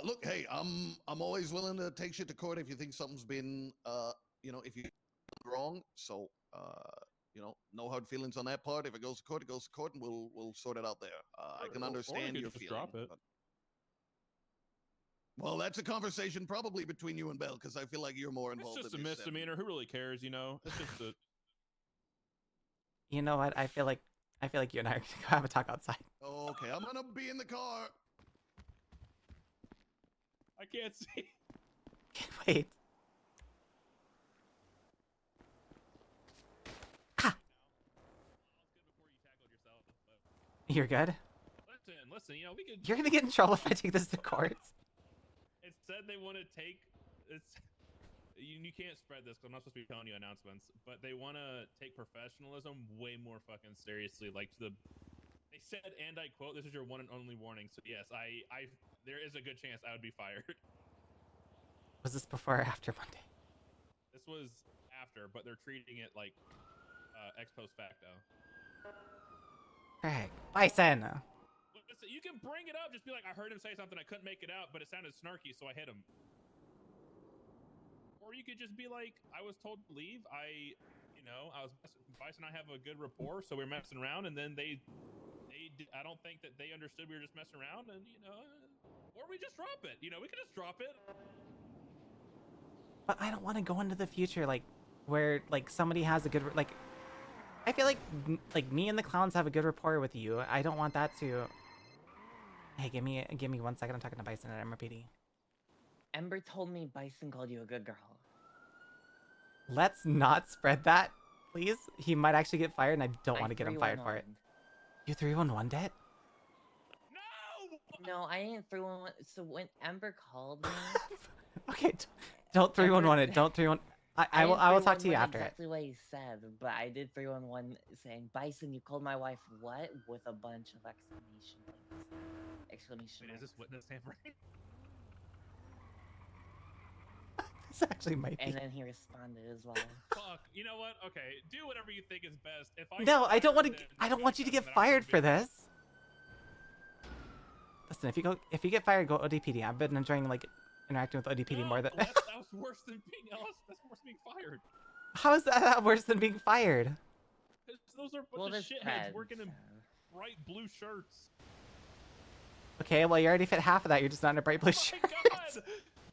Q: Look, hey, I'm always willing to take shit to court if you think something's been, if you wrong. So, no hard feelings on that part. If it goes to court, it goes to court, and we'll sort it out there. I can
D: Or we
Q: understand
D: could
Q: your
D: just
Q: feeling.
D: drop it.
Q: but- Well, that's a conversation probably between you and Bell, because I feel like you're more
D: It's
Q: involved.
D: just a
Q: in this than-
D: misdemeanor. Who really cares? You know, it's just a.
A: You know what? I feel like you and I are gonna go have a talk outside.
Q: Okay, I'm gonna be in the car.
D: I can't see.
A: Wait. You're good?
D: Listen. You know, we could.
A: You're gonna get in trouble if I take this to court.
D: It said they want to take. It's. You can't spread this because I'm not supposed to be telling you announcements, but they want to take professionalism way more fucking seriously. Like they said, and I quote, "This is your one and only warning." So yes, there is a good chance I would be fired.
A: Was this before or after Monday?
D: This was after, but they're treating it like ex post facto.
A: Greg, Bison.
D: Listen, you can bring it up. Just be like, I heard him say something. I couldn't make it out, but it sounded snarky, so I hit him. Or you could just be like, I was told to leave. Bison and I have a good rapport, so we're messing around, and then I don't think that they understood we were just messing around, and or we just drop it. We could just drop it.
A: But I don't want to go into the future like where like somebody has a good like. I feel like me and the clowns have a good rapport with you. I don't want that to. Hey, give me 1 second. I'm talking to Bison at MRPD.
S: Ember told me Bison called you a good girl.
A: Let's not spread that, please. He might actually get fired, and I don't want to get him fired for it.
S: 311.
A: You 311 it?
S: No, I ain't 311. So when Ember called me,
A: Okay, don't 311 it. Don't 311. I will talk to you after it.
S: exactly what he said, but I did 311 saying, Bison, you called my wife what? With a bunch of exclamation points. Exclamation
D: Wait, is this witness tampering?
A: This actually might be.
S: And then he responded as well.
D: Fuck. You know what? Okay, do whatever you think is best. If I
A: No, I don't want to.
D: then
A: I don't want you to get
D: then I'll
A: fired
D: be-
A: for this. Listen, if you get fired, go ODPD. I've been enjoying like interacting with ODPD more than.
D: I That was worse than being that's worse than being fired.
A: How is that worse than being fired?
D: 'Cause those are a bunch
S: Well,
D: of
S: there's
D: shitheads
S: friends,
D: working in bright blue shirts.
A: Okay, well you already fit half of that. You're just not in a bright blue shirt.
D: Oh my god,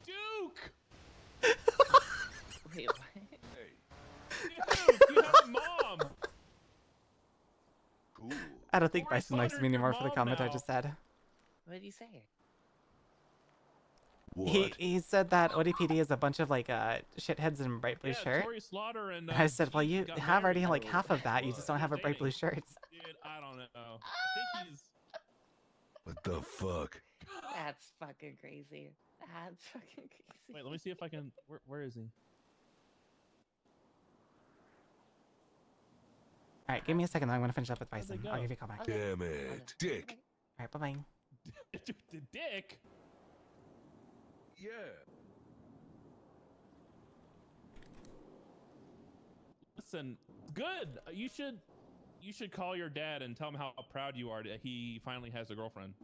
D: Duke!
S: Wait, what?
D: Duke, you have a mom.
Q: Cool.
A: I don't think
D: We're
A: Bison likes me
D: slaughtering your
A: anymore for the
D: mom
A: comment I
D: now.
A: just said.
S: What did he say?
A: He said that ODPD is a bunch of like shitheads in bright blue
D: Yeah,
A: shirt.
D: Tori Slaughter and
A: I said, well, you
D: got
A: have already
D: married.
A: like half of that. You just don't have a bright blue shirts.
D: Dude, I don't know. I think he's.
U: What the fuck?
S: That's fucking crazy. That's fucking crazy.
D: Wait, let me see if I can. Where is he?
A: All right, give me a second. I'm gonna finish up with
D: Where'd they
A: Bison.
D: go?
A: I'll give you a call back.
U: Damn it, Dick.
A: All right, bye bye.
D: The dick.
U: Yeah.
D: Listen, good. You should call your dad and tell him how proud you are that he finally has a girlfriend.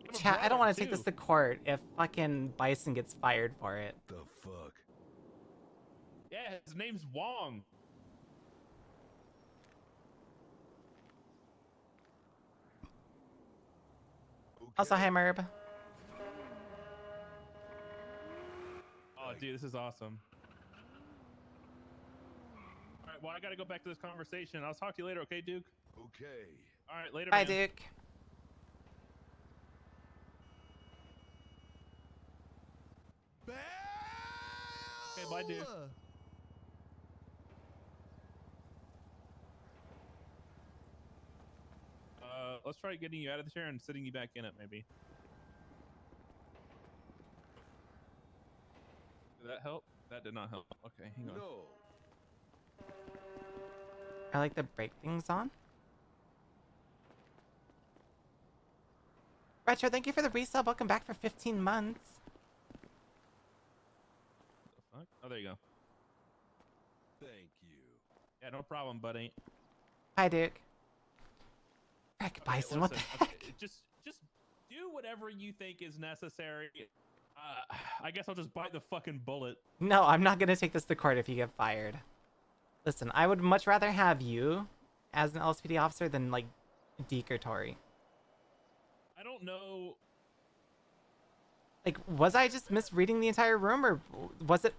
D: You have a
A: Chat, I don't
D: brother,
A: want to take this
D: too.
A: to court if fucking Bison gets fired for it.
U: The fuck?
D: Yeah, his name's Wong.
A: Also, hi Merb.
D: Oh, dude, this is awesome. All right, well, I gotta go back to this conversation. I'll talk to you later, okay, Duke?
U: Okay.
D: All right, later.
A: Bye,
D: man.
A: Duke.
D: Okay, bye, Duke. Let's try getting you out of the chair and sitting you back in it, maybe. Did that help? That did not help. Okay, hang on.
U: No.
A: I like to break things on. Retro, thank you for the resub. Welcome back for 15 months.
D: The fuck? Oh, there you go.
U: Thank you.
D: Yeah, no problem, buddy.
A: Hi, Duke. Heck,
D: Okay,
A: Bison, what the
D: listen,
A: heck?
D: okay, just do whatever you think is necessary. I guess I'll just bite the fucking bullet.
A: No, I'm not gonna take this to court if you get fired. Listen, I would much rather have you as an LSPD officer than like Deke or Tori.
D: I don't know.
A: Like, was I just misreading the entire room, or was it?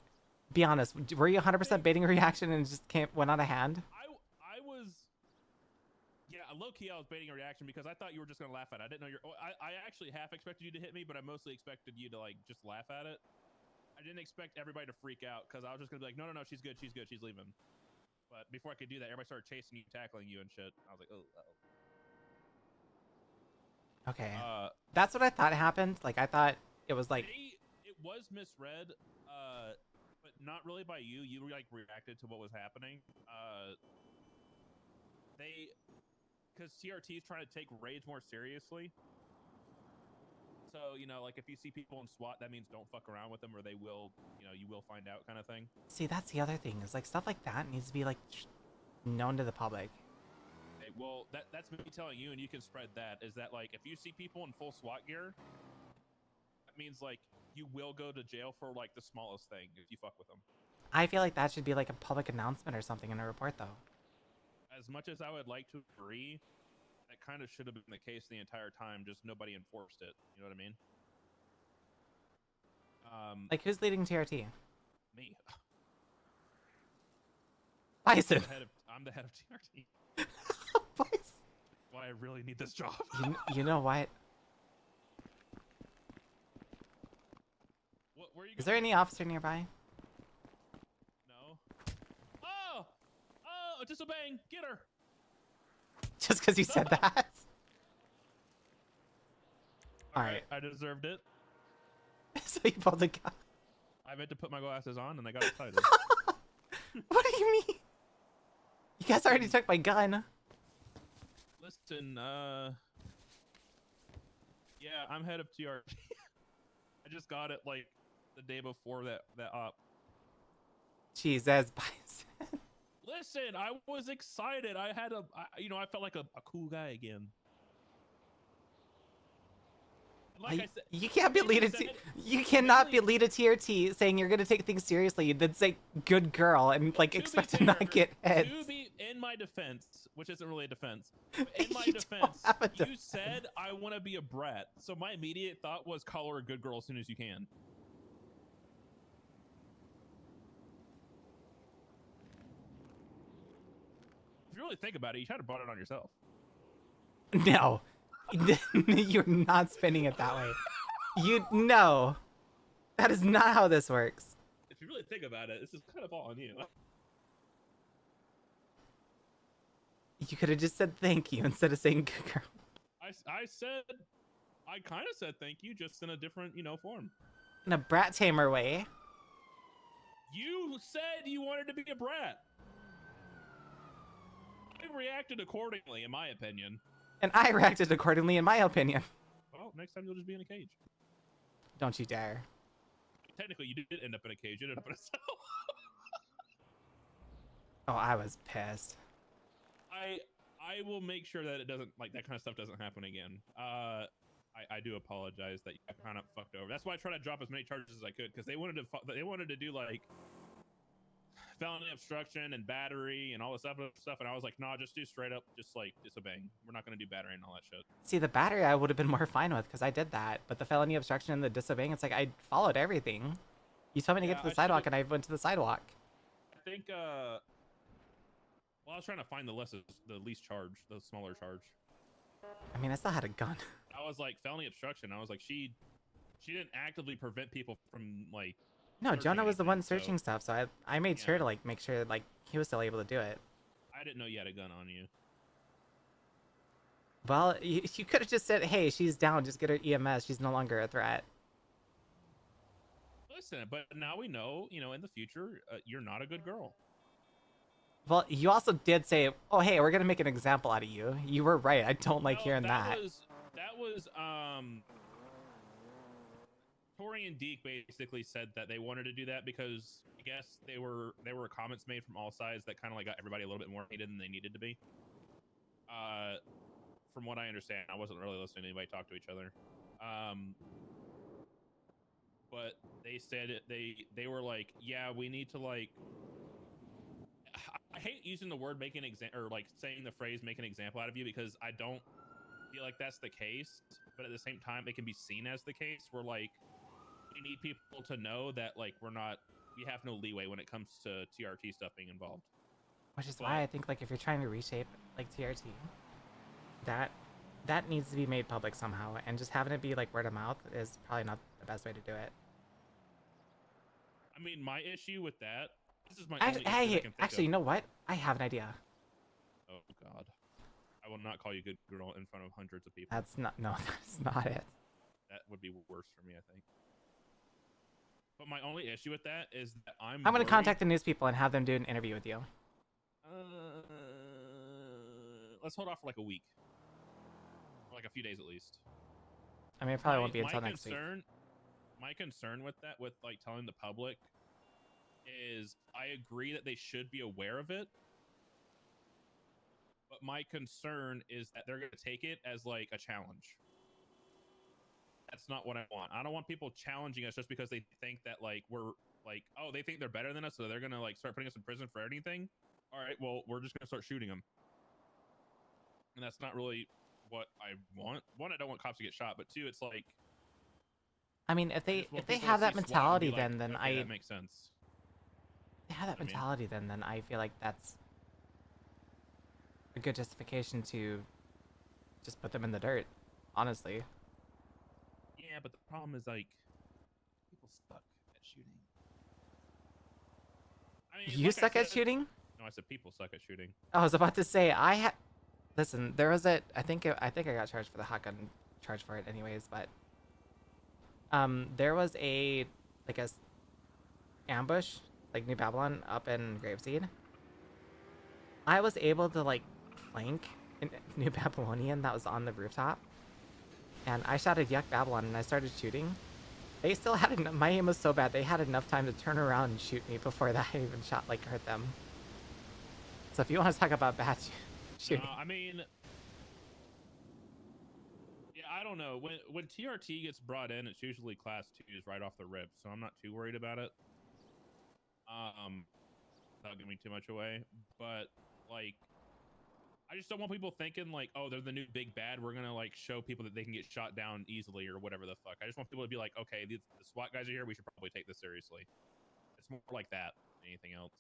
A: Be honest. Were you 100% baiting a reaction and it just went out of hand?
D: I was. Yeah, low key, I was baiting a reaction because I thought you were just gonna laugh at it. I didn't know you're. I actually half expected you to hit me, but I mostly expected you to like just laugh at it. I didn't expect everybody to freak out because I was just gonna be like, no, she's good, she's leaving. But before I could do that, everybody started chasing you, tackling you, and shit. I was like, oh.
A: Okay. That's what I thought happened. Like, I thought it was like.
D: It was misread, but not really by you. You like reacted to what was happening. Because TRT is trying to take raids more seriously. So, like if you see people in SWAT, that means don't fuck around with them or they will, you will find out kind of thing.
A: See, that's the other thing is like stuff like that needs to be like known to the public.
D: Okay, well, that's me telling you, and you can spread that, is that like if you see people in full SWAT gear, that means like you will go to jail for like the smallest thing if you fuck with them.
A: I feel like that should be like a public announcement or something in a report though.
D: As much as I would like to agree, that kind of should have been the case the entire time, just nobody enforced it. You know what I mean?
A: Like, who's leading TRT?
D: Me.
A: Bison.
D: I'm the head of TRT. Why I really need this job.
A: You know what?
D: Where are you
A: Is there any officer nearby?
D: No. Oh, disobeying. Get her.
A: Just because you said that?
D: All right. I deserved it.
A: So you pulled a gun.
D: I meant to put my glasses on and I got excited.
A: What do you mean? You guys already took my gun.
D: Listen, yeah, I'm head of TRT. I just got it like the day before that op.
A: Jesus, Bison.
D: Listen, I was excited. I felt like a cool guy again. Like I said,
A: You can't be
D: you
A: lead a
D: said
A: t-
D: it-
A: You cannot be lead a TRT saying you're gonna take things seriously, then say good girl and like
D: To be
A: expect to
D: fair,
A: not get heads.
D: To be in my defense, which isn't really a defense. In my
A: You don't
D: defense,
A: have a
D: you said I want to be a brat, so my immediate thought was call her a good girl as soon as you can. If you really think about it, you kind of brought it on yourself.
A: No, you're not spinning it that way. No, that is not how this works.
D: If you really think about it, this is kind of all on you.
A: You could have just said thank you instead of saying good girl.
D: I kind of said thank you, just in a different, form.
A: In a brat tamer way.
D: You said you wanted to be a brat. I reacted accordingly, in my opinion.
A: And I reacted accordingly, in my opinion.
D: Well, next time you'll just be in a cage.
A: Don't you dare.
D: Technically, you did end up in a cage. You ended up in a cell.
A: Oh, I was pissed.
D: I will make sure that it doesn't, that kind of stuff doesn't happen again. I do apologize that you kind of fucked over. That's why I tried to drop as many charges as I could, because they wanted to do felony obstruction and battery and all this other stuff, and I was like, nah, just do straight up, just disobeying. We're not gonna do battery and all that shit.
A: See, the battery I would have been more fine with because I did that, but the felony obstruction and the disobeying, it's like I followed everything. You told me to get to the sidewalk, and I went to the sidewalk.
D: I think well, I was trying to find the least charge, the smaller charge.
A: I mean, I still had a gun.
D: I was like, felony obstruction. I was like, she didn't actively prevent people from
A: No, Jonah was the one
D: so-
A: searching stuff, so I made sure to make sure he was still able to do it.
D: I didn't know you had a gun on you.
A: Well, you could have just said, "Hey, she's down. Just get her EMS. She's no longer a threat."
D: Listen, but now we know, in the future, you're not a good girl.
A: Well, you also did say, "Oh, hey, we're gonna make an example out of you." You were right. I don't like hearing that.
D: That was Tori and Deke basically said that they wanted to do that because I guess there were comments made from all sides that kind of got everybody a little bit more heated than they needed to be. From what I understand, I wasn't really listening to anybody talk to each other. But they said they were like, yeah, we need to I hate using the word make an example or saying the phrase make an example out of you because I don't feel like that's the case, but at the same time it can be seen as the case where we need people to know that we have no leeway when it comes to TRT stuff being involved.
A: Which is why I think if you're trying to reshape TRT, that needs to be made public somehow, and just having it be word of mouth is probably not the best way to do it.
D: I mean, my issue with that. This is my only issue I can think
A: Actually,
D: of.
A: you know what? I have an idea.
D: Oh God, I will not call you good girl in front of hundreds of people.
A: That's not it.
D: That would be worse for me, I think. But my only issue with that is that I'm
A: going to
D: worried-
A: contact the news people and have them do an interview with you.
D: Let's hold off for a week, or a few days at least.
A: I mean, it probably won't be until next week.
D: My concern with that, with telling the public, is I agree that they should be aware of it, but my concern is that they're going to take it as a challenge. That's not what I want. I don't want people challenging us just because they think that we're oh, they think they're better than us, so they're gonna start putting us in prison for anything. All right, well, we're just gonna start shooting them, and that's not really what I want. One, I don't want cops to get shot, but two, it's
A: I mean, if they
D: want
A: have
D: people to
A: that
D: see SWAT and
A: mentality,
D: be
A: then
D: okay, that makes sense.
A: If they have that mentality, then I feel like that's a good justification to just put them in the dirt. Honestly.
D: Yeah, but the problem is people suck at shooting. I mean,
A: You suck at shooting?
D: No, I said people suck at shooting.
A: I was about to say listen, there was I think I got charged for the hot gun charge for it anyways, but there was a ambush New Babylon up in Graveseed. I was able to flank a New Babylonian that was on the rooftop, and I shouted Yuck Babylon and I started shooting. They still had my aim was so bad they had enough time to turn around and shoot me before that I even shot hurt them. So if you want to talk about bad shooting,
D: I mean, yeah, I don't know. When TRT gets brought in, it's usually class 2s right off the rip, so I'm not too worried about it. Without giving too much away, but like, I just don't want people thinking like, oh, they're the new big bad. We're gonna like show people that they can get shot down easily or whatever the fuck. I just want people to be like, okay, the SWAT guys are here. We should probably take this seriously. It's more like that than anything else.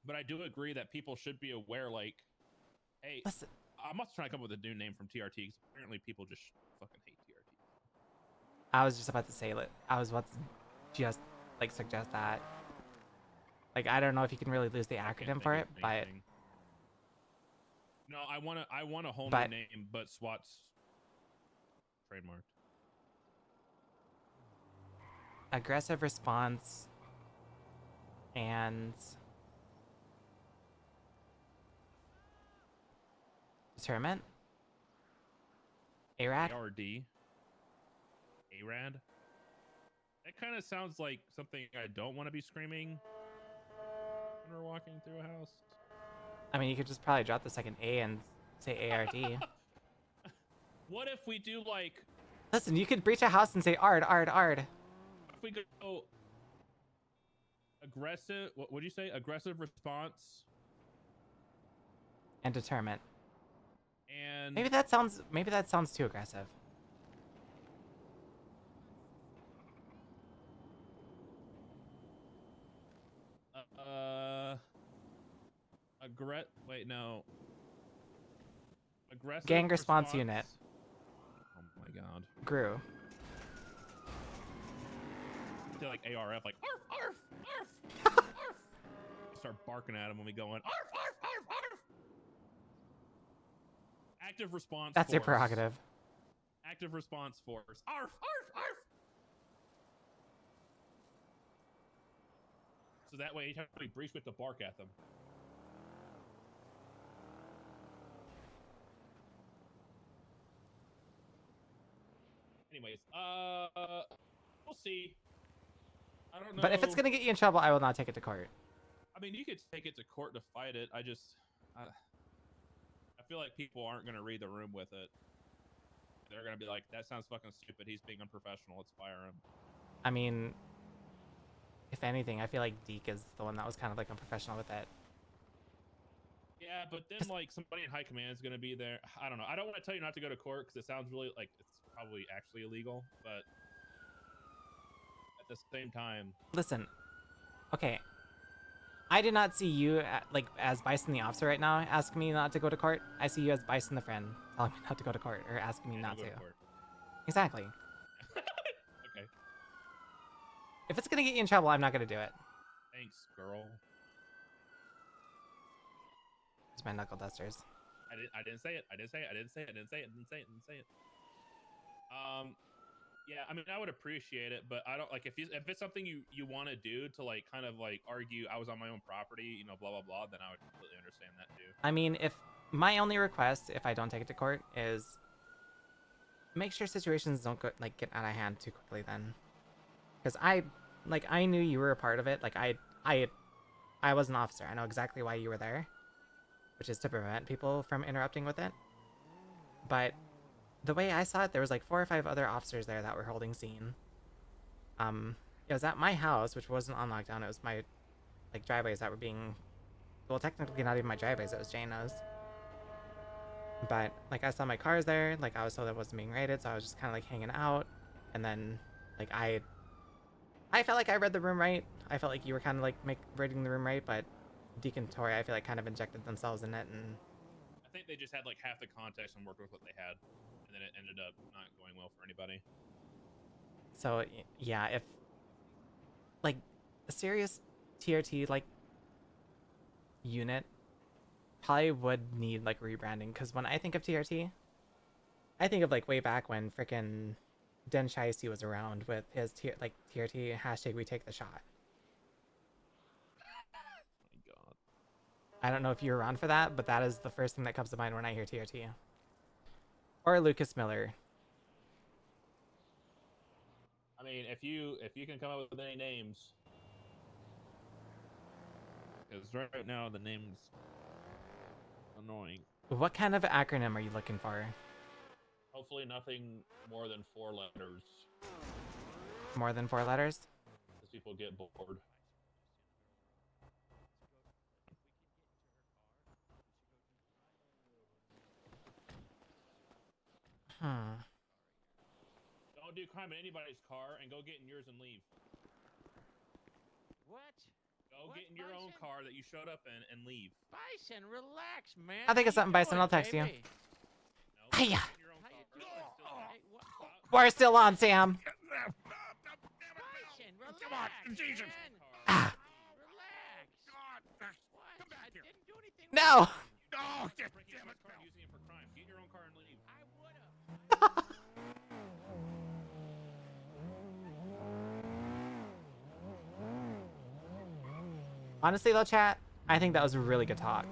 D: But I do agree that people should be aware, like, hey,
A: Listen.
D: I'm also trying to come up with a new name from TRT because apparently people just fucking hate TRT.
A: I was just about to say it. I was about to just like suggest that. Like, I don't know if you can really lose the acronym for it, but
D: No, I want a whole
A: But-
D: new name, but SWAT's trademarked.
A: aggressive response and deterrent. ARAD.
D: ARD. ARAD. That kind of sounds like something I don't want to be screaming when we're walking through a house.
A: I mean, you could just probably drop the second A and say ARD.
D: What if we do like,
A: Listen, you could breach a house and say ARD, ARD, ARD.
D: if we go aggressive, what would you say? Aggressive response
A: And deterrent.
D: and
A: Maybe that sounds too aggressive.
D: wait, no. Aggressive
A: Gang response unit.
D: Oh my god.
A: Grew.
D: They're like ARF, like arf, arf, arf, arf. Start barking at him when we go in. Arf, arf, arf, arf. Active response.
A: That's your
D: force.
A: prerogative.
D: Active response force. Arf, arf, arf. So that way, each time we breach, we have to bark at them. Anyways, we'll see. I don't know.
A: But if it's gonna get you in trouble, I will not take it to court.
D: I mean, you could take it to court to fight it. I feel like people aren't gonna read the room with it. They're gonna be like, "That sounds fucking stupid. He's being unprofessional. Let's fire him."
A: I mean, if anything, I feel like Deke is the one that was kind of like unprofessional with it.
D: Yeah, but then like somebody in high command is gonna be there. I don't know. I don't want to tell you not to go to court because it sounds really like it's probably actually illegal. But at the same time,
A: Listen, okay. I did not see you as Bison the officer right now asking me not to go to court. I see you as Bison the friend telling me not to go to court or asking me not
D: go
A: to.
D: to court.
A: Exactly.
D: Okay.
A: If it's gonna get you in trouble, I'm not gonna do it.
D: Thanks, girl.
A: It's my knuckle dusters.
D: I didn't say it. I didn't say it. I didn't say it. I didn't say it. I didn't say it. I didn't say it. Yeah, I mean, I would appreciate it, but I don't like if it's something you want to do to like kind of like argue I was on my own property, you know, blah blah blah, then I would completely understand that too.
A: I mean, if my only request, if I don't take it to court, is make sure situations don't go, get out of hand too quickly. Then, because I knew you were a part of it. Like I was an officer. I know exactly why you were there, which is to prevent people from interrupting with it. But the way I saw it, there was like 4 or 5 other officers there that were holding scene. It was at my house, which wasn't on lockdown. It was my driveways that were being, well, technically not even my driveways. It was Jana's. But I saw my cars there. I was told I wasn't being raided, so I was just kind of hanging out. And then I felt like I read the room right. I felt like you were kind of reading the room right, but Deacon Tori, I feel like kind of injected themselves in it, and
D: I think they just had half the context and worked with what they had, and then it ended up not going well for anybody.
A: So yeah, if a serious TRT unit probably would need rebranding, because when I think of TRT, I think of way back when frickin' Den Shiesty was around with his TRT hashtag we take the shot.
D: My God.
A: I don't know if you were around for that, but that is the first thing that comes to mind when I hear TRT. Or Lucas Miller.
D: I mean, if you can come up with any names, because right now the name's annoying.
A: What kind of acronym are you looking for?
D: Hopefully nothing more than 4 letters.
A: More than 4 letters?
D: Because people get bored.
A: Hmm.
D: Don't do crime in anybody's car and go get in yours and leave.
M: What?
D: Go get in your own car that you showed up in and leave.
M: Bison, relax, man.
A: I think it's
M: How you
A: something, Bison.
M: doing,
A: I'll text you.
M: baby?
A: Hiya!
M: Hey, what?
A: We're still on, Sam.
M: Bison, relax,
U: Jesus.
A: Ah.
M: Relax. What? I didn't do anything.
A: No!
U: Oh,
D: Using it for crime. Get your own car and leave.
M: I would've.
A: Honestly, though, chat, I think that was a really good talk.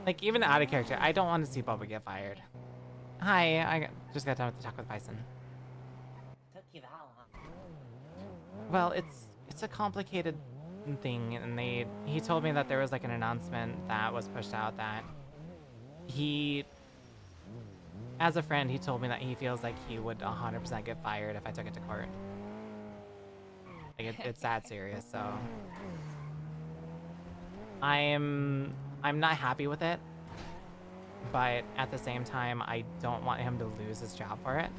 A: Like, even out of character, I don't want to see Bubba get fired. Hi, just got done with the talk with Bison.
S: Took you that long.
A: Well, it's a complicated thing, and he told me that there was like an announcement that was pushed out that as a friend, he told me that he feels like he would 100% get fired if I took it to court. Like it's that serious, so I'm not happy with it, but at the same time, I don't want him to lose his job for it,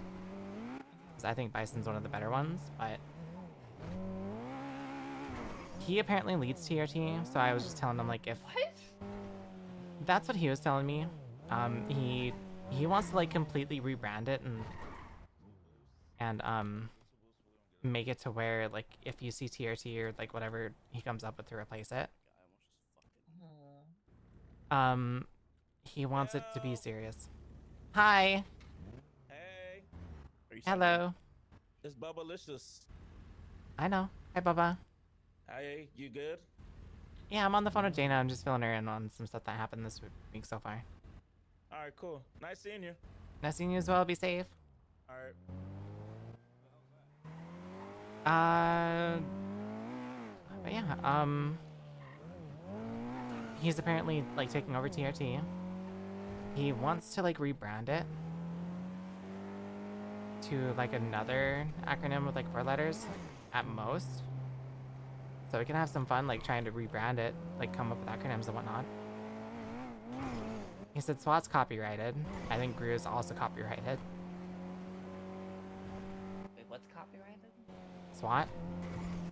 A: because I think Bison's one of the better ones, but he apparently leads TRT, so I was just telling him, like, if...
S: What?
A: That's what he was telling me. He wants to, like, completely rebrand it and make it to where, like, if you see TRT or, like, whatever he comes up with to replace it, he wants it to be serious. Hi!
V: Hey.
A: Hello.
V: It's Bubbalicious.
A: I know. Hi, Bubba.
V: Hey, you good?
A: Yeah, I'm on the phone with Jaina. I'm just filling her in on some stuff that happened this week so far.
V: All right, cool. Nice seeing you.
A: Nice seeing you as well. Be safe.
V: All right.
A: But yeah, he's apparently, like, taking over TRT. He wants to, like, rebrand it to, like, another acronym with, like, 4 letters at most. So we can have some fun, like, trying to rebrand it, like, come up with acronyms and whatnot. He said SWAT's copyrighted. I think Gru is also copyrighted.
S: Wait, what's copyrighted?
A: SWAT?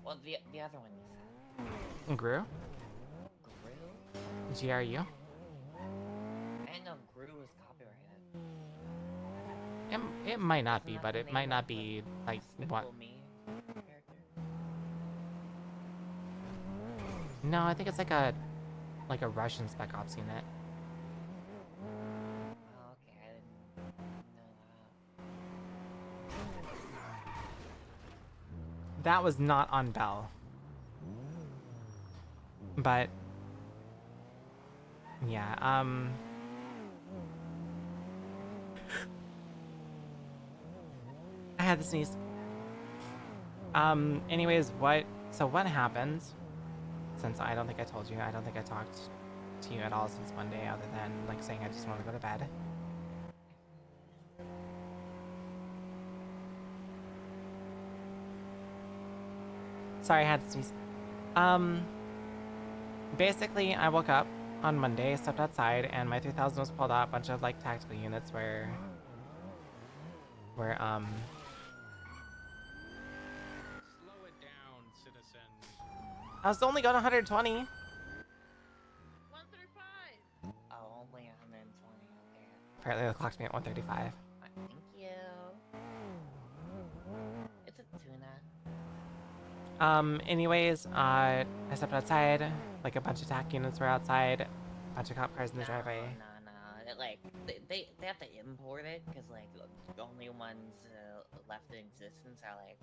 S: Well, the other one you said.
A: Gru?
S: Gru?
A: GRU?
S: I didn't know Gru was copyrighted.
A: It might not be, but it might not be, like, what... No, I think it's like a Russian Spec Ops unit.
S: Oh, okay, I didn't know that.
A: That was not on Bell. But yeah, I had to sneeze. Anyways, what happened? Since I don't think I told you, I don't think I talked to you at all since Monday, other than, like, saying I just want to go to bed. Sorry, I had to sneeze. Basically, I woke up on Monday, stepped outside, and my 3000 was pulled out. A bunch of, like, tactical units were
M: Slow it down, citizen.
A: I was only going 120.
S: 135! Oh, only 120, okay.
A: Apparently, the clocked me at 135.
S: Thank you. It's a tuna.
A: Anyways, I stepped outside, like, a bunch of TAC units were outside, a bunch of cop cars in the driveway.
S: No. Like, they have to import it, because, like, the only ones left in existence are, like,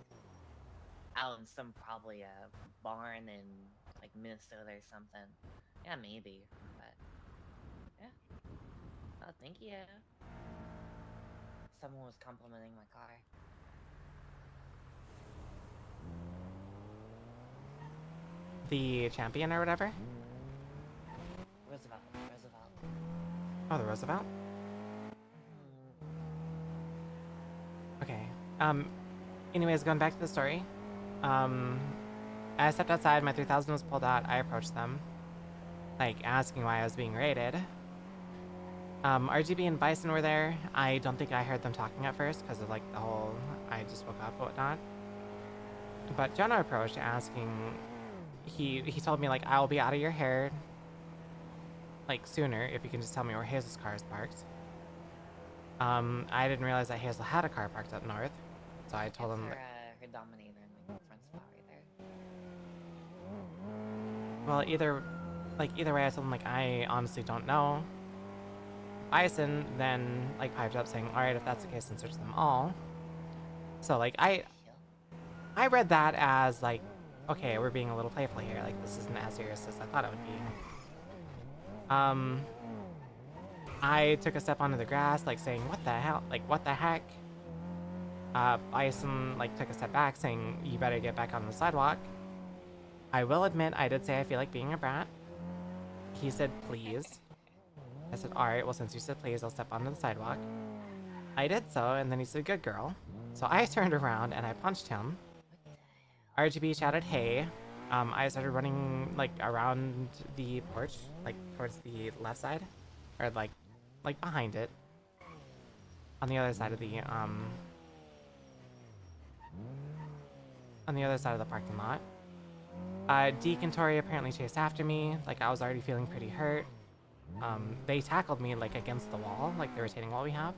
S: out in some, probably, a barn in, like, Minnesota or something. Yeah, maybe, but, yeah. Oh, thank you. Someone was complimenting my car.
A: The champion or whatever?
S: Roosevelt.
A: Oh, the Roosevelt? Okay. Anyways, going back to the story. I stepped outside, my 3000 was pulled out, I approached them. Like, asking why I was being raided. RGB and Bison were there. I don't think I heard them talking at first, because of, like, the whole, I just woke up and whatnot. But Jonah approached, asking, he told me, like, I'll be out of your hair, like, sooner, if you can just tell me where Hazel's car is parked. I didn't realize that Hazel had a car parked up north, so I told him,
S: Her Dominator in the front spot right there.
A: well, either way, I told him, like, I honestly don't know. Bison then, like, piped up saying, alright, if that's the case, then search them all. So, like, I read that as, like, okay, we're being a little playful here. Like, this isn't as serious as I thought it would be. I took a step onto the grass, like, saying, what the hell? Like, what the heck? Bison, like, took a step back, saying, you better get back on the sidewalk. I will admit, I did say I feel like being a brat. He said, please. I said, alright, well, since you said please, I'll step onto the sidewalk. I did so, and then he said, good girl. So I turned around, and I punched him. RGB shouted, hey. I started running, like, around the porch, like, towards the left side. Or, like behind it. On the other side of the, on the other side of the parking lot. Deke and Tori apparently chased after me. Like, I was already feeling pretty hurt. They tackled me, like, against the wall, like the retaining wall we have.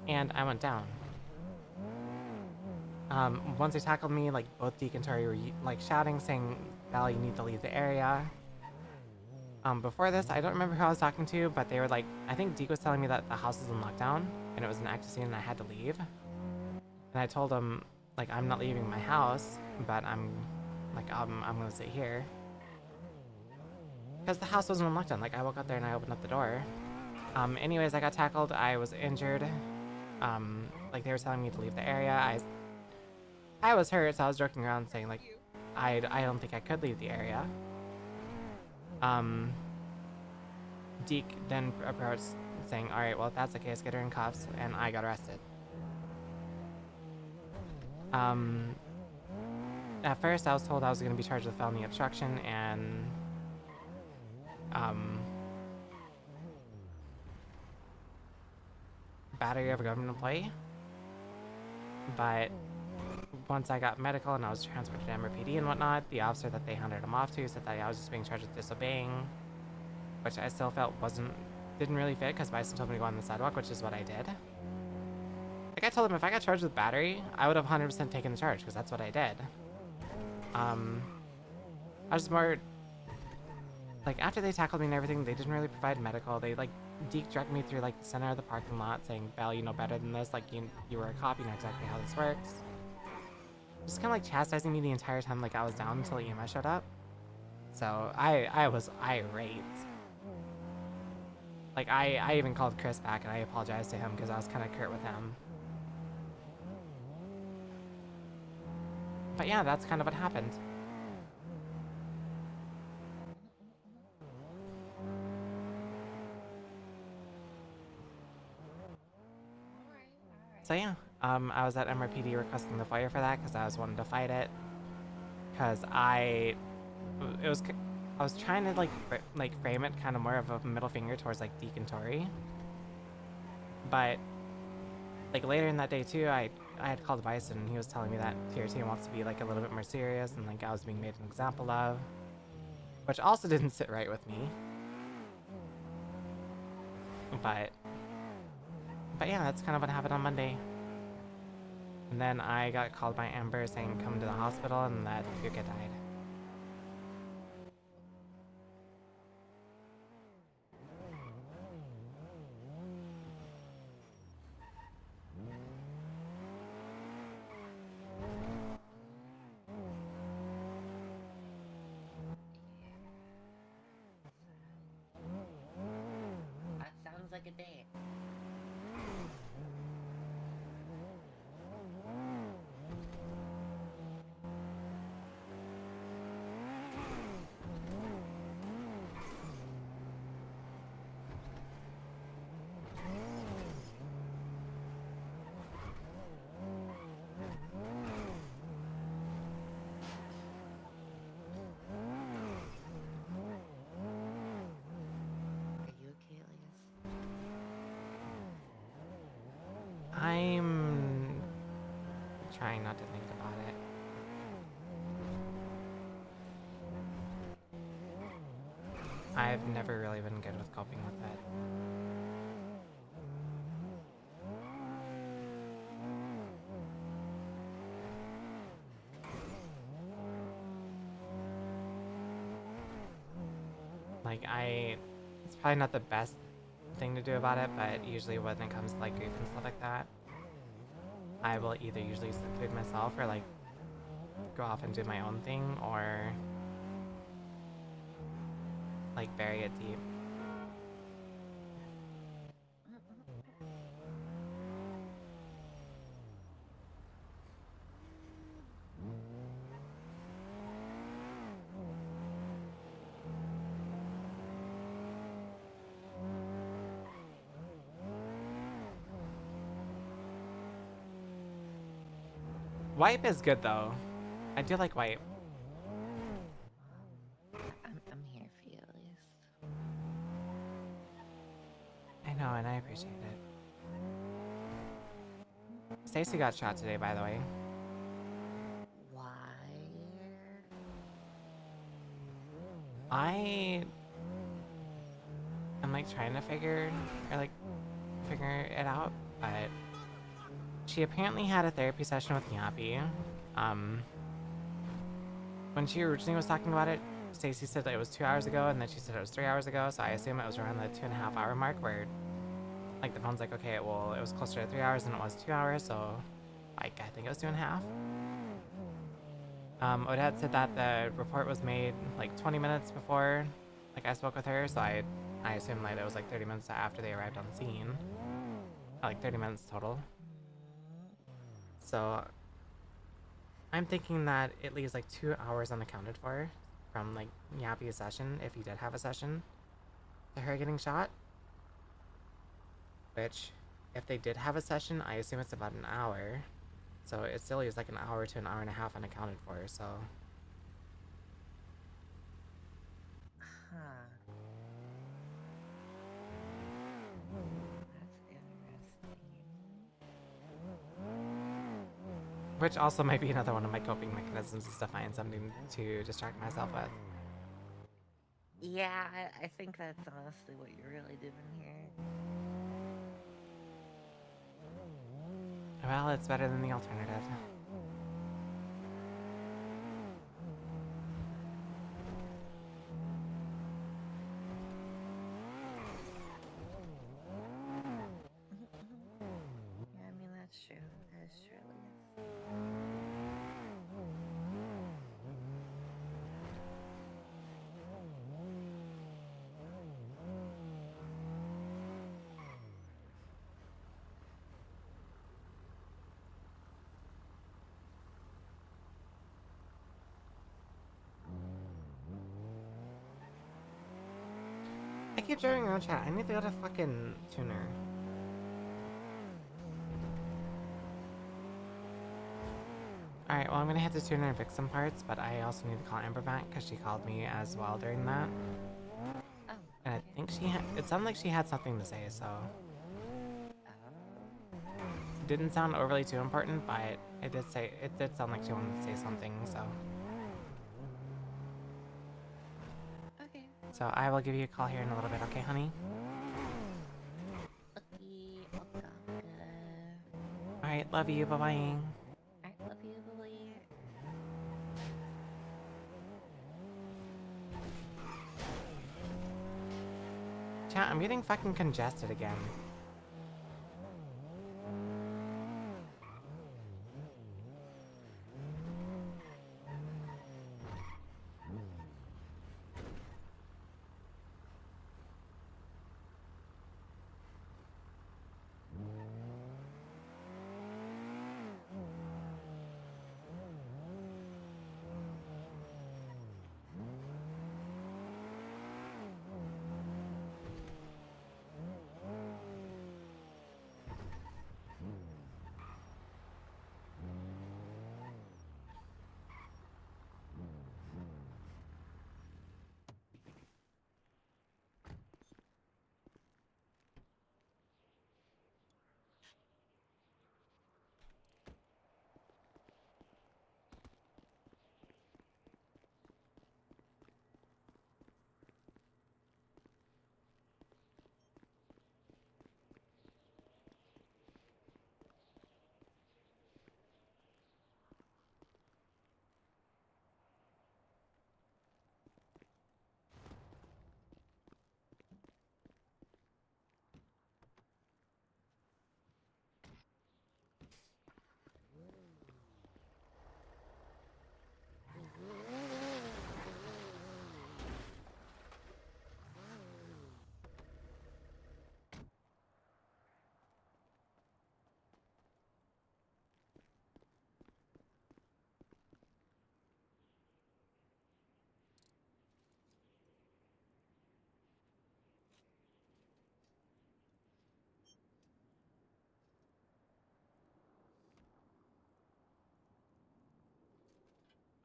A: And I went down. Once they tackled me, like, both Deke and Tori were, like, shouting, saying, Val, you need to leave the area. Before this, I don't remember who I was talking to, but they were, like, I think Deke was telling me that the house was in lockdown, and it was an active scene, and I had to leave. And I told him, like, I'm not leaving my house, but I'm gonna sit here. Because the house wasn't on lockdown. Like, I woke up there and I opened up the door. Anyways, I got tackled. I was injured. Like, they were telling me to leave the area. I was hurt, so I was joking around saying, like, I don't think I could leave the area. Deke then approached saying, alright, well, if that's the case, get her in cuffs, and I got arrested. At first, I was told I was going to be charged with felony obstruction and battery of a government employee. But once I got medical and I was transferred to MRPD and whatnot, the officer that they handed him off to said that I was just being charged with disobeying, which I still felt didn't really fit because Bison told me to go on the sidewalk, which is what I did. Like, I told him if I got charged with battery, I would have 100% taken the charge because that's what I did. I was more, like, after they tackled me and everything, they didn't really provide medical. They, like, Deke dragged me through, like, the center of the parking lot saying, Belle, you know better than this. Like, you were a cop, you know exactly how this works. Just kind of, like, chastising me the entire time, like, I was down until EMS showed up. So, I was irate. Like, I even called Chris back and I apologized to him because I was kind of curt with him. But yeah, that's kind of what happened. So yeah, I was at MRPD requesting the fire for that because I was wanting to fight it. Because I was trying to like frame it kind of more of a middle finger towards like Deke and Tori. But like later in that day too, I had called Bison and he was telling me that Tier 2 wants to be like a little bit more serious and like I was being made an example of. Which also didn't sit right with me. But yeah, that's kind of what happened on Monday. And then I got called by Amber saying come to the hospital and that Yuka died.
S: That sounds good day. Are you okay, Elias?
A: I'm trying not to think about it. I've never really been good with coping with it. Like, it's probably not the best thing to do about it, but usually when it comes to like grief and stuff like that, I will either usually seclude myself or like go off and do my own thing, or like bury it deep. Wipe is good though. I do like wipe.
S: I'm here for you, Elias.
A: I know, and I appreciate it. Stacy got shot today, by the way.
S: Why?
A: I am like trying to figure it out, but she apparently had a therapy session with Yappy. When she originally was talking about it, Stacy said that it was 2 hours ago, and then she said it was 3 hours ago, so I assume it was around the 2.5 hour mark where like the phone's like, okay, well, it was closer to 3 hours than it was 2 hours, so like I think it was 2.5. Odette said that the report was made like 20 minutes before like I spoke with her, so I assumed like it was like 30 minutes after they arrived on scene. Like 30 minutes total. So I'm thinking that it leaves like 2 hours unaccounted for from like Yappy's session, if he did have a session, to her getting shot. Which, if they did have a session, I assume it's about an hour. So it still leaves like an hour to an hour and a half unaccounted for, so.
S: Huh. That's interesting.
A: Which also might be another one of my coping mechanisms, is to find something to distract myself with.
S: Yeah, I think that's honestly what you're really doing here.
A: Well, it's better than the alternative.
S: Yeah, I mean, that's true. That is true, Elias.
A: I keep driving around chat. I need to go to fucking tuner. Alright, well, I'm gonna head to tuner and fix some parts, but I also need to call Amber back because she called me as well during that.
S: Oh,
A: And I think it sounded like she had something to say, so. It didn't sound overly too important, but it did sound like she wanted to say something, so.
S: Okay.
A: So I will give you a call here in a little bit, okay, honey?
S: Okay, okay.
A: Alright, love you, bye-bye.
S: I love you, Lily.
A: Chat, I'm getting fucking congested again.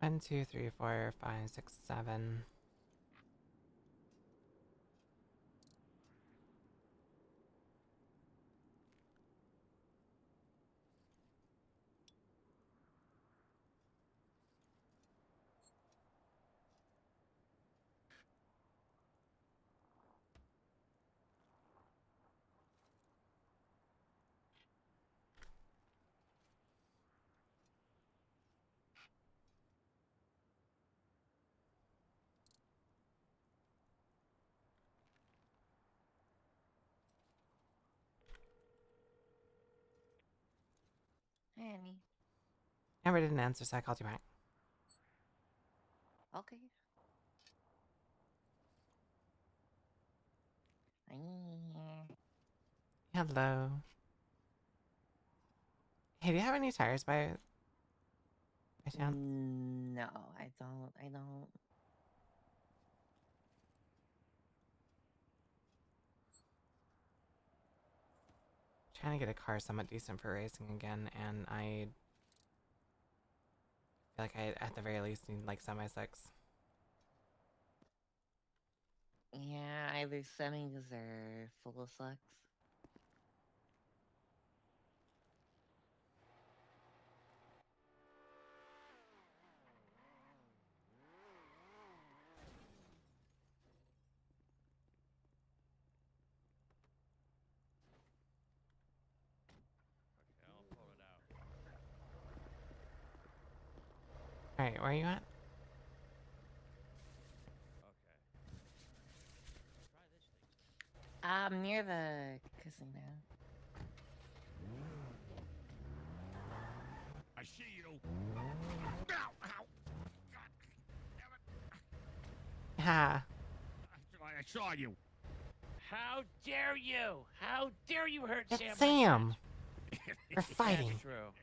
A: 1, 2, 3, 4, 5, 6, 7.
S: Hey, Annie.
A: Amber didn't answer, so I called you back.
S: Okay.
A: Hello. Hey, do you have any tires by chance?
S: No, I don't. I don't.
A: Trying to get a car somewhat decent for racing again, and I feel like I, at the very least, need like semi-6.
S: Yeah, either semis or full sucks.
A: Alright, where are you at?
S: Near the casino.
M: I see you. Ow! Ow! God damn it!
A: Ha!
M: I saw you. How dare you? How dare you hurt
A: It's
M: Sam? like
A: Sam!
M: that?
A: We're fighting.
M: That's true.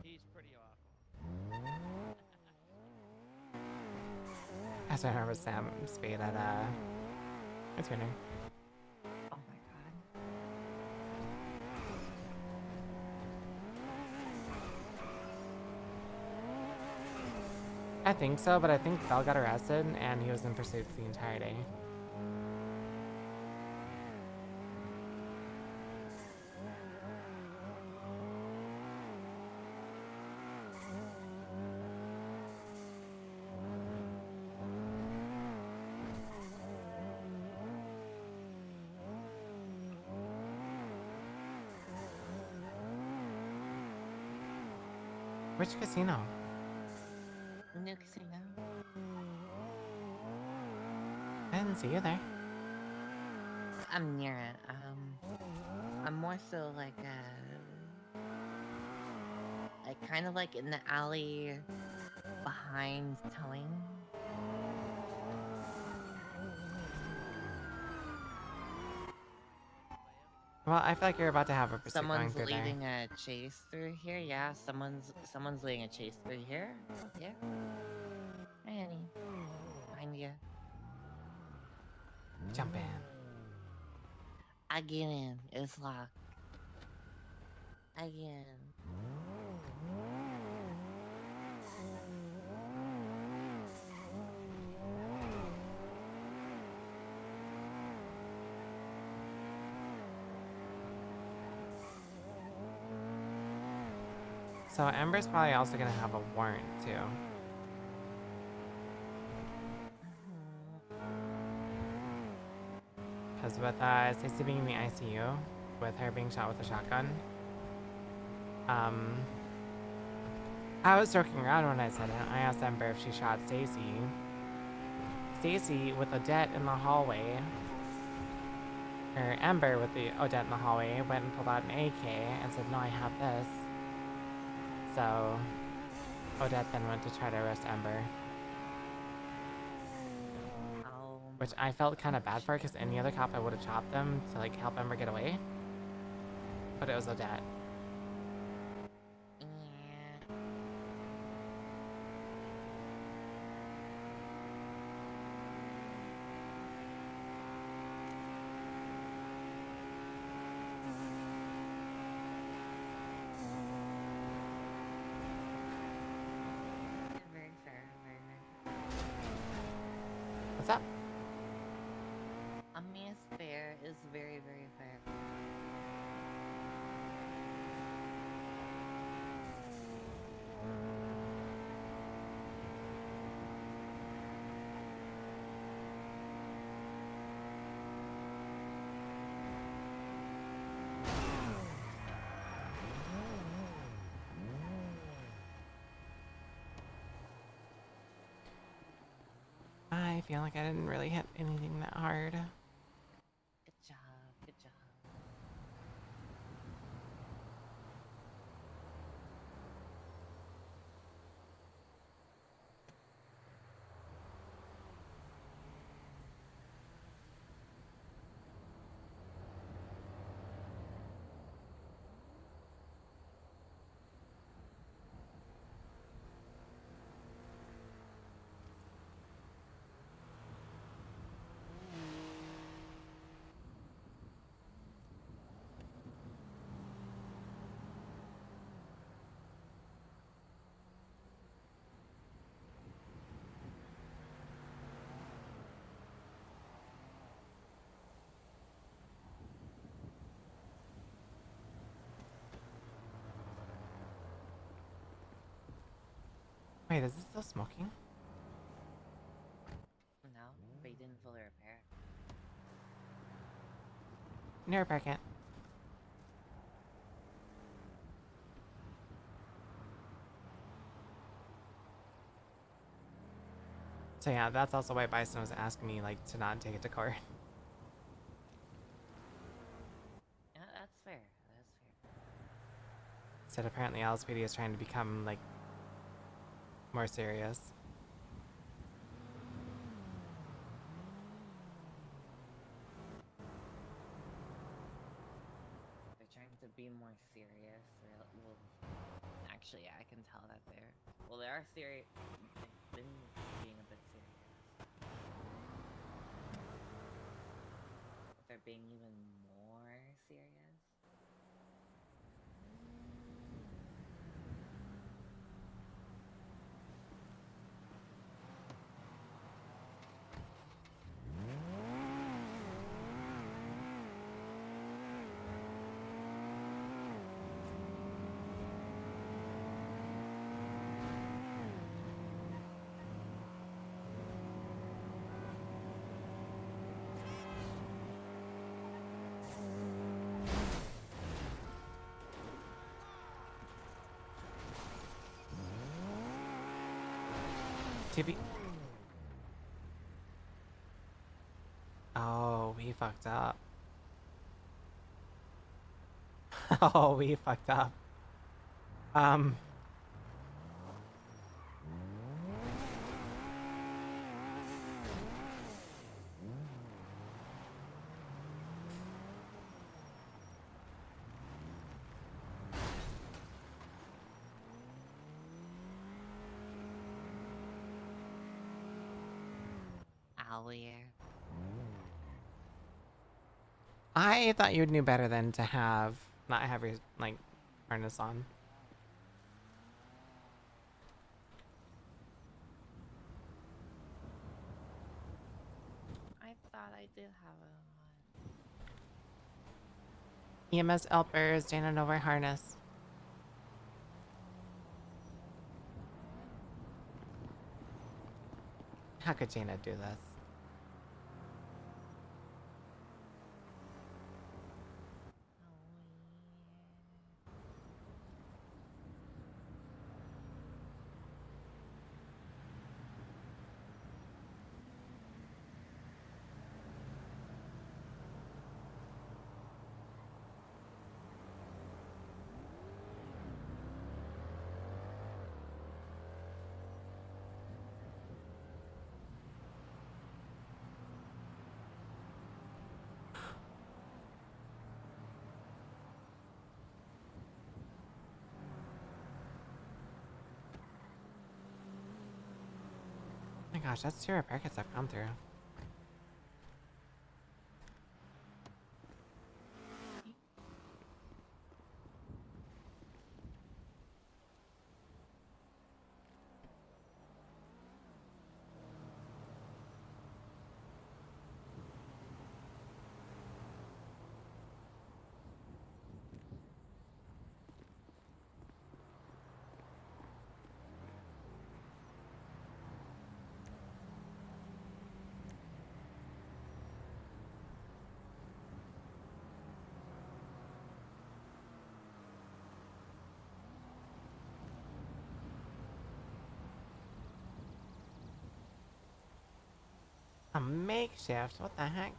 M: He's pretty awful.
A: That's what I remember Sam Spade at, what's your name?
S: Oh my god.
A: I think so, but I think Bell got arrested, and he was in pursuits the entire day. Which casino?
S: New casino.
A: I didn't see you there.
S: I'm near it. I'm more so like kind of like in the alley behind towing.
A: Well, I feel like you're about to have a pursuit going
S: Someone's
A: through there.
S: leading a chase through here. Yeah, someone's leading a chase through here. Yeah. Hey, Annie. Behind you.
A: Jump in.
S: I get in. It's locked. I get in.
A: So Ember's probably also gonna have a warrant too. Because with Stacey being in the ICU, with her being shot with a shotgun, I was joking around when I said it. I asked Ember if she shot Stacey. Stacey with Odette in the hallway, or Ember with the Odette in the hallway, went and pulled out an AK and said, "No, I have this." So Odette then went to try to arrest Ember. Which I felt kind of bad for, because any other cop I would have chopped them to like help Ember get away. But it was Odette.
S: Very fair.
A: What's up?
S: A mean fair is very, very fair.
A: I feel like I didn't really hit anything that hard.
S: Good job, good job.
A: Wait, is it still smoking?
S: No, but you didn't fully repair it.
A: No, repair kit. So yeah, that's also why Bison was asking me like to not take it to court.
S: Yeah, that's fair. That's fair.
A: Said apparently LSPD is trying to become like more serious.
S: They're trying to be more serious. Well, actually, yeah, I can tell that they're. Well, they are serious. They've been being a bit serious. But they're being even more serious.
A: TB. Oh, we fucked up. Oh, we fucked up.
S: Owlier.
A: I thought you knew better than to have not have your like harness on.
S: I thought I did have it on.
A: EMS helpers, Jana Nova harness. How could Jana do this? Oh my gosh, that's 2 repair kits I've gone through. A makeshift? What the heck?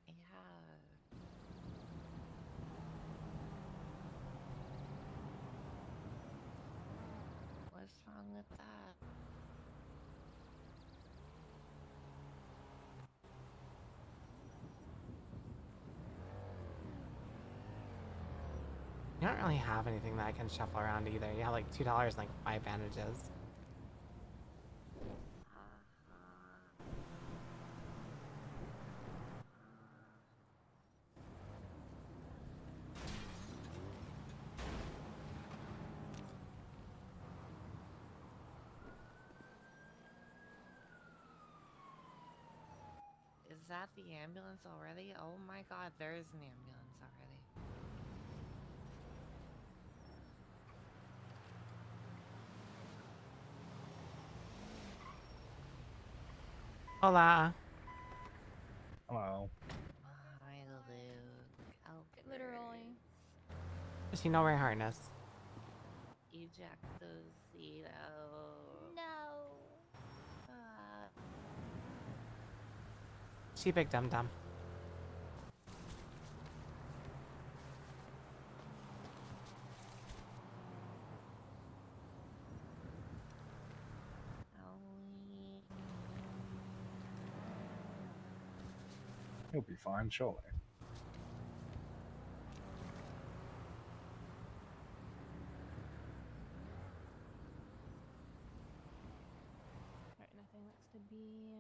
S: Yeah. What's wrong with that?
A: You don't really have anything that I can shuffle around either. You have like $2 and like 5 bandages.
S: Is that the ambulance already? Oh my god, there is an ambulance already.
A: Hola.
H: Hello.
S: Hi, Luke. Albert.
F: Literally.
A: Does she know wear harness?
S: Ejectocito.
P: No.
A: She big dum dum.
H: You'll be fine, surely.
F: Alright, nothing looks to be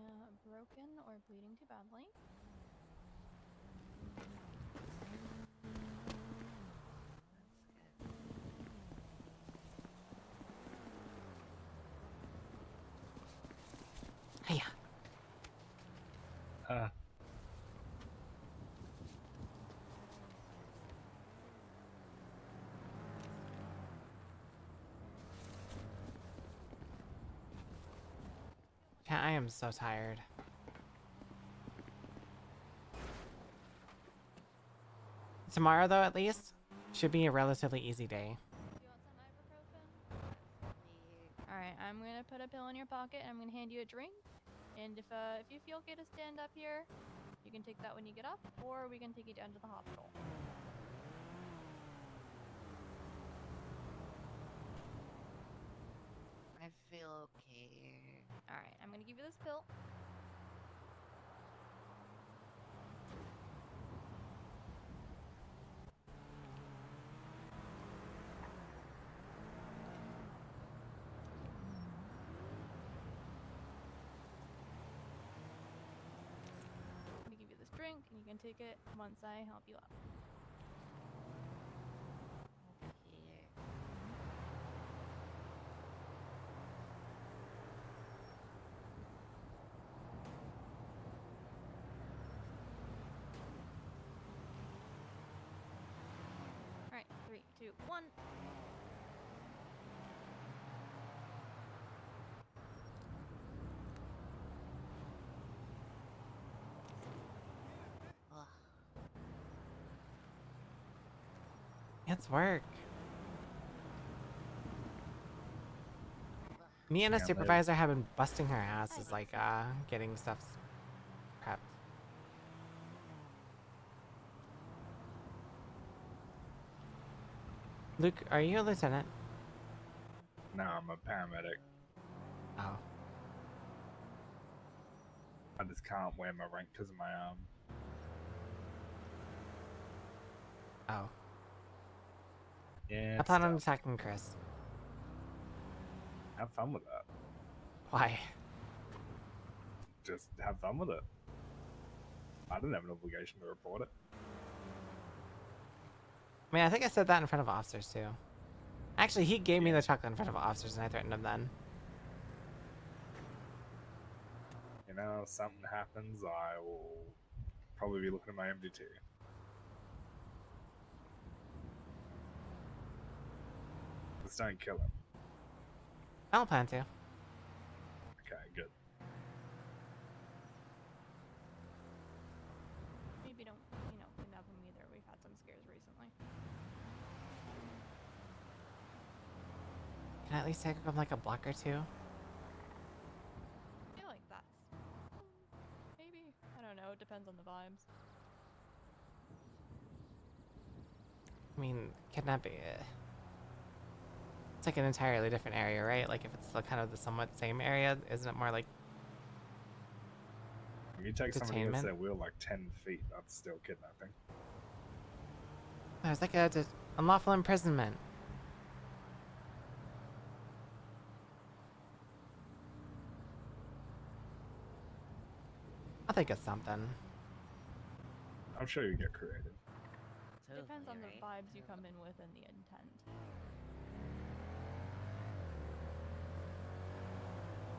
F: broken or bleeding too badly.
A: Hiya. Yeah, I am so tired. Tomorrow, though, at least, should be a relatively easy day.
F: Alright, I'm gonna put a pill in your pocket and I'm gonna hand you a drink. And if you feel okay to stand up here, you can take that when you get up, or we can take you down to the hospital.
S: I feel okay.
F: Alright, I'm gonna give you this pill. I'm gonna give you this drink, and you can take it once I help you up. Alright, 3, 2, 1.
A: It's work. Me and a
H: Yeah,
A: supervisor have been busting her asses, like, getting stuff prepped. Luke, are you a lieutenant?
H: No, I'm a paramedic.
A: Oh.
H: I just can't wear my rank because of my arm.
A: Oh.
H: Yeah.
A: I plan on attacking Chris.
H: Have fun with that.
A: Why?
H: Just have fun with it. I don't have an obligation to report it.
A: I mean, I think I said that in front of officers, too. Actually, he gave me the chocolate in front of officers, and I threatened him then.
H: You know, if something happens, I will probably be looking at my MDT. Just don't kill him.
A: I don't plan to.
H: Okay, good.
F: Maybe don't, kidnap him either. We've had some scares recently.
A: Can I at least take him like a block or two?
E: It depends on the vibes.
A: I mean, kidnapping. It's like an entirely different area, right? Like if it's still kind of the somewhat same area, isn't it more like
H: If you take somebody against
A: detainment?
H: their will like 10 feet, that's still kidnapping.
A: There's like a unlawful imprisonment. I think it's something.
H: I'm sure you get creative.
E: Depends on the vibes you come in with and the intent.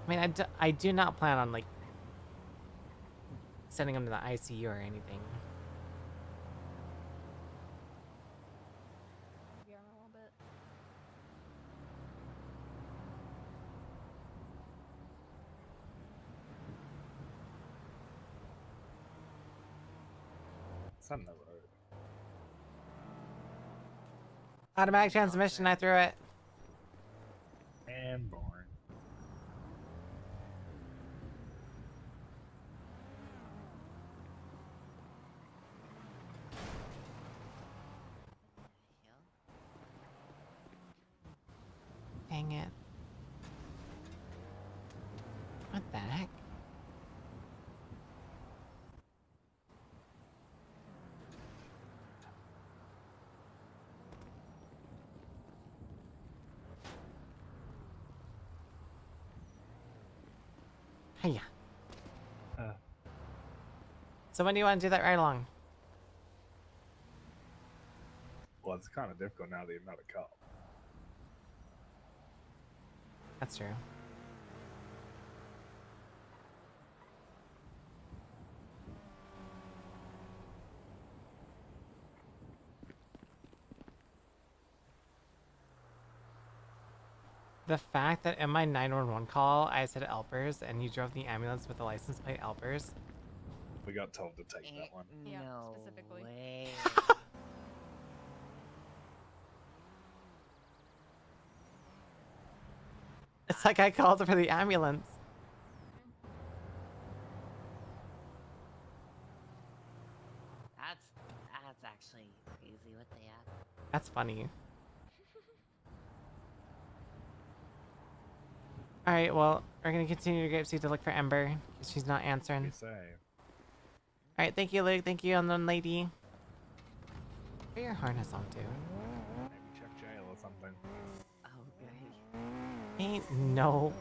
A: I mean, I do not plan on like sending him to the ICU or anything.
E: Yeah, a little bit.
H: It's on the road.
A: Automatic transmission, I threw it.
H: And boring.
A: Dang it. What the heck? Hiya. So when do you want to do that ride along?
H: Well, it's kind of difficult now that you're not a cop.
A: That's true. The fact that in my 911 call I said Elpers and you drove the ambulance with the license plate Elpers.
H: We got told to take that one.
E: Yeah,
S: No
E: specifically.
S: way.
A: It's like I called for the ambulance.
S: That's actually crazy what they have.
A: That's funny. Alright, well, we're gonna continue to Grapeseed to look for Ember, because she's not answering. Alright, thank you, Luke. Thank you, unknown lady. Put your harness on, too.
H: Maybe check jail or something.
S: Okay.
A: Ain't no...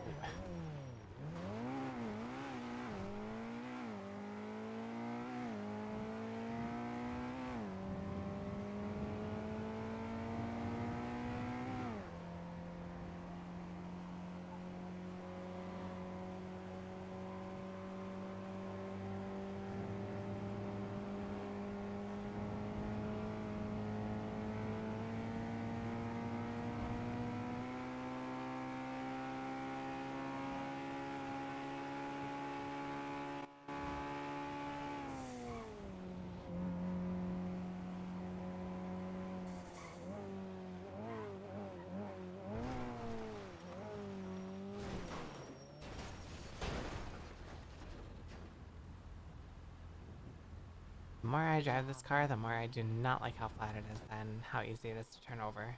A: The more I drive this car, the more I do not like how flat it is and how easy it is to turn over.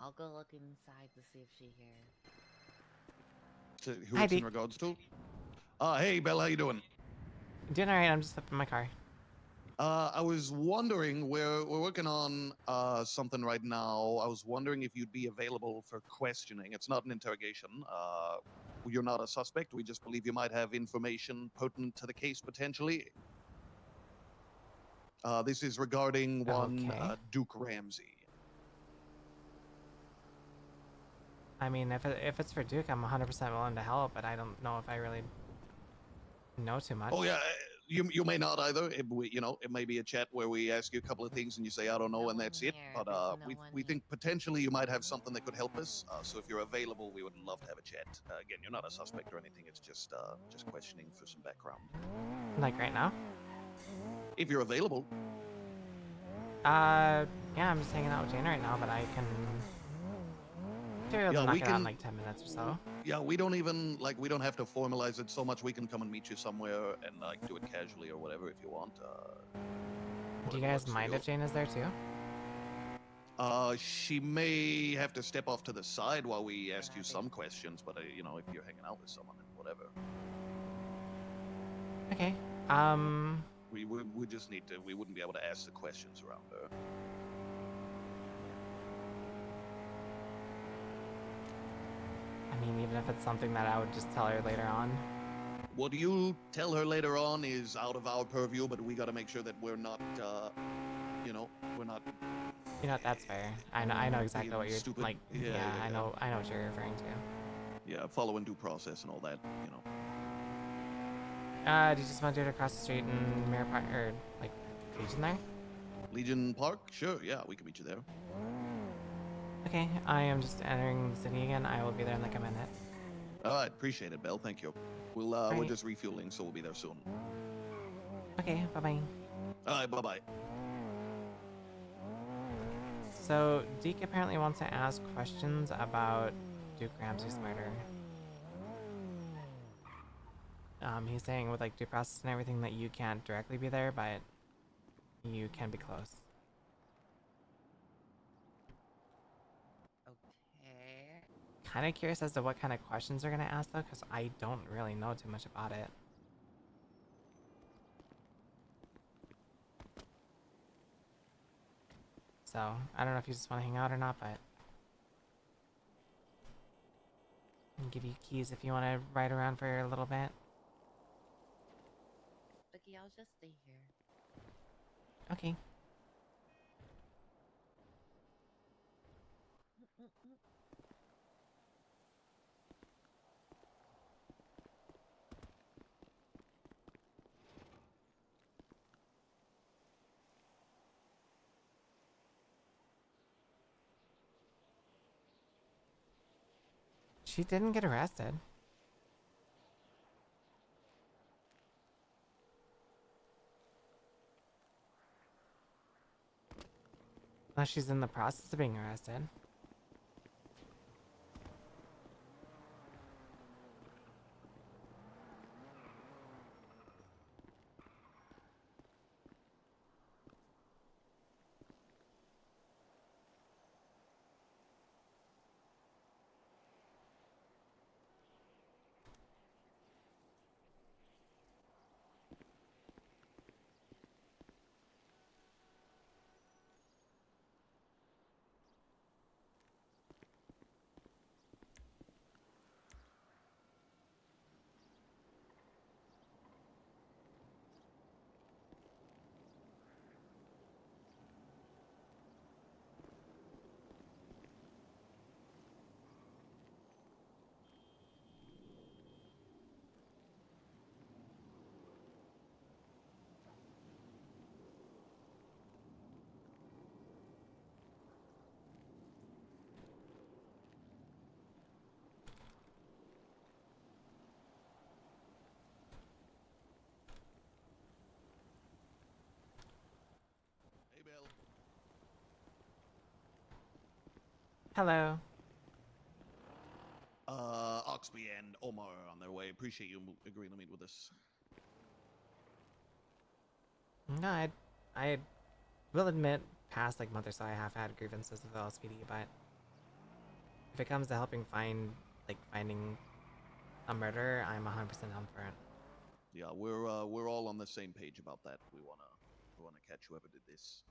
S: I'll go look inside to see if she here.
Q: So who
A: Hi,
Q: it's in
A: Deke.
Q: regards to? Hey, Bella, how you doing?
A: Doing alright, I'm just up in my car.
Q: I was wondering, we're working on something right now. I was wondering if you'd be available for questioning. It's not an interrogation. You're not a suspect. We just believe you might have information pertinent to the case potentially. This is regarding one
A: Okay.
Q: Duke Ramsey.
A: I mean, if it's for Duke, I'm 100% willing to help, but I don't know if I really know too much.
Q: Oh yeah, you may not either. It may be a chat where we ask you a couple of things and you say I don't know, and that's it. But we think potentially you might have something that could help us. So if you're available, we would love to have a chat. Again, you're not a suspect or anything. It's just questioning for some background.
A: Like right now?
Q: If you're available.
A: Yeah, I'm just hanging out with Jane right now, but I can Sure, we'll
B: Yeah,
A: knock
B: we
A: it out in
B: can.
A: like 10 minutes or so.
B: Yeah, we don't even like we don't have to formalize it so much. We can come and meet you somewhere and like do it casually or whatever if you want.
A: Do you guys mind if Jane is there too?
B: She may have to step off to the side while we ask you some questions, but you know, if you're hanging out with someone, then whatever.
A: Okay.
B: We just need to. We wouldn't be able to ask the questions around her.
A: I mean, even if it's something that I would just tell her later on.
B: What you tell her later on is out of our purview, but we got to make sure that we're not, you know, we're not.
A: You know, that's fair. I know exactly
B: being
A: what you're
B: stupid.
A: like. Yeah, I know what you're referring to.
B: Yeah, following due process and all that, you know.
A: Do you just want to do it across the street in Mirror Park or like Legion there?
B: Legion Park? Sure, yeah, we can meet you there.
A: Okay, I am just entering the city again. I will be there in like a minute.
B: All right, appreciate it, Belle. Thank you. We're
A: Right.
B: just refueling, so we'll be there soon.
A: Okay, bye bye.
B: All right, bye bye.
A: So Deke apparently wants to ask questions about Duke Ramsey's murder. He's saying with like due process and everything that you can't directly be there, but you can be close.
S: Okay.
A: Kind of curious as to what kind of questions they're gonna ask though, because I don't really know too much about it. So I don't know if you just want to hang out or not, but I can give you keys if you want to ride around for a little bit.
S: Boogie, I'll just stay here.
A: Okay. She didn't get arrested. Unless she's in the process of being arrested.
B: Hey, Belle.
A: Hello.
B: Oxby and Omar are on their way. Appreciate you agreeing to meet with us.
A: No, I will admit, past like month or so, I have had grievances with LSPD, but if it comes to helping finding a murderer, I'm 100% down for it.
B: Yeah, we're all on the same page about that. We wanna catch whoever did this.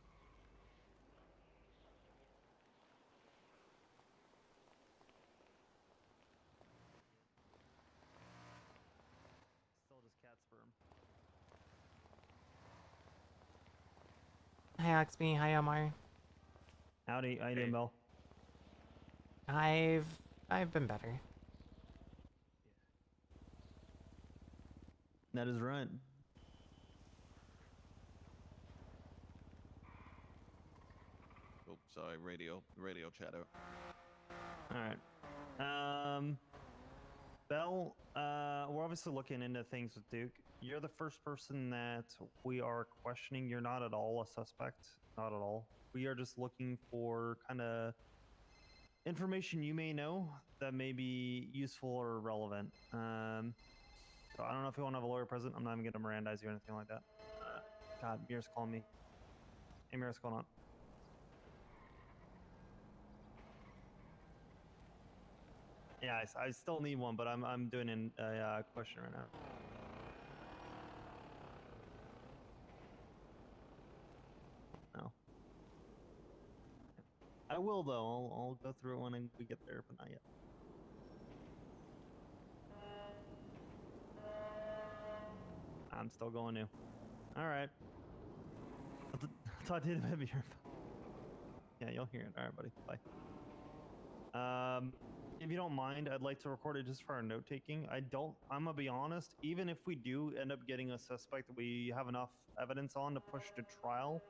J: Still just cat sperm.
A: Hi Oxby, hi Omar.
J: Howdy, how you doing, Mel?
A: I've been better.
J: That is right.
B: Oh, sorry, radio chatter.
J: All right. Bell, we're obviously looking into things with Duke. You're the first person that we are questioning. You're not at all a suspect. Not at all. We are just looking for kind of information you may know that may be useful or relevant. So I don't know if you want to have a lawyer present. I'm not even going to Mirandize you or anything like that. God, Mira's calling me. Hey, Mira, what's going on? Yeah, I still need one, but I'm doing a question right now. No. I will though. I'll go through it when we get there, but not yet. I'm still going new. All right. I'll talk to you in a bit. Yeah, you'll hear it. All right, buddy. Bye. If you don't mind, I'd like to record it just for our note taking. I'm gonna be honest. Even if we do end up getting a suspect that we have enough evidence on to push to trial,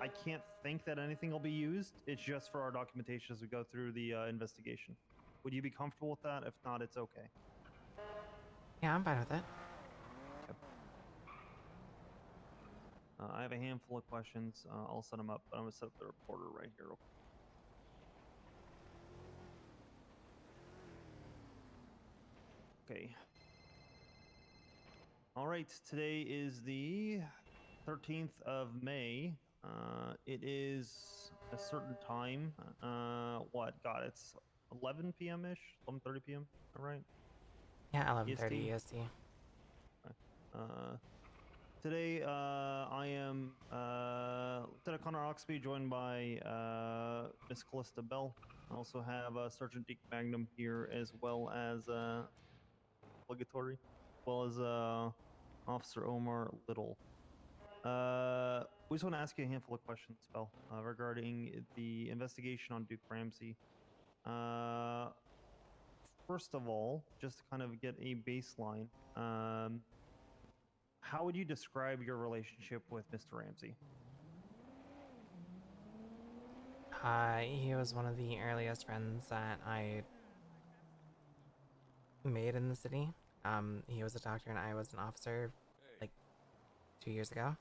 J: I can't think that anything will be used. It's just for our documentation as we go through the investigation. Would you be comfortable with that? If not, it's okay.
A: Yeah, I'm fine with it.
J: I have a handful of questions. I'll set them up, but I'm gonna set up the reporter right here. Okay. All right. Today is the 13th of May. It is a certain time. What? God, it's 11 p.m. ish, 11:30 p.m. All right.
A: Yeah, 11:30 EST.
J: Today, I am Lieutenant Connor Oxby, joined by Miss Callista Bell. I also have Sergeant Deke Magnum here, as well as obligatory, as well as Officer Omar Little. We just want to ask you a handful of questions, Bell, regarding the investigation on Duke Ramsey. First of all, just to kind of get a baseline, how would you describe your relationship with Mr. Ramsey?
A: He was one of the earliest friends that I made in the city. He was a doctor and I was an officer, like 2 years ago.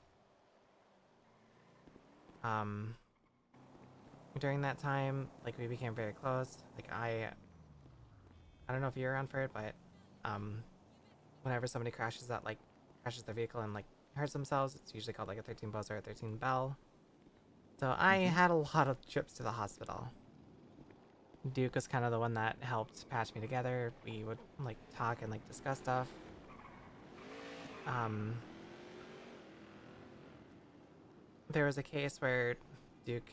A: During that time, like, we became very close. Like, I don't know if you're around for it, but whenever somebody crashes their vehicle and like hurts themselves, it's usually called like a 13 buzz or a 13 bell. So I had a lot of trips to the hospital. Duke was kind of the one that helped patch me together. We would like talk and like discuss stuff. There was a case where Duke's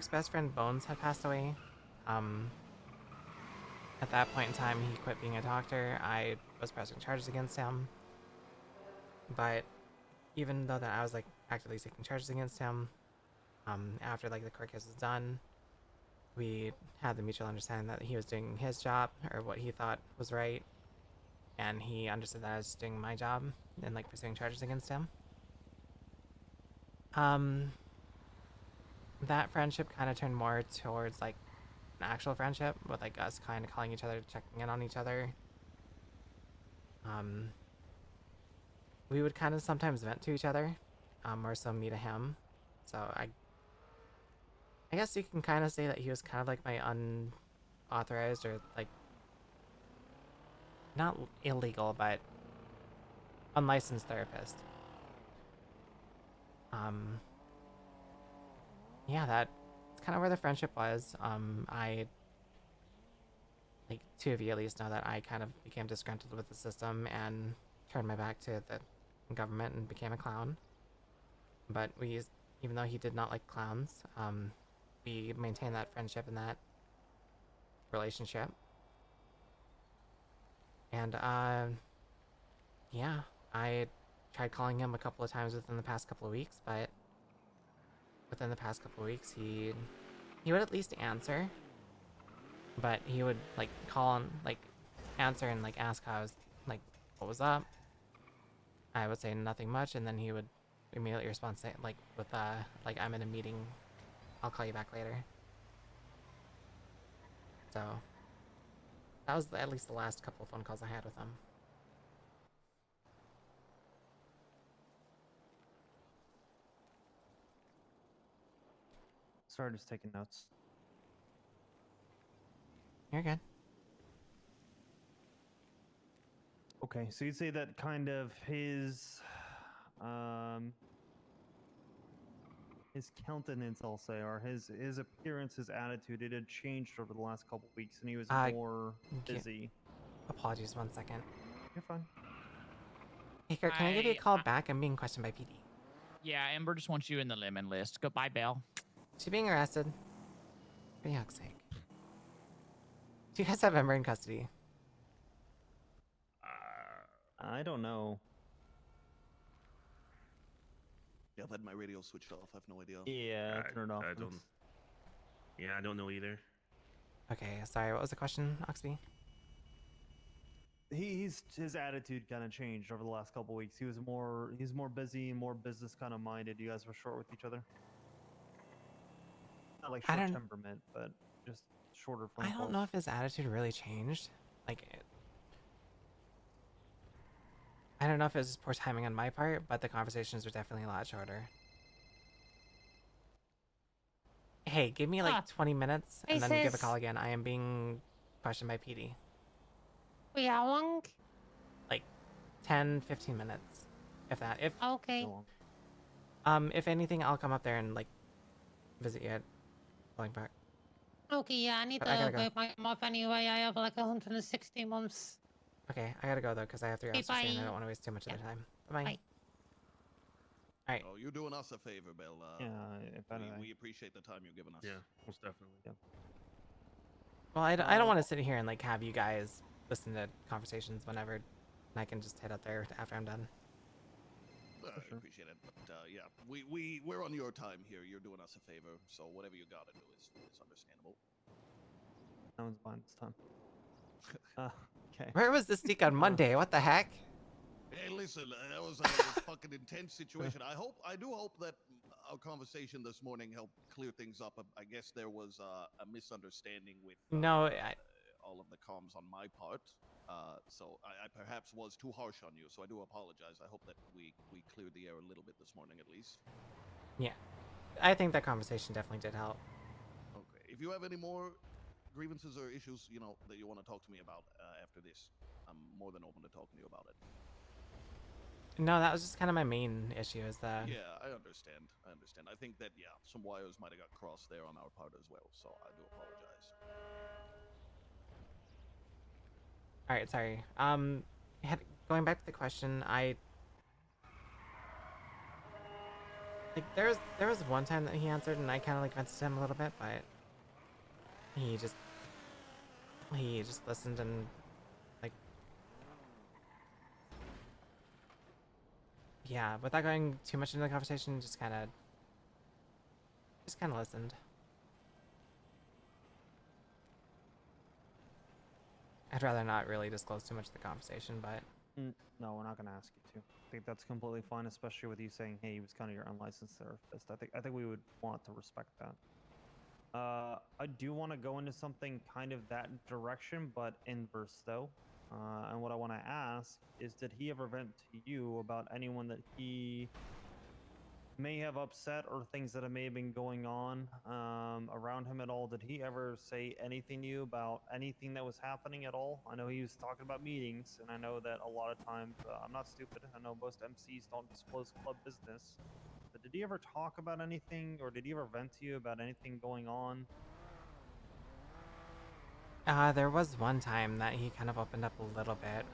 A: best friend Bones had passed away. At that point in time, he quit being a doctor. I was pressing charges against him. But even though that I was like actively taking charges against him, after like the court case was done, we had the mutual understanding that he was doing his job, or what he thought was right, and he understood that I was doing my job and like pursuing charges against him. That friendship kind of turned more towards like an actual friendship, with like us kind of calling each other, checking in on each other. We would kind of sometimes vent to each other, more so me to him. So I guess you can kind of say that he was kind of like my unauthorized, or like not illegal, but unlicensed therapist. Yeah, that's kind of where the friendship was. Like, two of you at least know that I kind of became disgruntled with the system and turned my back to the government and became a clown. But even though he did not like clowns, we maintained that friendship and that relationship. And, yeah, I tried calling him a couple of times within the past couple of weeks, but within the past couple of weeks, he would at least answer. But he would like call and like answer and like ask how I was, like, what was up. I would say nothing much, and then he would immediately respond like with like, I'm in a meeting, I'll call you back later. So that was at least the last couple of phone calls I had with him.
J: Sorry, just taking notes.
A: You're good.
J: Okay, so you'd say that kind of his countenance, I'll say, or his appearance, his attitude, it had changed over the last couple weeks, and he was more busy.
A: Apologies, 1 second.
J: You're fine.
A: Hey, Kurt, can I give you a call back? I'm being questioned by PD.
L: Yeah, Amber just wants you in the lemon list. Goodbye, Belle.
A: She's being arrested. For yuck's sake. Do you guys have Ember in custody?
J: I don't know.
Q: Yeah, I've had my radio switched off. I have no idea.
J: Yeah, turn it off.
N: I don't. Yeah, I don't know either.
A: Okay, sorry. What was the question, Oxby?
J: His attitude kind of changed over the last couple weeks. He's more busy, more business kind of minded. You guys were short with each other. Not like short temperament, but just shorter phone
A: I don't know if his attitude really changed. Like, I don't know if it was just poor timing on my part, but the conversations were definitely a lot shorter. Hey, give me like 20 minutes and then give a call again. I am being questioned by PD.
I: Wait, how long?
A: Like 10, 15 minutes. If that.
I: Okay.
A: If anything, I'll come up there and like visit you at Bowling Park.
I: Okay, yeah, I need
A: But I
I: to
A: gotta
I: get my off anyway. I have like 160 months.
A: Okay, I gotta go though because I have 3 hours to stay and I don't want to waste too much of the time. Bye.
I: Bye.
A: All right.
Q: Oh, you're doing us a favor, Bill. We appreciate the time you've given us.
N: Yeah, most definitely.
J: Yeah.
A: Well, I don't want to sit here and like have you guys listen to conversations whenever, and I can just head out there after I'm done.
Q: I appreciate it, but yeah, we're on your time here. You're doing us a favor, so whatever you gotta do is understandable.
J: That one's fine this time. Okay.
A: Where was this leak on Monday? What the heck?
Q: Hey, listen, that was a fucking intense situation. I do hope that our conversation this morning helped clear things up. I guess there was a misunderstanding with all of the comms on my part. So I perhaps was too harsh on you, so I do apologize. I hope that we cleared the air a little bit this morning at least.
A: Yeah, I think that conversation definitely did help.
Q: Okay, if you have any more grievances or issues, that you want to talk to me about after this, I'm more than open to talking to you about it.
A: No, that was just kind of my main issue is that...
Q: Yeah, I understand. I think that, some wires might have got crossed there on our part as well, so I do apologize.
A: All right, sorry. Going back to the question, like there was one time that he answered and I kind of like vented to him a little bit, but he just listened and like, yeah, without going too much into the conversation, just kind of listened. I'd rather not really disclose too much of the conversation, but...
J: No, we're not going to ask you to. I think that's completely fine, especially with you saying, hey, he was kind of your unlicensed therapist. I think we would want to respect that. I do want to go into something kind of that direction, but inverse, though. And what I want to ask is, did he ever vent to you about anyone that he may have upset or things that may have been going on around him at all? Did he ever say anything to you about anything that was happening at all? I know he was talking about meetings, and I know that a lot of times, I'm not stupid, I know most MCs don't disclose club business, but did he ever talk about anything, or did he ever vent to you about anything going on?
A: There was one time that he kind of opened up a little bit.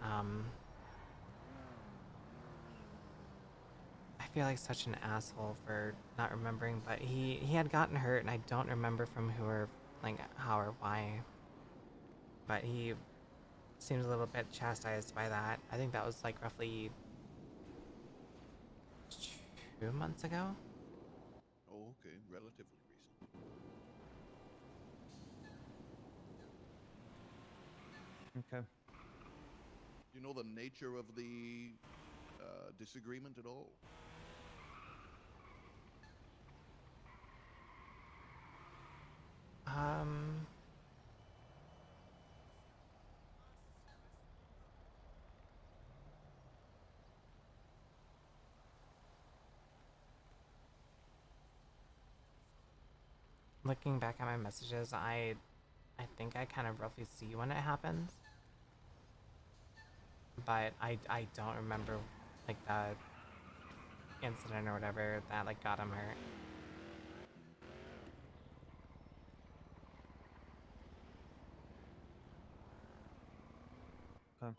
A: I feel like such an asshole for not remembering, but he had gotten hurt, and I don't remember from who or like how or why. But he seems a little bit chastised by that. I think that was like roughly 2 months ago.
Q: Oh, okay, relatively recent.
J: Okay.
Q: Do you know the nature of the disagreement at all?
A: Looking back at my messages, I think I kind of roughly see when it happens. But I don't remember like the incident or whatever that like got him hurt.
J: Okay.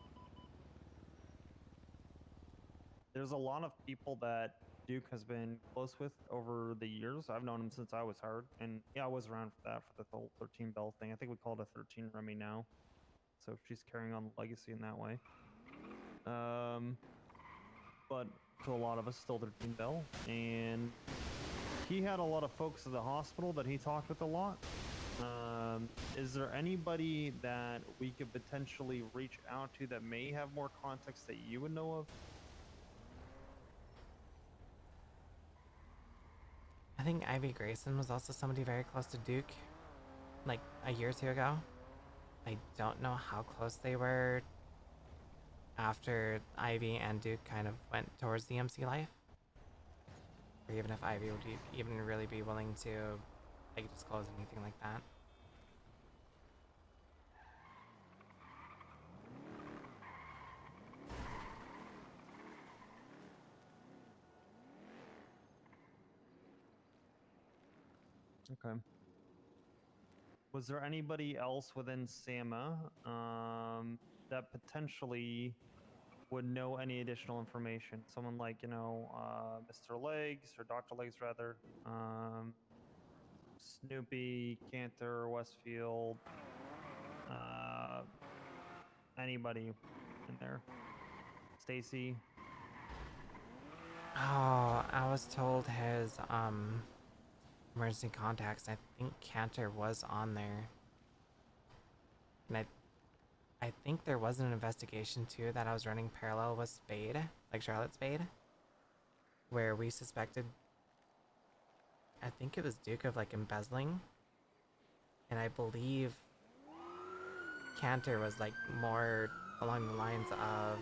J: There's a lot of people that Duke has been close with over the years. I've known him since I was hired, and yeah, I was around for that, for the whole 13 Bell thing. I think we call it a 13 Remy now, so she's carrying on the legacy in that way. But to a lot of us, still 13 Bell, and he had a lot of folks at the hospital that he talked with a lot. Is there anybody that we could potentially reach out to that may have more context that you would know of?
A: I think Ivy Grayson was also somebody very close to Duke, like a year or two ago. I don't know how close they were after Ivy and Duke kind of went towards the MC life. Or even if Ivy would even really be willing to like disclose anything like that.
J: Okay. Was there anybody else within SAMA that potentially would know any additional information? Someone like, you know, Mr. Legs, or Dr. Legs rather, Snoopy, Cantor, Westfield, anybody in there? Stacy?
A: Oh, I was told his emergency contacts. I think Cantor was on there. And I think there was an investigation too that I was running parallel with Spade, like Charlotte Spade, where we suspected, I think it was Duke, of like embezzling. And I believe Cantor was like more along the lines of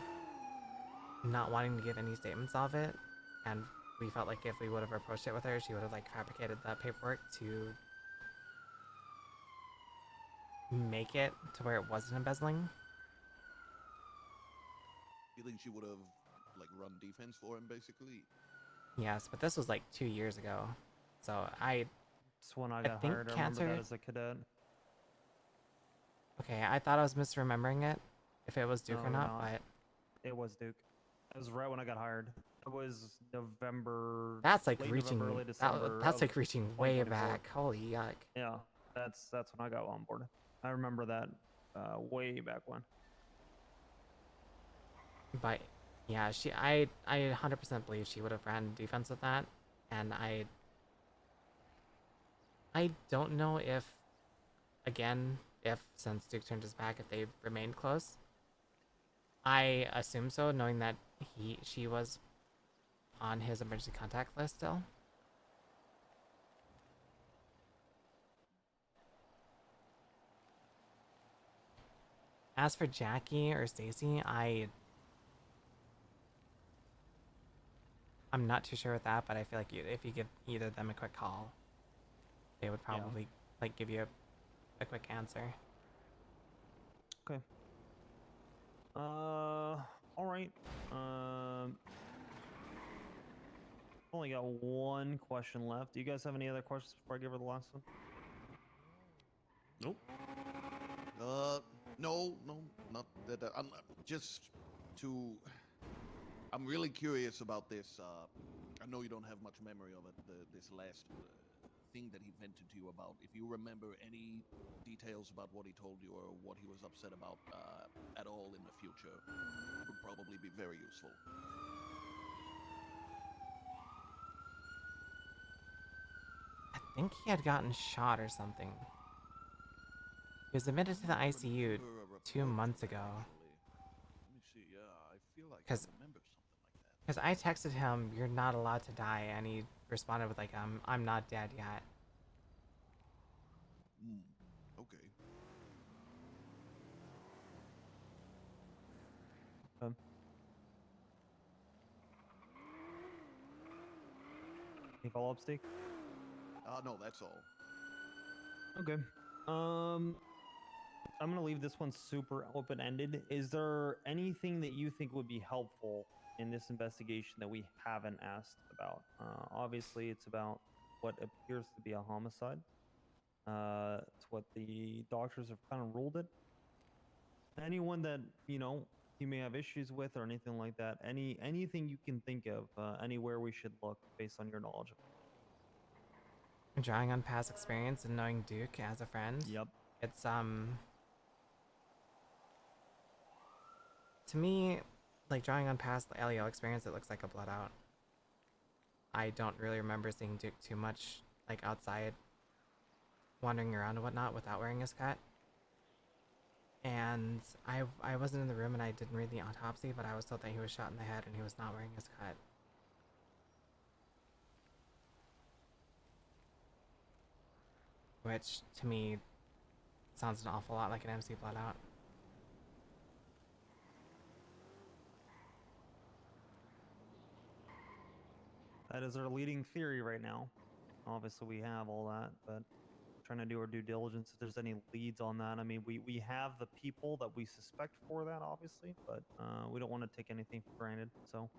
A: not wanting to give any statements of it, and we felt like if we would have approached it with her, she would have like fabricated the paperwork to make it to where it wasn't embezzling.
Q: You think she would have like run defense for him, basically?
A: Yes, but this was like 2 years ago, so
J: It's when I got
A: think
J: hired. I remember
A: Cantor.
J: that as a cadet.
A: Okay, I thought I was misremembering it, if it was Duke
J: No,
A: or
J: you're
A: not, but
J: it was Duke. It was right when I got hired. It was November.
A: that's like
J: late
A: reaching.
J: November, early December.
A: That's
J: of
A: like reaching way
J: 2024.
A: back. Holy yuck!
J: Yeah, that's when I got on board. I remember that way back when.
A: But yeah, I 100% believe she would have ran defense with that, and I don't know if, again, if since Duke turned his back, if they remained close. I assume so, knowing that she was on his emergency contact list still. As for Jackie or Stacy, I'm not too sure with that, but I feel like if you give either of them a quick call, they would probably like give you a quick answer.
J: Okay. All right. Only got one question left. Do you guys have any other questions before I give her the last one?
N: Nope.
Q: No, not that. I'm just to. I'm really curious about this. I know you don't have much memory of it. This last thing that he vented to you about. If you remember any details about what he told you or what he was upset about at all in the future, would probably be very useful.
A: I think he had gotten shot or something. He was admitted to the ICU 2 months ago.
Q: Let me see. Yeah, I feel like I
A: Because
Q: remember something like that.
A: I texted him, "You're not allowed to die," and he responded with like, I'm not dead yet."
Q: Okay.
J: Any follow-up, Steve?
Q: No, that's all.
J: Okay. I'm gonna leave this one super open-ended. Is there anything that you think would be helpful in this investigation that we haven't asked about? Obviously, it's about what appears to be a homicide. It's what the doctors have kind of ruled it. Anyone that you may have issues with or anything like that. Anything you can think of, anywhere we should look based on your knowledge.
A: Drawing on past experience and knowing Duke as a friend.
J: Yep.
A: It's to me, like drawing on past LEL experience, it looks like a blood out. I don't really remember seeing Duke too much, like outside, wandering around and whatnot without wearing his cut. And I wasn't in the room and I didn't read the autopsy, but I was told that he was shot in the head and he was not wearing his cut. Which, to me, sounds an awful lot like an MC blood out.
J: That is our leading theory right now. Obviously, we have all that, but trying to do our due diligence if there's any leads on that. I mean, we have the people that we suspect for that, obviously, but we don't want to take anything for granted. So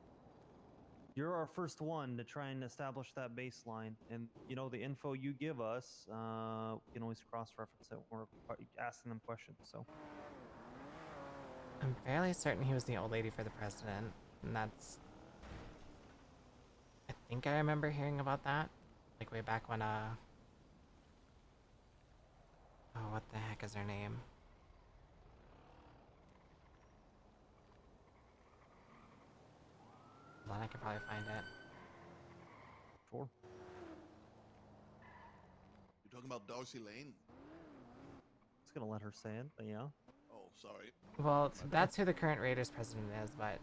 J: you're our first one to try and establish that baseline, and the info you give us, we can always cross-reference it when we're asking them questions. So
A: I'm fairly certain he was the old lady for the president, and that's... I think I remember hearing about that, like way back when, oh, what the heck is her name? Hold on, I could probably find it.
J: Sure.
Q: You're talking about Darcy Lane?
J: I was gonna let her say it, but yeah.
Q: Oh, sorry.
A: Well, that's who the current Raiders president is, but...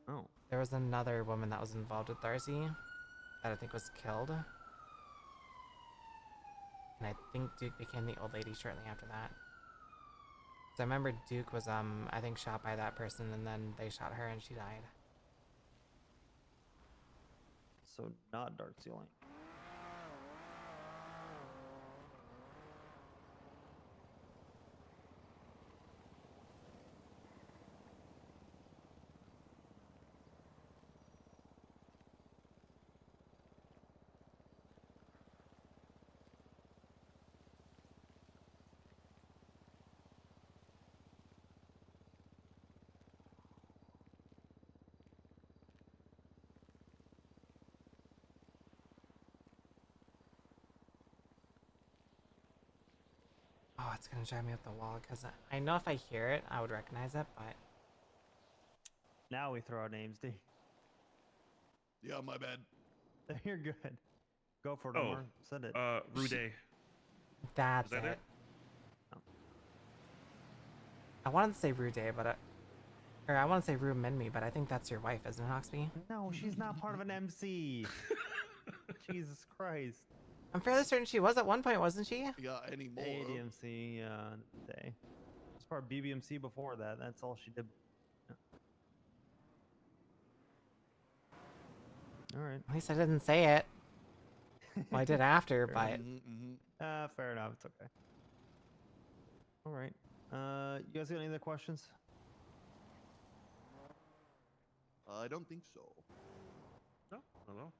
J: Oh.
A: There was another woman that was involved with Darcy that I think was killed. And I think Duke became the old lady shortly after that. So I remember Duke was, I think shot by that person and then they shot her and she died.
J: So not Darcy Lane.
A: Oh, it's gonna drive me up the wall because I know if I hear it, I would recognize it, but...
J: Now we throw out names, D.
Q: Yeah, my bad.
J: You're good. Go for it,
N: Oh,
J: Omar. Said it.
N: Rude.
A: That's
N: Is that
A: it.
N: it?
A: I wanted to say Rude, but or I want to say Rue Minmi, but I think that's your wife, isn't it, Oxby?
J: No, she's not part of an MC. Jesus Christ.
A: I'm fairly certain she was at one point, wasn't she?
Q: Yeah, anymore.
J: ADMC day. It was part of BBMC before that. That's all she did. Yeah. All right.
A: At least I didn't say it. Well, I did after, but...
J: Fair enough. It's okay. All right. You guys got any other questions?
Q: I don't think so.
N: No, no.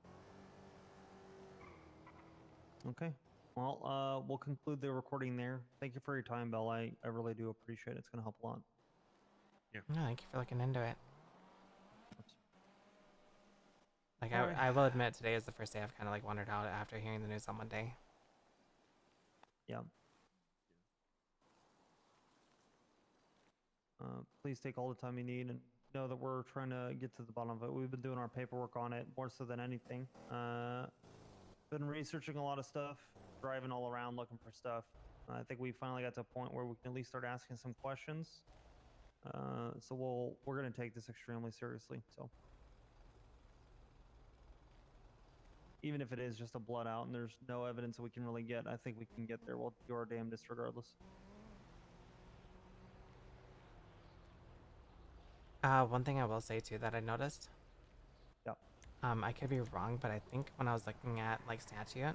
J: Okay. Well, we'll conclude the recording there. Thank you for your time, Belle. I really do appreciate it. It's going to help a lot.
N: Yeah.
A: No, thank you for looking into it. Like,
J: Alright.
A: I will admit, today is the first day I've kind of like wondered out after hearing the news on Monday.
J: Yeah. Please take all the time you need and know that we're trying to get to the bottom of it. We've been doing our paperwork on it more so than anything. Been researching a lot of stuff, driving all around looking for stuff. I think we finally got to a point where we can at least start asking some questions. So we're going to take this extremely seriously. So even if it is just a blood out and there's no evidence that we can really get, I think we can get there. We'll do our damnedest regardless.
A: One thing I will say too that I noticed.
J: Yeah.
A: I could be wrong, but I think when I was looking at like statute,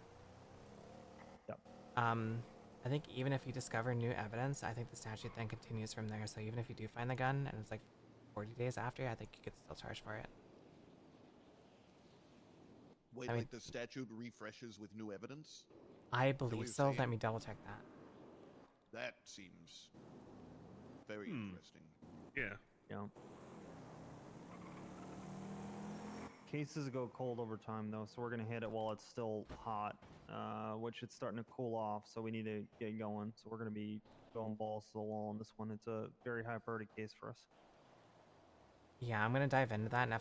A: I think even if you discover new evidence, I think the statute then continues from there. So even if you do find the gun and it's like 40 days after, I think you could still charge for it.
Q: Wait,
A: I mean-
Q: wait, the statute refreshes with new evidence?
A: I
Q: Is that what
A: believe
Q: you're
A: so. Let
Q: saying?
A: me double check that.
Q: That seems very interesting.
N: Yeah.
J: Yeah. Cases go cold over time, though, so we're gonna hit it while it's still hot, which it's starting to cool off. So we need to get going. So we're gonna be going balls to the wall on this one. It's a very high priority case for us.
A: Yeah, I'm gonna dive into that, and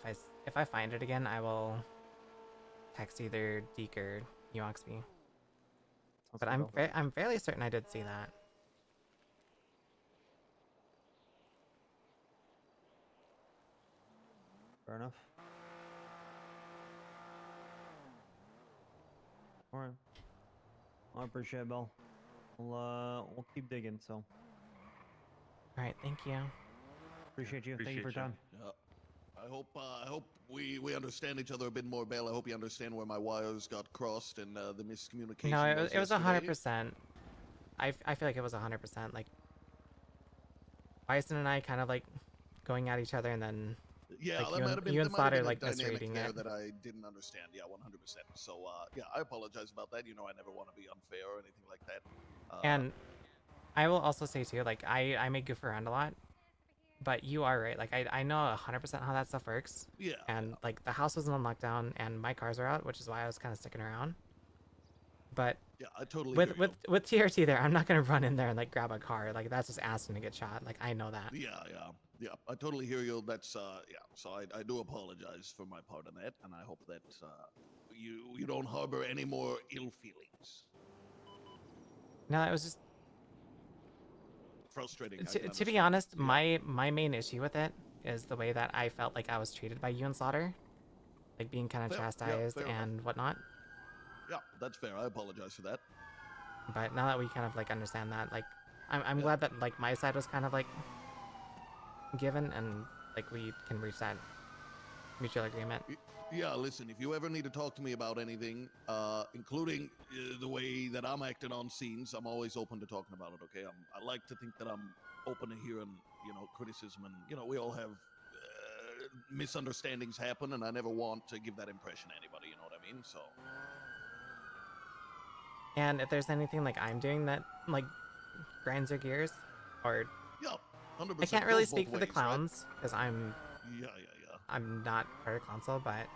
A: if I find it again, I will text either Deke or Yoxby. But I'm fairly certain I did see that.
J: Fair enough. All right. I appreciate it, Bill. We'll keep digging. So.
A: All right, thank you.
J: Appreciate you. Thank you for your time.
Q: Yeah. I hope we understand each other a bit more, Bell. I hope you understand where my wires got crossed and the miscommunication.
A: No, it was
Q: yesterday.
A: 100%. I feel like it was 100%. Like Bison and I kind of like going at each other, and then
Q: Yeah,
A: like
Q: that might have been,
A: you and
Q: there might have
A: Slaughter
Q: been a
A: like
Q: dynamic
A: misreading
Q: there
A: it.
Q: that I didn't understand. Yeah, 100%. So yeah, I apologize about that. You know, I never want to be unfair or anything like that.
A: And I will also say too, like I may goof around a lot, but you are right. Like I know 100% how that stuff works.
Q: Yeah.
A: And like the house was on lockdown and my cars are out, which is why I was kind of sticking around. But
Q: yeah, I totally
A: with
Q: hear you.
A: with TRT there, I'm not gonna run in there and like grab a car. Like that's just asking to get shot. Like I know that.
Q: Yeah, I totally hear you. That's yeah. So I do apologize for my part in that, and I hope that you don't harbor any more ill feelings.
A: No, it was just
Q: Frustrating. I can
A: to be
Q: understand.
A: honest,
Q: Yeah.
A: my main issue with it is the way that I felt like I was treated by you and Slaughter, like being kind of
Q: Fair. Yeah,
A: chastised
Q: fair enough.
A: and whatnot.
Q: Yeah, that's fair. I apologize for that.
A: But now that we kind of like understand that, like I'm glad that like my side was kind of like given, and like we can reach that mutual agreement.
Q: Yeah, listen, if you ever need to talk to me about anything, including the way that I'm acting on scenes, I'm always open to talking about it, okay? I like to think that I'm open to hearing, criticism, and, we all have misunderstandings happen, and I never want to give that impression to anybody, you know what I mean? So...
A: And if there's anything like I'm doing that like grinds your gears, or
Q: yeah, 100%.
A: I can't really
Q: goes both
A: speak for the
Q: ways, right?
A: clowns because I'm I'm not part of console, but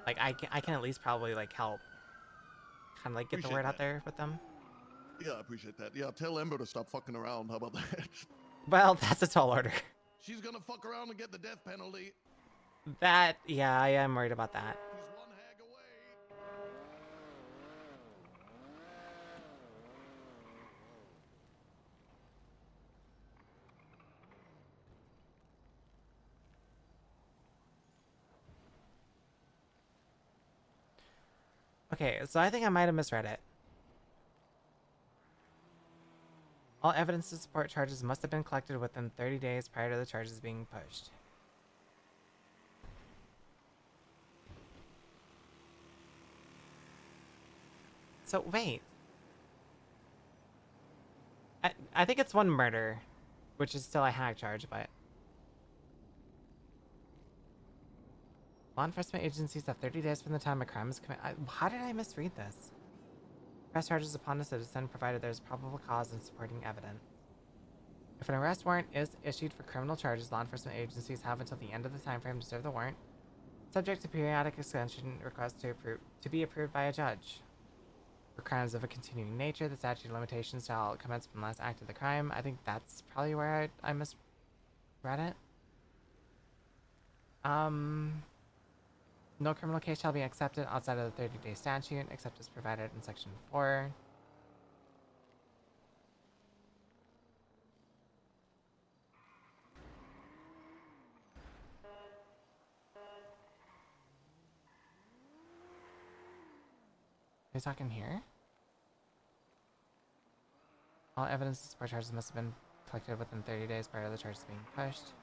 A: like I can at least probably like help kind of like get the
Q: Appreciate
A: word out
Q: that.
A: there with them.
Q: Yeah, I appreciate that. Yeah, tell Ember to stop fucking around. How about that?
A: Well, that's a tall order.
Q: She's gonna fuck around and get the death penalty.
A: That, yeah, I am worried about that.
Q: She's one hag away.
A: Okay, so I think I might have misread it. All evidence to support charges must have been collected within 30 days prior to the charges being pushed. So wait. I think it's one murder, which is still a hag charge, but law enforcement agencies have 30 days from the time a crime is committed. How did I misread this? Press charges upon a citizen provided there's probable cause and supporting evidence. If an arrest warrant is issued for criminal charges, law enforcement agencies have until the end of the time frame to serve the warrant, subject to periodic extension requests to be approved by a judge. For crimes of a continuing nature, the statute of limitations shall commence from the last act of the crime. I think that's probably where I misread it. No criminal case shall be accepted outside of the 30-day statute, except as provided in Section 4. Are you talking here? All evidence to support charges must have been collected within 30 days prior to the charges being pushed.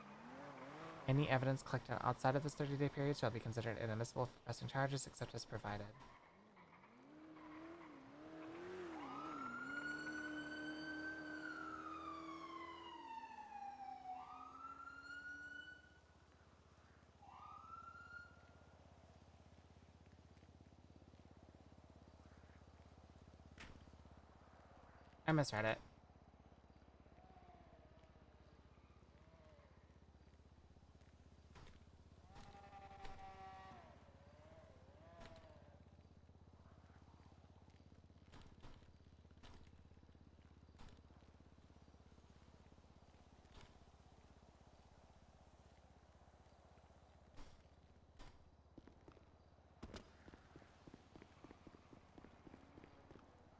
A: Any evidence collected outside of this 30-day period shall be considered inadmissible for pressing charges except as provided. I misread it.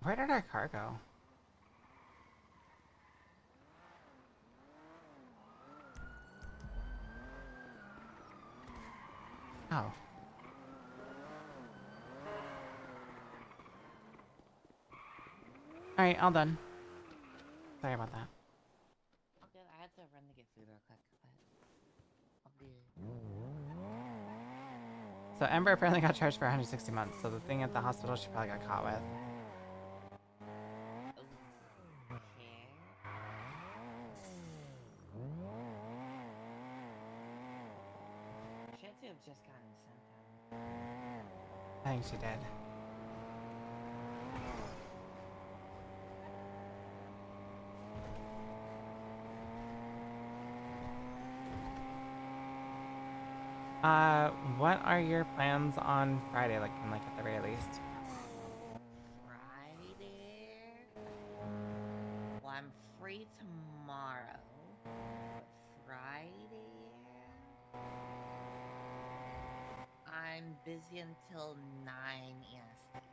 A: Where did our car go? Oh. Alright, all done. Sorry about that.
S: I'll good. I had to run to get food real quick, but I'll be.
A: So Ember apparently got charged for 160 months, so the thing at the hospital she probably got caught with.
S: She had to have just gotten sent out.
A: I think she did. What are your plans on Friday, like at the very least?
S: Friday? Well, I'm free tomorrow. But Friday? I'm busy until 9 EST.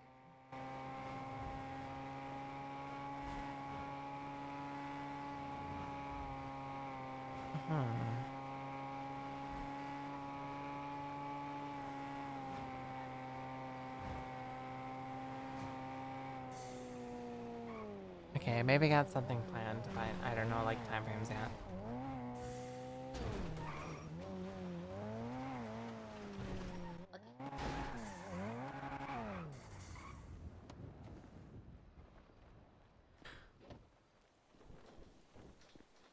A: Okay, maybe got something planned, but I don't know like time frames yet.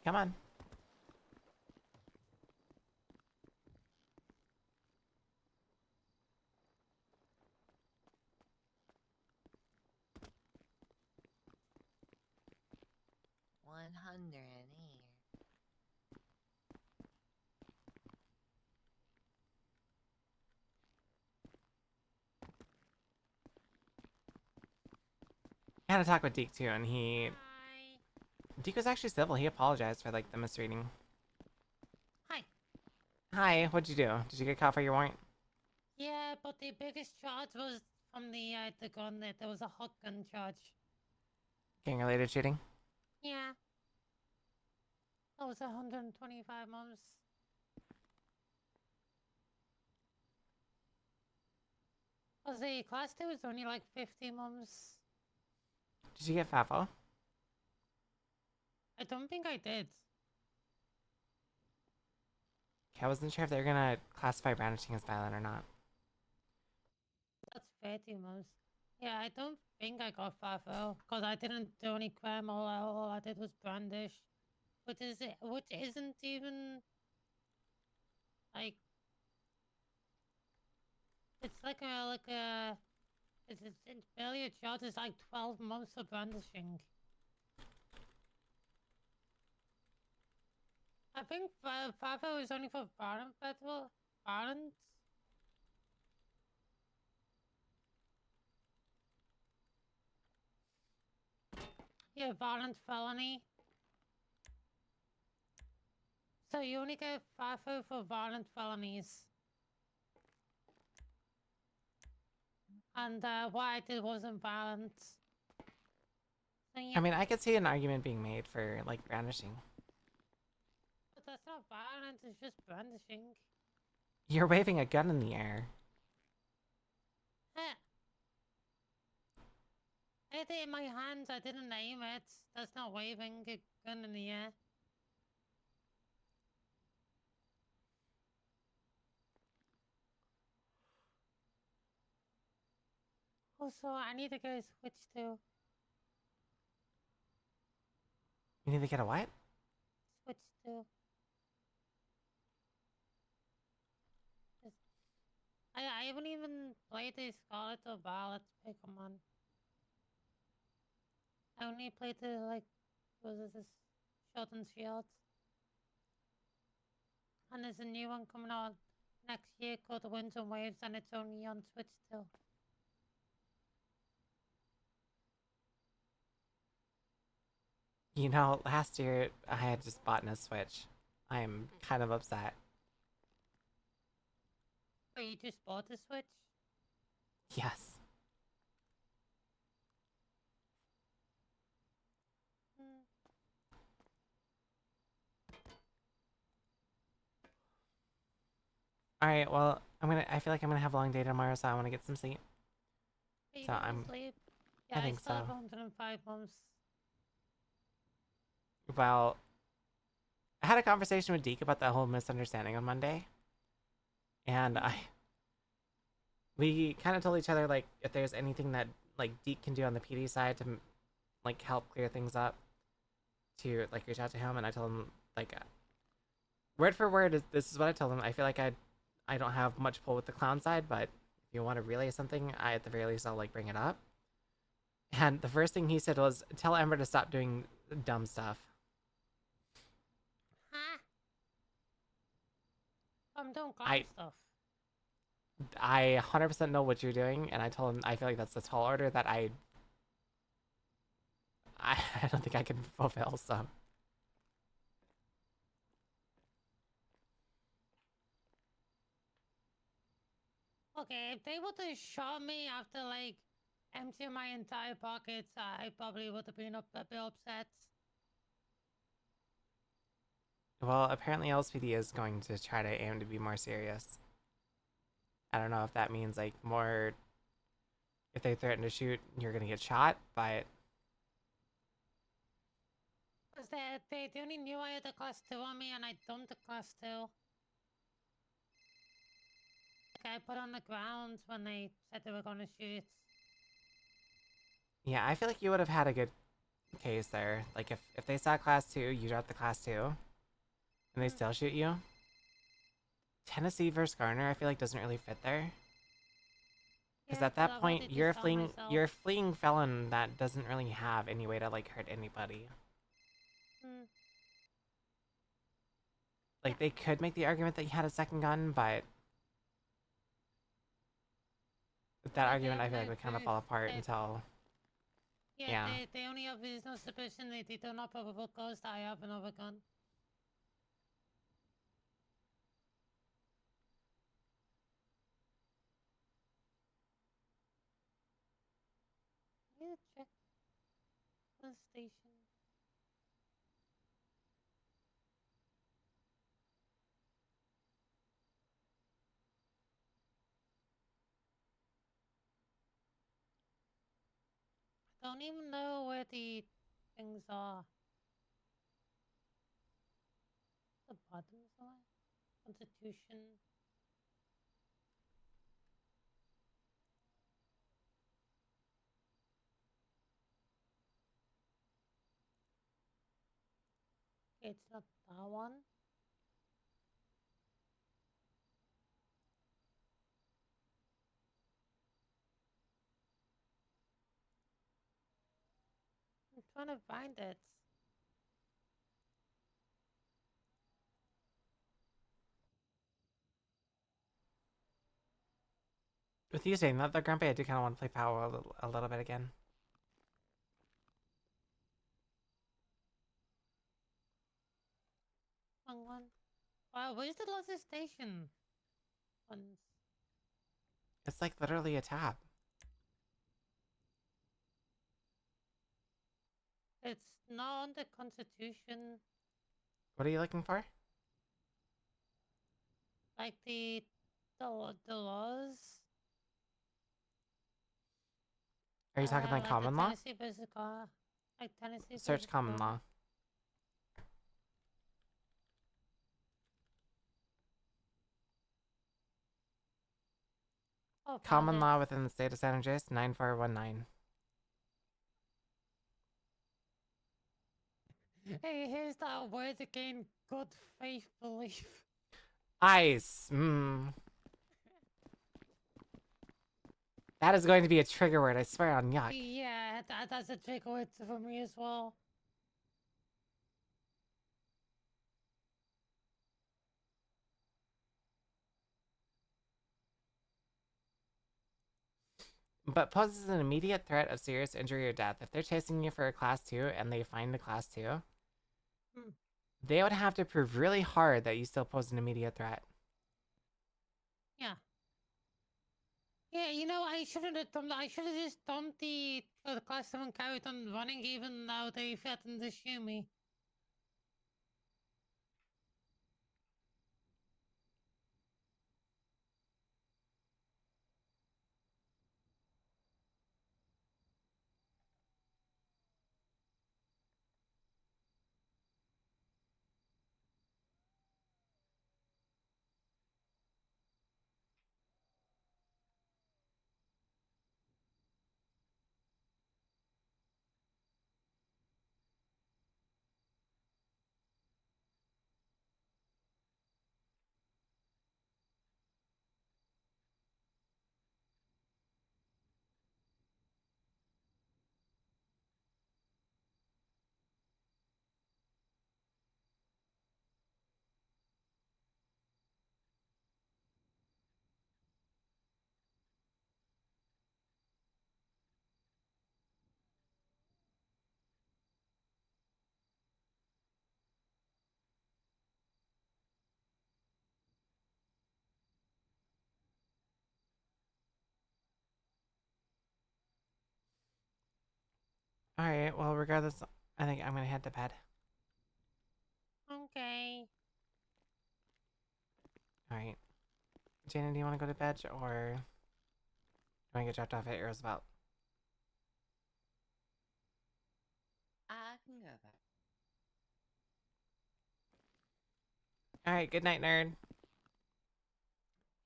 A: Come on. I had a talk with Deke too, and Deke was actually civil. He apologized for like the misreading.
I: Hi.
A: Hi, what'd you do? Did you get caught for your warrant?
I: Yeah, but the biggest charge was from the gun. There was a hot gun charge.
A: Gang-related shooting?
I: Yeah. That was 125 months. Was the class 2 was only like 50 months.
A: Did you get FAFO?
I: I don't think I did.
A: Okay, I wasn't sure if they were gonna classify brandishing as violent or not.
I: That's 30 months. Yeah, I don't think I got FAFO because I didn't do any crime. All I did was brandish, which isn't even like it's it's barely a charge. It's like 12 months for brandishing. I think FAFO is only for violent federal violent. Yeah, violent felony. So you only get FAFO for violent felonies. And what I did wasn't violent. So, yeah.
A: I mean, I could see an argument being made for like brandishing.
I: But that's not violent, it's just brandishing.
A: You're waving a gun in the air.
I: I had it in my hands, I didn't aim it. That's not waving a gun in the air. Also, I need to go switch to.
A: You need to get a what?
I: Switch to. I haven't even played the Scarlet or Violet Pokemon. I only played the like, was it this Shot and Shield? And there's a new one coming out next year called The Winds and Waves, and it's only on Switch still.
A: You know, last year I had just bought a Switch. I'm kind of upset.
I: Oh, you just bought the Switch?
A: Yes.
I: Hmm.
A: All right. Well, I feel like I'm gonna have a long day tomorrow, so I want to get some sleep.
I: Are you
A: So
I: gonna
A: I'm.
I: sleep?
A: I
I: Yeah, I
A: think
I: still have
A: so.
I: 105 months.
A: Well, I had a conversation with Deke about that whole misunderstanding on Monday, and we kind of told each other like if there's anything that like Deke can do on the PD side to like help clear things up, to like reach out to him, and I told him like word for word this is what I told him. I feel like I don't have much pull with the clown side, but if you want to relay something, I at the very least I'll like bring it up. And the first thing he said was, "Tell Ember to stop doing dumb stuff."
I: Huh? I'm doing clown
A: I
I: stuff.
A: I 100% know what you're doing, and I told him I feel like that's a tall order that I don't think I can fulfill. So
I: Okay, if they would have shot me after like emptying my entire pockets, I probably would have been a bit upset.
A: well, apparently LSPD is going to try to aim to be more serious. I don't know if that means like more. If they threaten to shoot, you're gonna get shot, but
I: Because they only knew I had a class 2 on me and I dumped the class 2. Like I put on the ground when they said they were gonna shoot.
A: yeah, I feel like you would have had a good case there. Like if they saw class 2, you dropped the class 2, and they still shoot you. Tennessee versus Garner, I feel like doesn't really fit there. Because
I: Yeah,
A: at
I: 'cause
A: that
I: I've
A: point,
I: already
A: you're
I: disarmed
A: you're a
I: myself.
A: fleeing felon that doesn't really have any way to like hurt anybody.
I: Hmm.
A: Like they could make the argument that you had a second gun, but that
I: Yeah, they
A: argument I
I: have
A: feel like
I: no
A: would kind of
I: proof.
A: fall apart
I: They,
A: until
I: yeah, they only have reasonable suspicion that they do not probable cause that I have another gun. Yeah, check the station. I don't even know where the things are. The bottom somewhere? Constitution. It's not that one. I'm trying to find it.
A: with you saying that, though, Grumpy, I do kind of want to play Power a little bit again.
I: Wrong one. Wow, where's the closest station? Ones.
A: It's like literally a tab.
I: It's not on the Constitution.
A: What are you looking for?
I: Like the laws.
A: Are you talking like
I: the
A: common law?
I: Tennessee versus like Tennessee
A: Search
I: versus
A: common
I: Garner.
A: law.
I: Oh, found
A: Common
I: it.
A: law within the state of San Andreas, 9419.
I: Hey, here's that word again. Good faith belief.
A: Ice. That is going to be a trigger word, I swear on yuck.
I: Yeah, that's a trigger word for me as well.
A: But poses an immediate threat of serious injury or death. If they're chasing you for a class 2 and they find a class 2, they would have to prove really hard that you still pose an immediate threat.
I: Yeah. Yeah, you know, I shouldn't have done that. I should have just dumped the class 7 carried on running even though they threatened to shoot me.
A: Alright, well, regardless, I think I'm gonna head to bed.
I: Okay.
A: Alright. Jana, do you want to go to bed, or do you want to get dropped off at Roosevelt?
S: I can go back.
A: Alright, good night, nerd.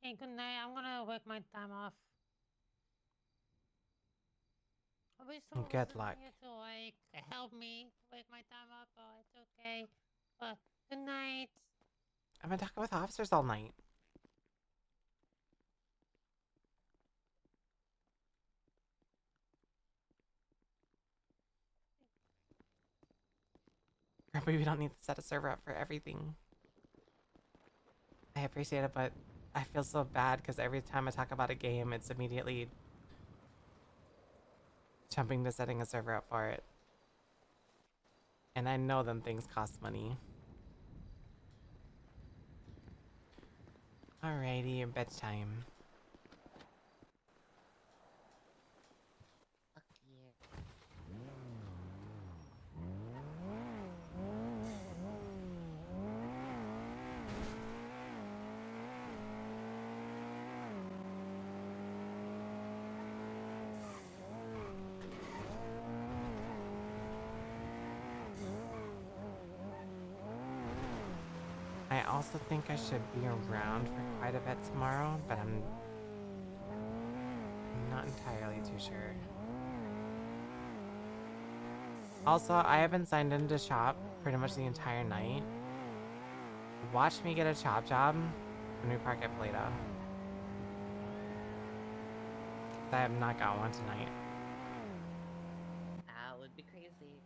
I: Hey, good night. I'm gonna work my time off. I wish someone
A: Good
I: was
A: luck.
I: here to like help me wake my time up, but it's okay. But good night.
A: I've been talking with officers all night. Probably we don't need to set a server up for everything. I appreciate it, but I feel so bad because every time I talk about a game, it's immediately jumping to setting a server up for it. And I know them things cost money. Alrighty, bedtime.
S: Fuck you.
A: I also think I should be around for quite a bit tomorrow, but I'm not entirely too sure. Also, I have been signed into shop pretty much the entire night. Watch me get a chop job when we park at Plato. I have not got one tonight.
S: That would be crazy.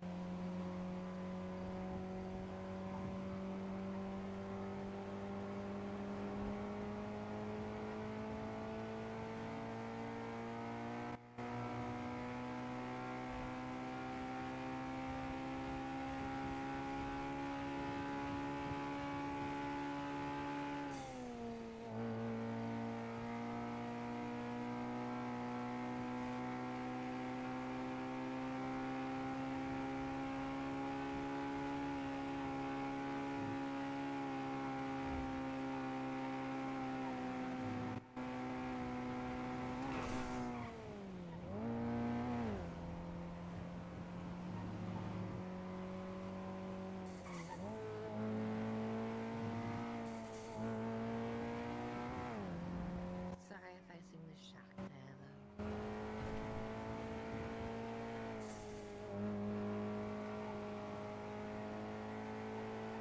S: Sorry if I seem to shock there, though.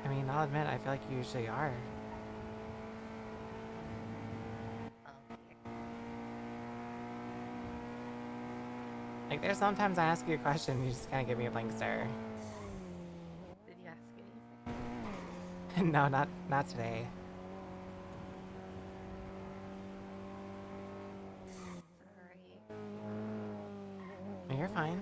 A: I mean, I'll admit, I feel like you usually are.
S: Oh, dear.
A: Like, there's sometimes I ask you a question, and you just kind of give me a blank stare.
S: Did you ask anything?
A: No, not today.
S: Sorry.
A: You're fine.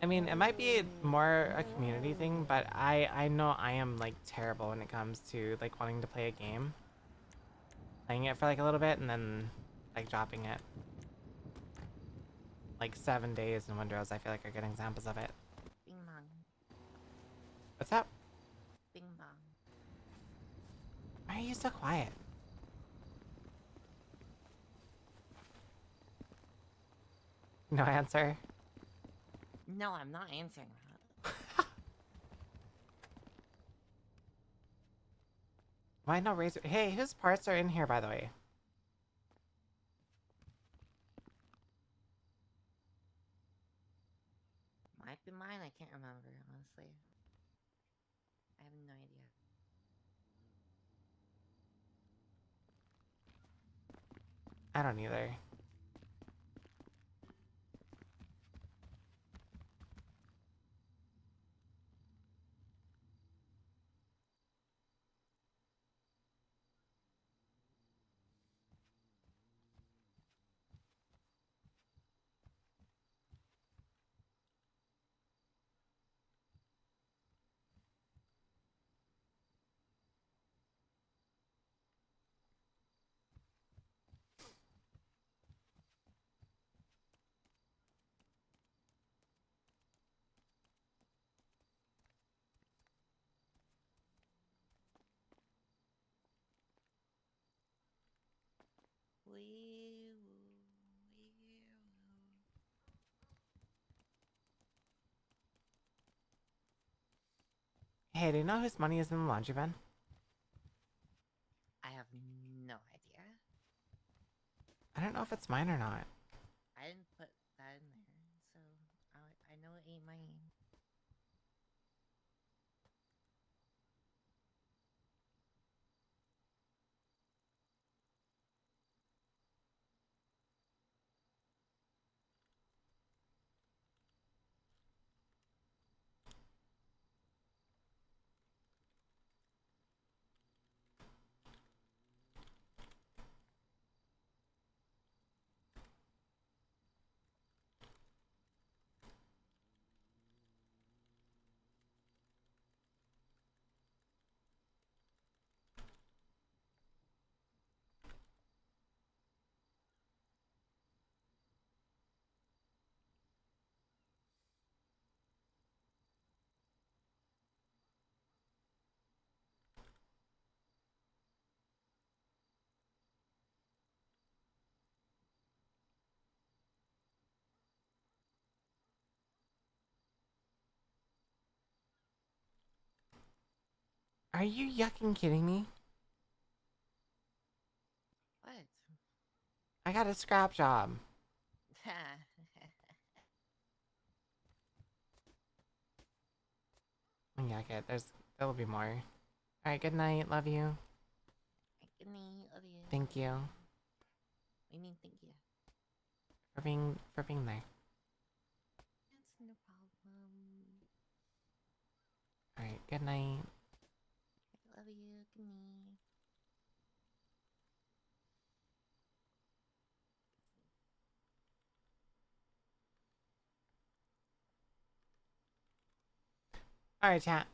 A: I mean, it might be more a community thing, but I know I am like terrible when it comes to like wanting to play a game. Playing it for like a little bit and then like dropping it. Like 7 days in Windrose, I feel like are good examples of it.
S: Bing bong.
A: What's up?
S: Bing bong.
A: Why are you so quiet? No answer.
S: No, I'm not answering that.
A: Why no razor? Hey, whose parts are in here, by the way?
S: Might be mine. I can't remember, honestly. I have no idea.
A: I don't either. Hey, do you know whose money is in the laundry bin?
S: I have no idea.
A: I don't know if it's mine or not.
S: I didn't put that in there, so I know it ain't mine.
A: Are you yucking kidding me?
S: What?
A: I got a scrap job. Yeah, okay, there'll be more. Alright, good night, love you.
S: Good night, love you.
A: Thank you.
S: What do you mean, thank you?
A: For being there.
S: That's no problem.
A: Alright, good night.
S: I love you. Good night.
A: Alright, chat.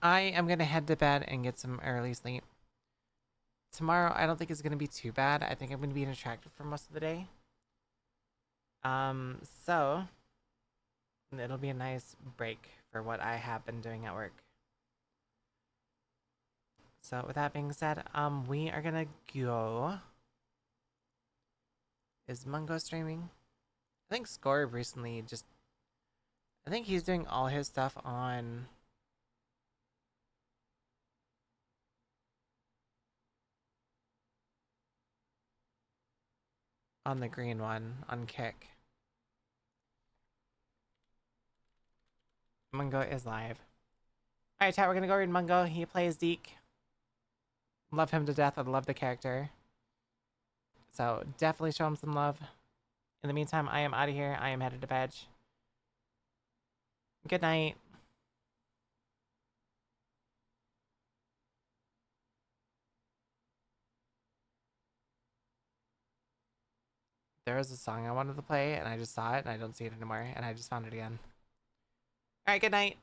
A: I am gonna head to bed and get some early sleep. Tomorrow, I don't think it's gonna be too bad. I think I'm gonna be attractive for most of the day. So it'll be a nice break for what I have been doing at work. So with that being said, we are gonna go. Is Mungo streaming? I think Scorb recently just. I think he's doing all his stuff on. On the green one, on Kick. Mungo is live. Alright, chat, we're gonna go read Mungo. He plays Deke. Love him to death. I love the character. So definitely show him some love. In the meantime, I am out of here. I am headed to bed. Good night. There was a song I wanted to play, and I just saw it, and I don't see it anymore, and I just found it again. Alright, good night.